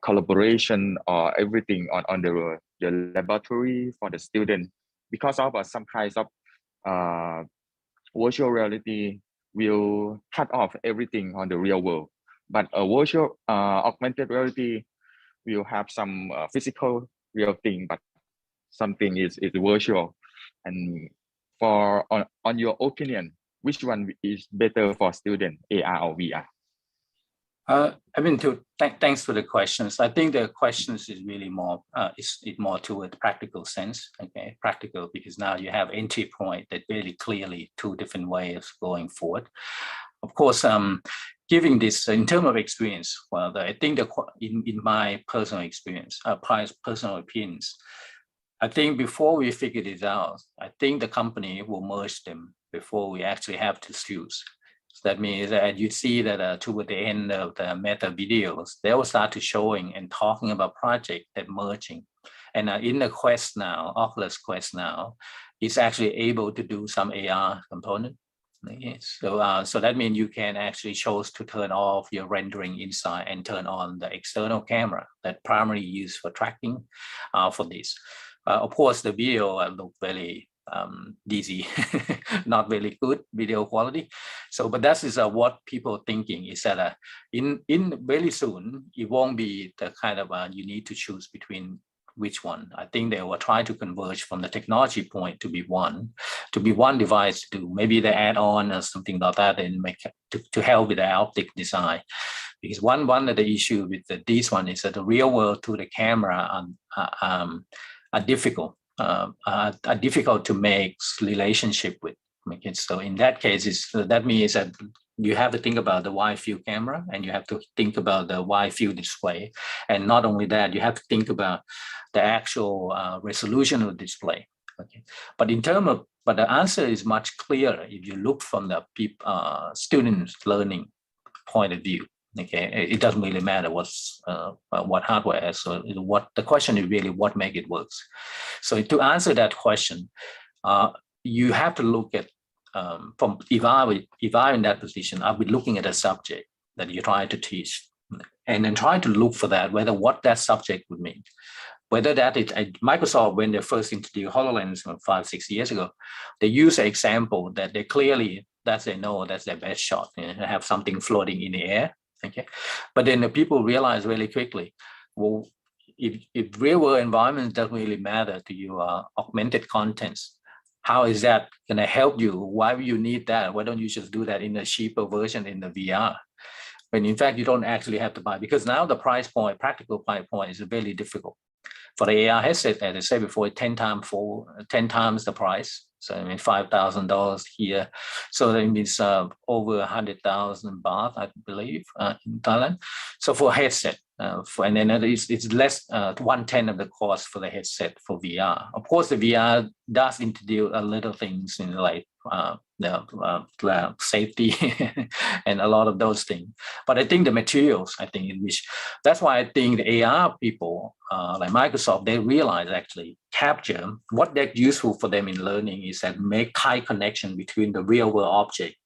[SPEAKER 4] collaboration or everything on the laboratory for the student, because of some kinds of virtual reality will cut off everything on the real world, but a virtual augmented reality will have some physical real thing, but something is virtual. And for on your opinion, which one is better for student, AR or VR?
[SPEAKER 12] I mean, thanks for the questions. I think the questions is really more is more toward the practical sense. Okay, practical, because now you have entry point that very clearly two different ways of going forward. Of course, giving this in terms of experience, well, I think in my personal experience, personal opinions, I think before we figure this out, I think the company will merge them before we actually have to choose. So that means that you see that toward the end of the meta videos, they will start to showing and talking about project that merging. And in the Quest now, Oculus Quest now, it's actually able to do some AR component. Okay. So that means you can actually choose to turn off your rendering inside and turn on the external camera that primarily used for tracking for this. Of course, the video look very dizzy, not very good video quality. So, but that is what people thinking is that in very soon, it won't be the kind of you need to choose between which one. I think they will try to converge from the technology point to be one device to maybe they add on or something like that and make to help with the optic design. Because one of the issue with this one is that the real world to the camera are difficult. Are difficult to make relationship with. Okay, so in that case, that means that you have to think about the wide field camera and you have to think about the wide field display. And not only that, you have to think about the actual resolution of the display. Okay, but the answer is much clearer if you look from the students' learning point of view. Okay, it doesn't really matter what hardware has. So what the question is really what make it works. So to answer that question, you have to look at from if I in that position, I'll be looking at a subject that you try to teach, and then try to look for that what that subject would mean. Whether that is Microsoft, when they first introduced HoloLens 5-6 years ago, they use an example that they clearly that's their best shot. They have something floating in the air. Okay, but then the people realize really quickly, well, if real world environment doesn't really matter to you, augmented contents, how is that going to help you? Why would you need that? Why don't you just do that in a cheaper version in the VR? When in fact you don't actually have to buy, because now the price point, practical price point, is very difficult. For the AR headset, as I said before, 10 times the price. So I mean, $5,000 here. So that means over 100,000 baht, I believe, in Thailand. So for a headset, and then it's less 1/10 of the cost for the headset for VR. Of course, the VR does introduce a little things in like the safety and a lot of those things. But I think the materials, I think in which that's why I think the AR people like Microsoft, they realize actually capture what they're useful for them in learning is that make tight connection between the real world object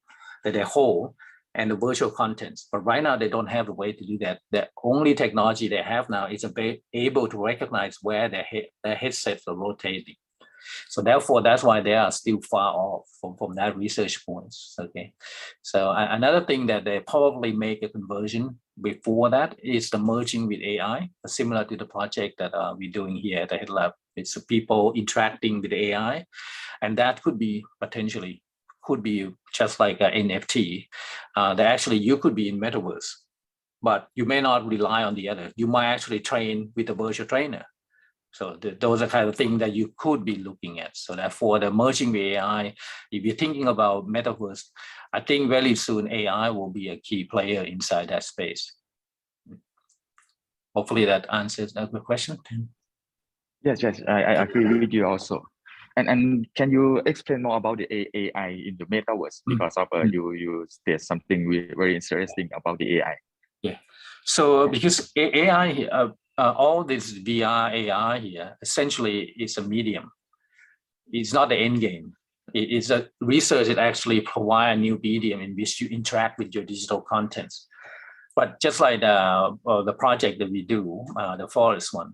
[SPEAKER 12] that they hold and the virtual contents. But right now they don't have a way to do that. The only technology they have now is able to recognize where their headsets are rotating. So therefore, that's why they are still far off from that research points. Okay. So another thing that they probably make a conversion before that is the merging with AI, similar to the project that we're doing here at the Head Lab. It's people interacting with AI, and that could be potentially just like an NFT. That actually you could be in Metaverse, but you may not rely on the other. You might actually train with a virtual trainer. So those are kind of things that you could be looking at. So therefore, the merging with AI, if you're thinking about Metaverse, I think very soon AI will be a key player inside that space. Hopefully that answers the question.
[SPEAKER 4] Yes, I agree with you also. And can you explain more about the AI in the Metaverse? Because of you state something very interesting about the AI.
[SPEAKER 12] Yeah. So because AI, all this VR, AR here, essentially is a medium. It's not the end game. It is a research that actually provide a new medium in which you interact with your digital contents. But just like the project that we do, the forest one,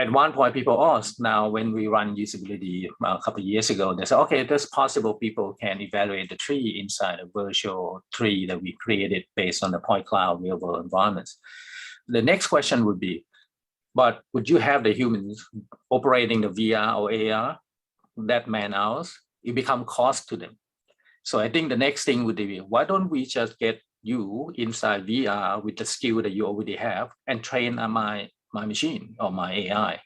[SPEAKER 12] at one point people asked, now when we run usability a couple of years ago, they said, okay, it's possible people can evaluate the tree inside a virtual tree that we created based on the point cloud real world environments. The next question would be, but would you have the humans operating the VR or AR, that man hours? It become cost to them. So I think the next thing would be, why don't we just get you inside VR with the skill that you already have and train my machine or my AI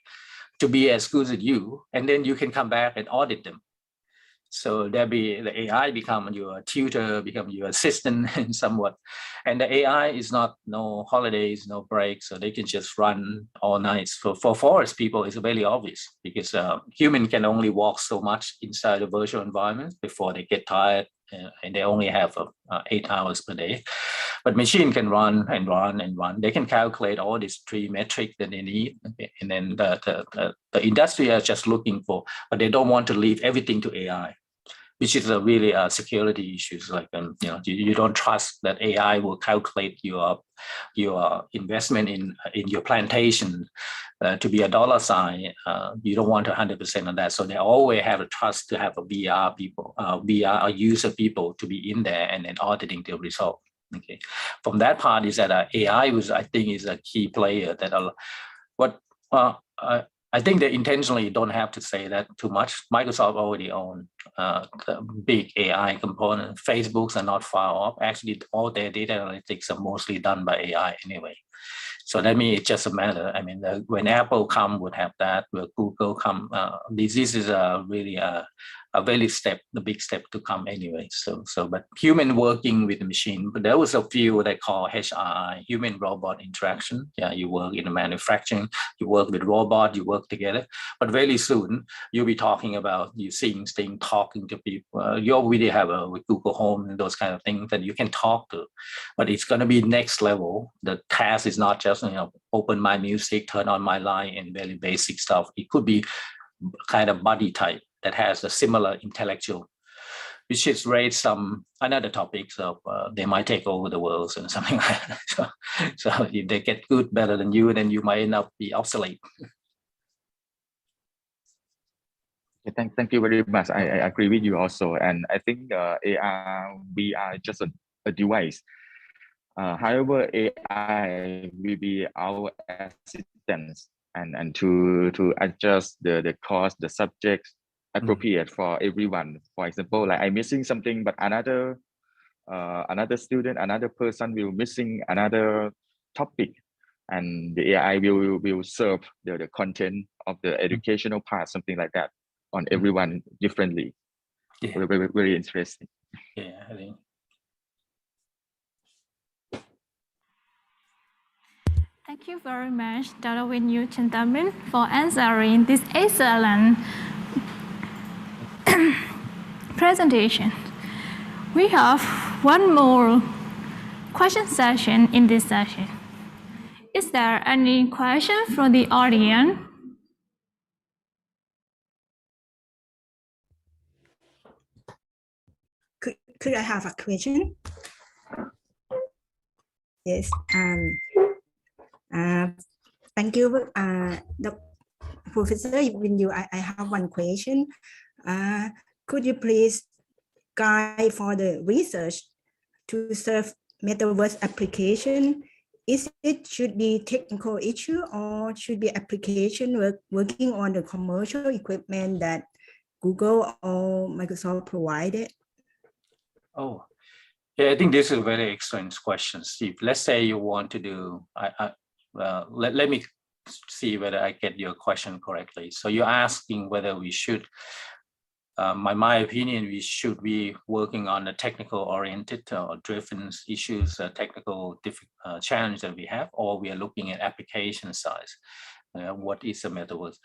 [SPEAKER 12] to be as good as you, and then you can come back and audit them. So the AI become your tutor, become your assistant and somewhat. And the AI is not no holidays, no breaks, so they can just run all night. For forest people, it's very obvious because human can only walk so much inside a virtual environment before they get tired, and they only have 8 hours per day. But machine can run and run and run. They can calculate all these 3 metrics that they need. Okay. And then the industry are just looking for, but they don't want to leave everything to AI, which is a really security issues. Like, you don't trust that AI will calculate your investment in your plantation to be a dollar sign. You don't want 100% of that. So they always have a trust to have a VR people, VR or user people to be in there and then auditing the result. Okay. From that part is that AI I think is a key player that I think they intentionally don't have to say that too much. Microsoft already owns the big AI component. Facebooks are not far off. Actually, all their data analytics are mostly done by AI anyway. So that means it's just a matter. I mean, when Apple come would have that, when Google come, this is really a very the big step to come anyway. So but human working with the machine, but there was a few they call HRI, human robot interaction. Yeah, you work in the manufacturing, you work with robot, you work together. But very soon you'll be talking about you seeing things, talking to people. You already have with Google Home and those kind of things that you can talk to. But it's going to be next level. The task is not just open my music, turn on my light, and very basic stuff. It could be kind of body type that has a similar intellectual, which is raise some another topics of they might take over the world and something like that. So if they get good better than you, then you might end up be obsolete.
[SPEAKER 4] Thank you very much. I agree with you also, and I think AR, VR just a device. However, AI will be our assistance and to adjust the cost, the subjects appropriate for everyone. For example, like I'm missing something, but another student, another person will missing another topic, and the AI will serve the content of the educational part, something like that, on everyone differently.
[SPEAKER 12] Yeah.
[SPEAKER 4] Very, very interesting.
[SPEAKER 12] Yeah, I think.
[SPEAKER 2] Thank you very much, Dr. Winyu Chintamin, for answering this excellent presentation. We have one more question session in this session. Is there any question from the audience?
[SPEAKER 20] Could I have a question? Yes. Thank you, Professor Winyu. I have one question. Could you please guide for the research to serve Metaverse application? Is it should be technical issue or should be application working on the commercial equipment that Google or Microsoft provided?
[SPEAKER 12] Oh, yeah, I think this is a very excellent question, Steve. Let's say you want to do, let me see whether I get your question correctly. So you're asking whether we should, my opinion, we should be working on the technical oriented or driven issues, technical challenge that we have, or we are looking at application size. What is the Metaverse?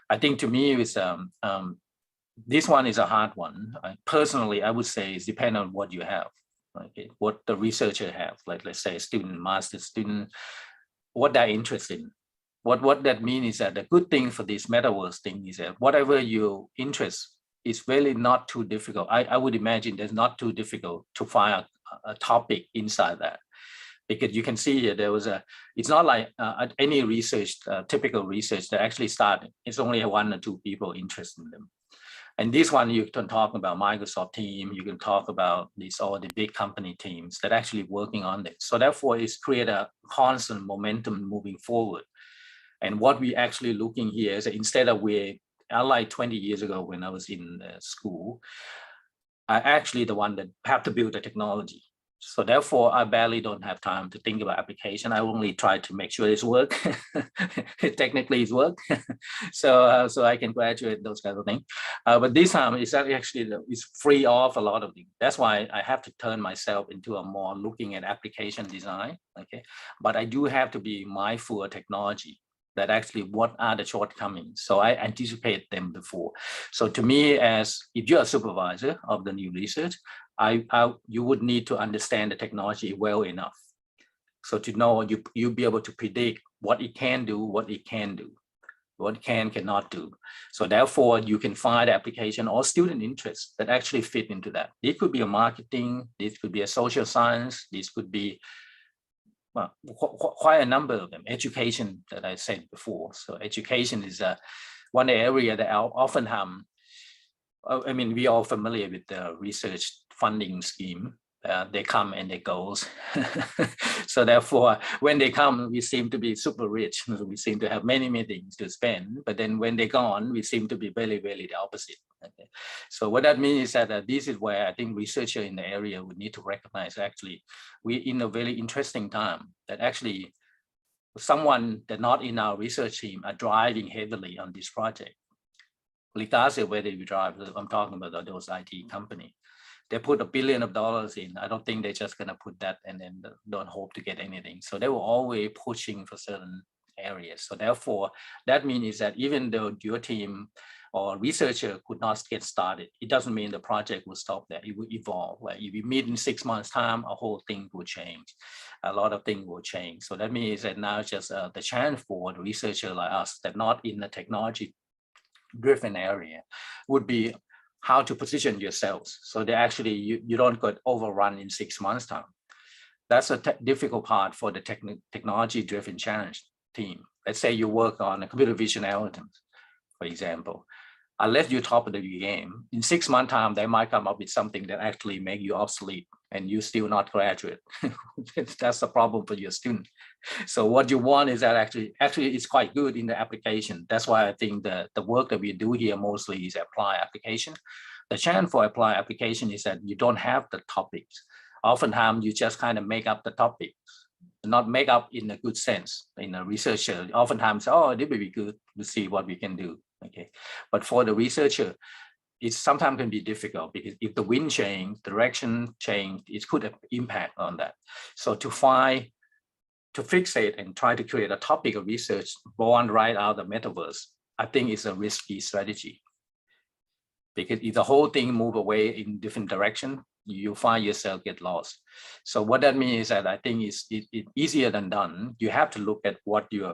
[SPEAKER 12] I think to me, it's, this one is a hard one. Personally, I would say it's depend on what you have, okay? What the researcher have, like let's say a student, master student, what they're interested in. What that means is that the good thing for this Metaverse thing is that whatever your interest is really not too difficult. I would imagine there's not too difficult to find a topic inside that. Because you can see there was it's not like any research, typical research that actually started. It's only 1 or 2 people interested in them. And this one, you can talk about Microsoft team, you can talk about all the big company teams that actually working on this. So therefore, it's create a constant momentum moving forward. And what we actually looking here is that instead of unlike 20 years ago when I was in school, I actually the one that have to build the technology. So therefore, I barely don't have time to think about application. I only try to make sure it's work. Technically, it's work. so I can graduate those kind of things. But this time, it's actually it's free off a lot of things. That's why I have to turn myself into a more looking at application design. Okay, but I do have to be mindful of technology. That actually what are the shortcomings. So I anticipate them before. So to me, as if you're a supervisor of the new research, you would need to understand the technology well enough. So to know you'll be able to predict what it can do, what it can do, what it cannot do. So therefore you can find application or student interests that actually fit into that. It could be a marketing, this could be a social science, this could be quite a number of them. Education that I said before. So education is one area that often I mean, we are familiar with the research funding scheme. They come and they go. So therefore, when they come, we seem to be super rich. We seem to have many things to spend. But then when they gone, we seem to be very the opposite. Okay. So what that means is that this is where I think researchers in the area would need to recognize actually we're in a very interesting time that actually someone that not in our research team are driving heavily on this project. Regardless of whether we drive, I'm talking about those IT company. They put $1 billion in. I don't think they're just going to put that and then don't hope to get anything. So they were always pushing for certain areas. So therefore, that means that even though your team or researcher could not get started, it doesn't mean the project will stop there. It will evolve. Like if you meet in 6 months' time, a whole thing will change. A lot of things will change. So that means that now just the chance for the researcher like us that not in the technology-driven area would be how to position yourselves so that actually you don't get overrun in 6 months' time. That's a difficult part for the technology-driven challenge team. Let's say you work on a computer vision algorithms, for example. Unless you're top of the game, in 6 months' time, they might come up with something that actually make you obsolete and you still not graduate. That's the problem for your student. So what you want is that actually it's quite good in the application. That's why I think the work that we do here mostly is apply application. The chance for apply application is that you don't have the topics. Oftentimes you just kind of make up the topics not make up in a good sense. In a researcher, oftentimes, oh, this will be good to see what we can do. Okay, but for the researcher, it sometimes can be difficult because if the wind change, direction change, it could have impact on that. So to fixate and try to create a topic of research born right out of the metaverse, I think it's a risky strategy. Because if the whole thing move away in different direction, you find yourself get lost. So what that means is that I think it's easier than done. You have to look at what your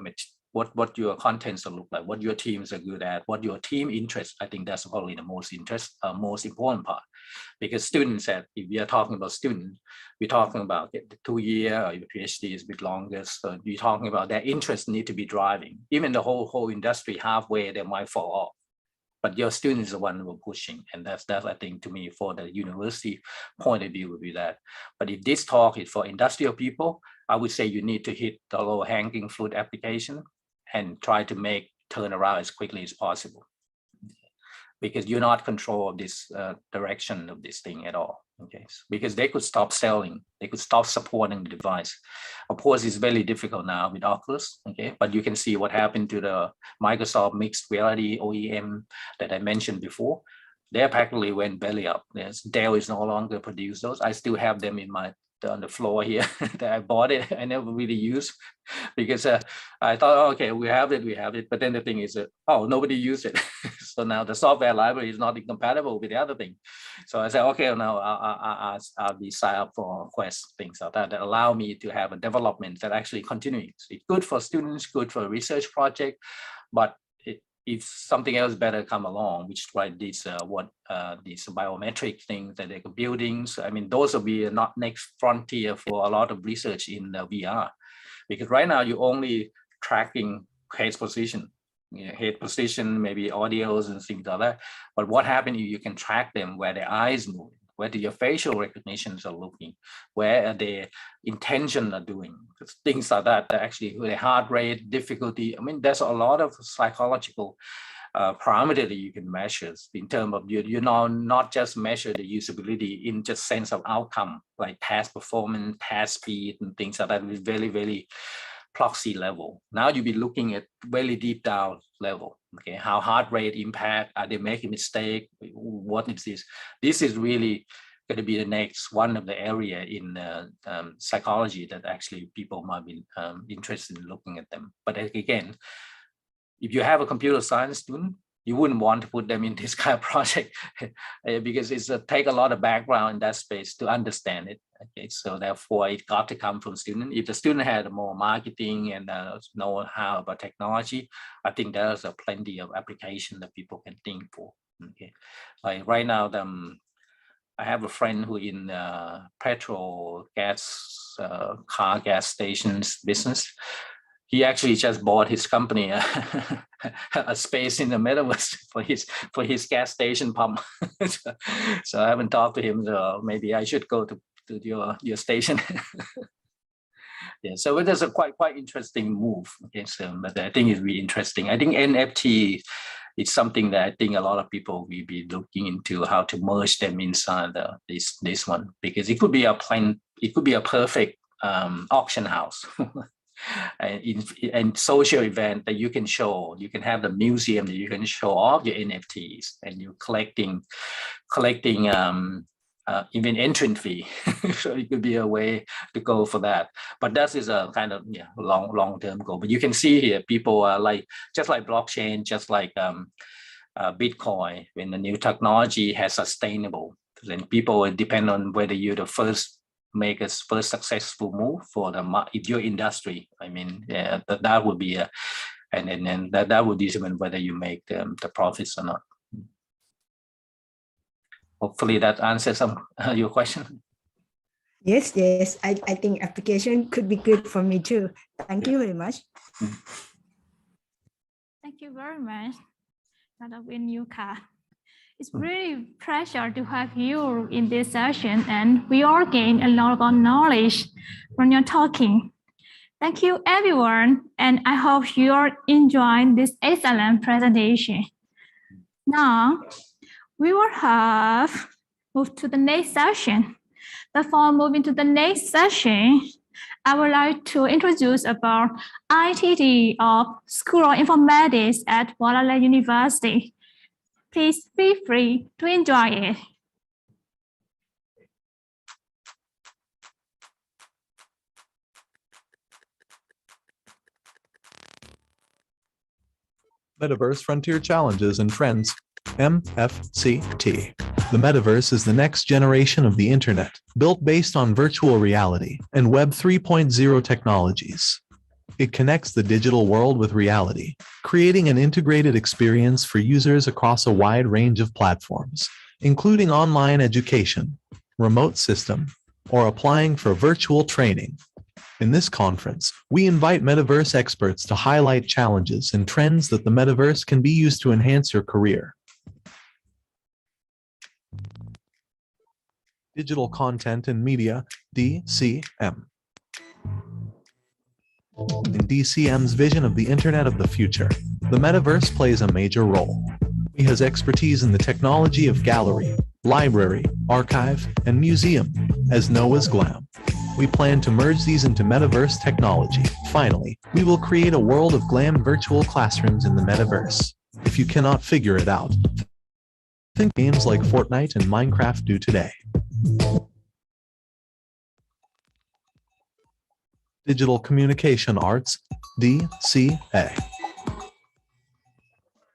[SPEAKER 12] contents will look like, what your teams are good at, what your team interests. I think that's probably the most important part. Because students said, if we are talking about students, we're talking about the 2 year or your PhD is a bit longer. So we're talking about their interests need to be driving. Even the whole industry halfway, they might fall off. But your student is the one who are pushing. And that's I think to me, for the university point of view would be that. But if this talk is for industrial people, I would say you need to hit the low hanging fruit application and try to turn around as quickly as possible. Because you're not control of this direction of this thing at all. Okay, because they could stop selling, they could stop supporting the device. Of course, it's very difficult now with Oculus. Okay, but you can see what happened to the Microsoft mixed reality OEM that I mentioned before. They practically went belly up. Dell is no longer produce those. I still have them on the floor here that I bought it. I never really used because I thought, okay, we have it. But then the thing is, nobody used it. So now the software library is not incompatible with the other thing. So I said, okay, now I'll be signed up for Quest, things like that allow me to have a development that actually continues. It's good for students, good for a research project, but if something else better come along, which like these biometric things that they're building, so, I mean, those will be not next frontier for a lot of research in VR, because right now you're only tracking head position, maybe audios and things like that. But what happens if you can track them where their eyes move, where your facial recognitions are looking, where their intention are doing, things like that, actually their heart rate, difficulty. I mean, there's a lot of psychological parameter that you can measure in terms of you know, not just measure the usability in just sense of outcome, like task performance, task speed, and things like that with very, very proxy level. Now you'll be looking at very deep down level. Okay, how heart rate impact, are they making mistake? What is this? This is really going to be the next one of the area in psychology that actually people might be interested in looking at them. But again, if you have a computer science student, you wouldn't want to put them in this kind of project because it's take a lot of background in that space to understand it. Okay, so therefore it got to come from student. If the student had more marketing and know how about technology, I think there's plenty of application that people can think for. Okay, like right now, I have a friend who in petrol gas car gas stations business. He actually just bought his company a space in the metaverse for his gas station pump. So I haven't talked to him. So maybe I should go to your station. Yeah, so it is a quite interesting move. Okay, so but I think it's really interesting. I think NFT is something that I think a lot of people will be looking into how to merge them inside this one, because it could be a perfect auction house. And social event that you can show, you can have the museum that you can show off your NFTs, and you're collecting even entrance fee. So it could be a way to go for that. But that is a kind of long-term goal. But you can see here, people are just like blockchain, just like Bitcoin, when the new technology has sustainable, then people will depend on whether you're the first make a first successful move for your industry. I mean, yeah, that would be and then that would determine whether you make the profits or not. Hopefully that answers your question.
[SPEAKER 20] Yes, I think application could be good for me too. Thank you very much.
[SPEAKER 2] Thank you very much, Dr. Win Yuka. It's really a pleasure to have you in this session, and we all gain a lot of knowledge from your talking. Thank you, everyone, and I hope you are enjoying this excellent presentation. Now, we will move to the next session. Before moving to the next session, I would like to introduce about ITD of School of Informatics at Waterloo University. Please feel free to enjoy it.
[SPEAKER 10] Metaverse Frontier Challenges and Trends, MFCT. The Metaverse is the next generation of the Internet, built based on virtual reality and Web 3.0 technologies. It connects the digital world with reality, creating an integrated experience for users across a wide range of platforms, including online education, remote system, or applying for virtual training. In this conference, we invite Metaverse experts to highlight challenges and trends that the Metaverse can be used to enhance your career. Digital Content and Media, DCM. In DCM's vision of the Internet of the future, the Metaverse plays a major role. He has expertise in the technology of gallery, library, archive, and museum, as Noah's Glam. We plan to merge these into Metaverse technology. Finally, we will create a world of glam virtual classrooms in the Metaverse. If you cannot figure it out, think games like Fortnite and Minecraft do today. Digital Communication Arts, DCA.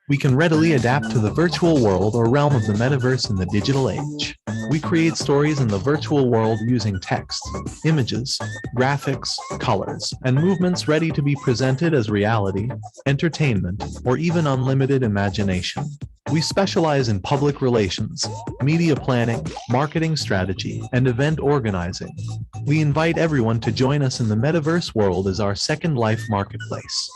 [SPEAKER 10] We can readily adapt to the virtual world or realm of the metaverse in the digital age. We create stories in the virtual world using text, images, graphics, colors, and movements ready to be presented as reality, entertainment, or even unlimited imagination. We specialize in public relations, media planning, marketing strategy, and event organizing. We invite everyone to join us in the metaverse world as our second life marketplace.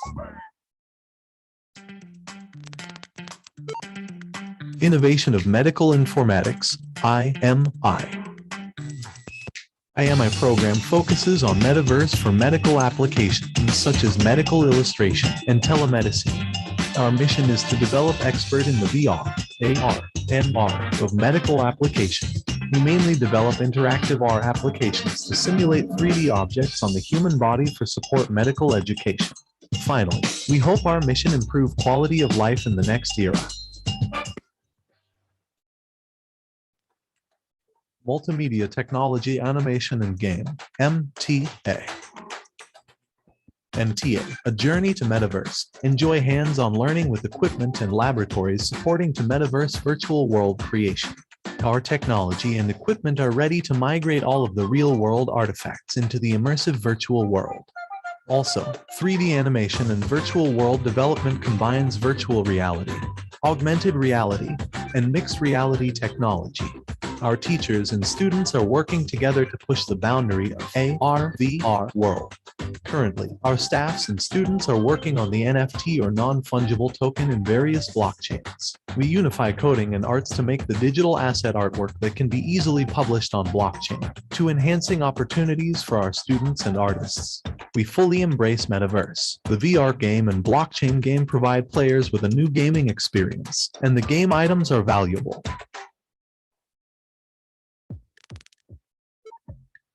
[SPEAKER 10] Innovation of Medical Informatics, IMI. IMI program focuses on metaverse for medical applications such as medical illustration and telemedicine. Our mission is to develop expert in the VR, AR, and MR of medical applications. We mainly develop interactive AR applications to simulate 3D objects on the human body for support medical education. Finally, we hope our mission improve quality of life in the next era. Multimedia Technology Animation and Game, MTA. MTA, a journey to Metaverse. Enjoy hands-on learning with equipment and laboratories supporting to Metaverse virtual world creation. Our technology and equipment are ready to migrate all of the real-world artifacts into the immersive virtual world. Also, 3D animation and virtual world development combines virtual reality, augmented reality, and mixed reality technology. Our teachers and students are working together to push the boundary of AR/VR world. Currently, our staffs and students are working on the NFT or non-fungible token in various blockchains. We unify coding and arts to make the digital asset artwork that can be easily published on blockchain, to enhancing opportunities for our students and artists. We fully embrace Metaverse. The VR game and blockchain game provide players with a new gaming experience, and the game items are valuable.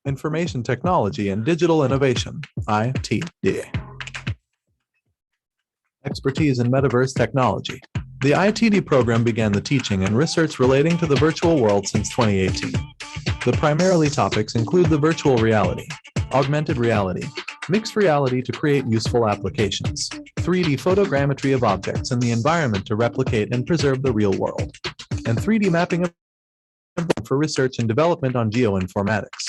[SPEAKER 10] Information Technology and Digital Innovation, ITD. Expertise in Metaverse Technology. The ITD program began the teaching and research relating to the virtual world since 2018. The primarily topics include the virtual reality, augmented reality, mixed reality to create useful applications, 3D photogrammetry of objects in the environment to replicate and preserve the real world, and 3D mapping for research and development on geoinformatics.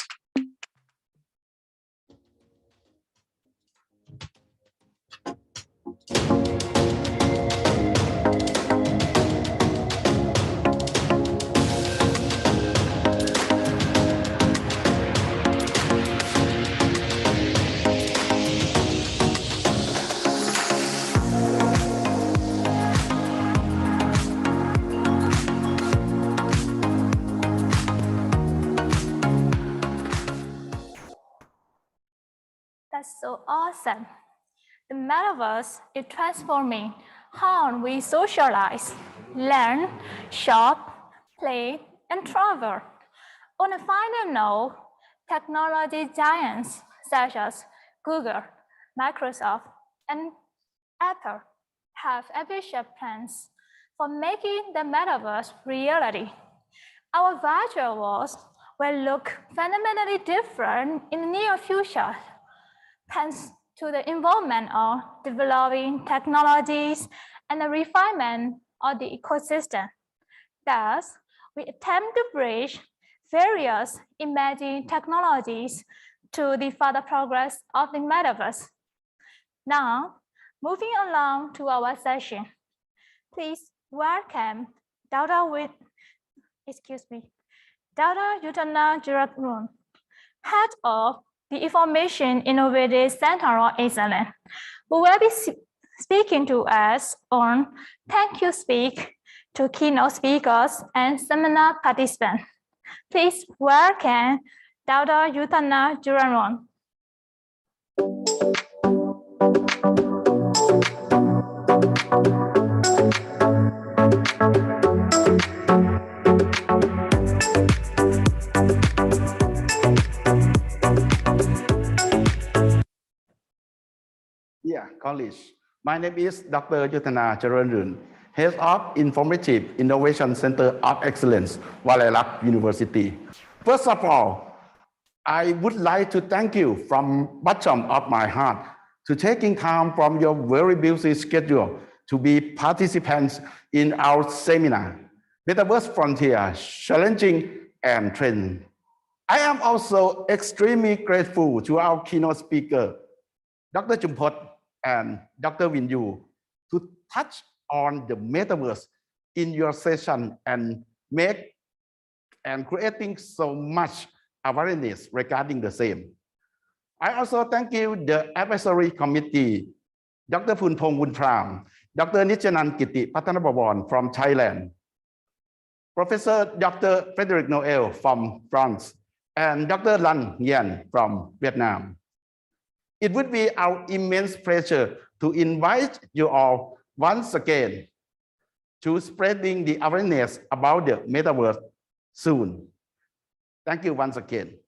[SPEAKER 2] That's so awesome. The metaverse is transforming how we socialize, learn, shop, play, and travel. On a final note, technology giants such as Google, Microsoft, and Apple have ambitious plans for making the metaverse reality. Our virtual worlds will look fundamentally different in the near future, thanks to the involvement of developing technologies and the refinement of the ecosystem. Thus, we attempt to bridge various emerging technologies to the further progress of the metaverse. Now, moving along to our session, please welcome Dr. Yutana Jiragrun, Head of the Information Innovation Center of Excellence, who will be speaking to us on Thank You Speak to keynote speakers and seminar participants. Please welcome Dr. Yutana Jiragrun.
[SPEAKER 21] Dear colleagues, my name is Dr. Yutana Jiragrun, Head of Informative Innovation Center of Excellence, Walayalak University. First of all, I would like to thank you from bottom of my heart to taking time from your very busy schedule to be participants in our seminar, Metaverse Frontier, Challenging and Trend. I am also extremely grateful to our keynote speaker, Dr. Jumpot and Dr. Winyu, to touch on the metaverse in your session and creating so much awareness regarding the same. I also thank you, the advisory committee, Dr. Phunpong Wuntram, Dr. Nichanan Kiti Patanabawan from Thailand, Professor Dr. Frederick Noel from France, and Dr. Lan Nguyen from Vietnam. It would be our immense pleasure to invite you all once again to spreading the awareness about the metaverse soon. Thank you once again.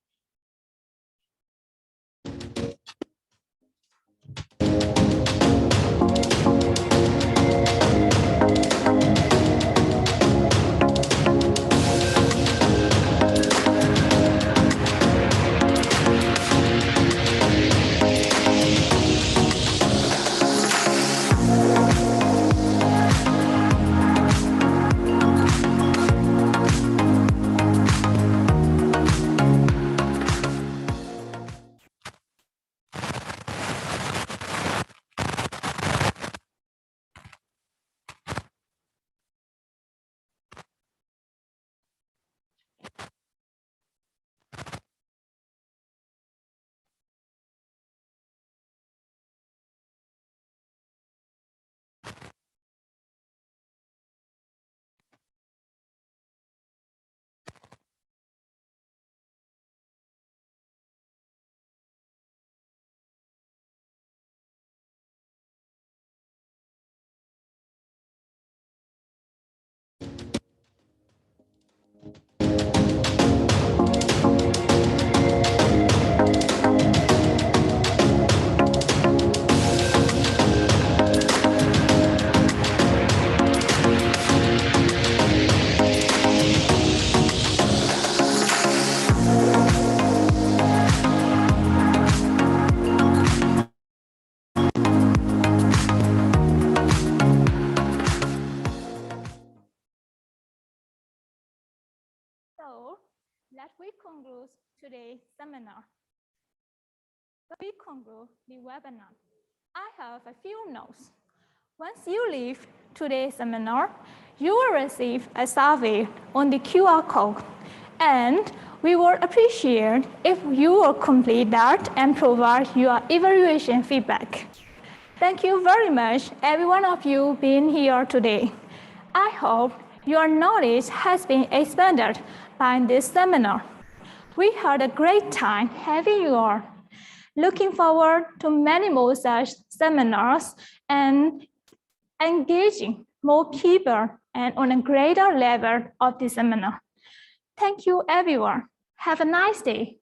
[SPEAKER 2] So, let we conclude today's seminar. We conclude the webinar. I have a few notes. Once you leave today's seminar, you will receive a survey on the QR code, and we would appreciate if you will complete that and provide your evaluation feedback. Thank you very much, every one of you being here today. I hope your knowledge has been expanded by this seminar. We had a great time having you all. Looking forward to many more such seminars and engaging more people and on a greater level of the seminar. Thank you, everyone. Have a nice day.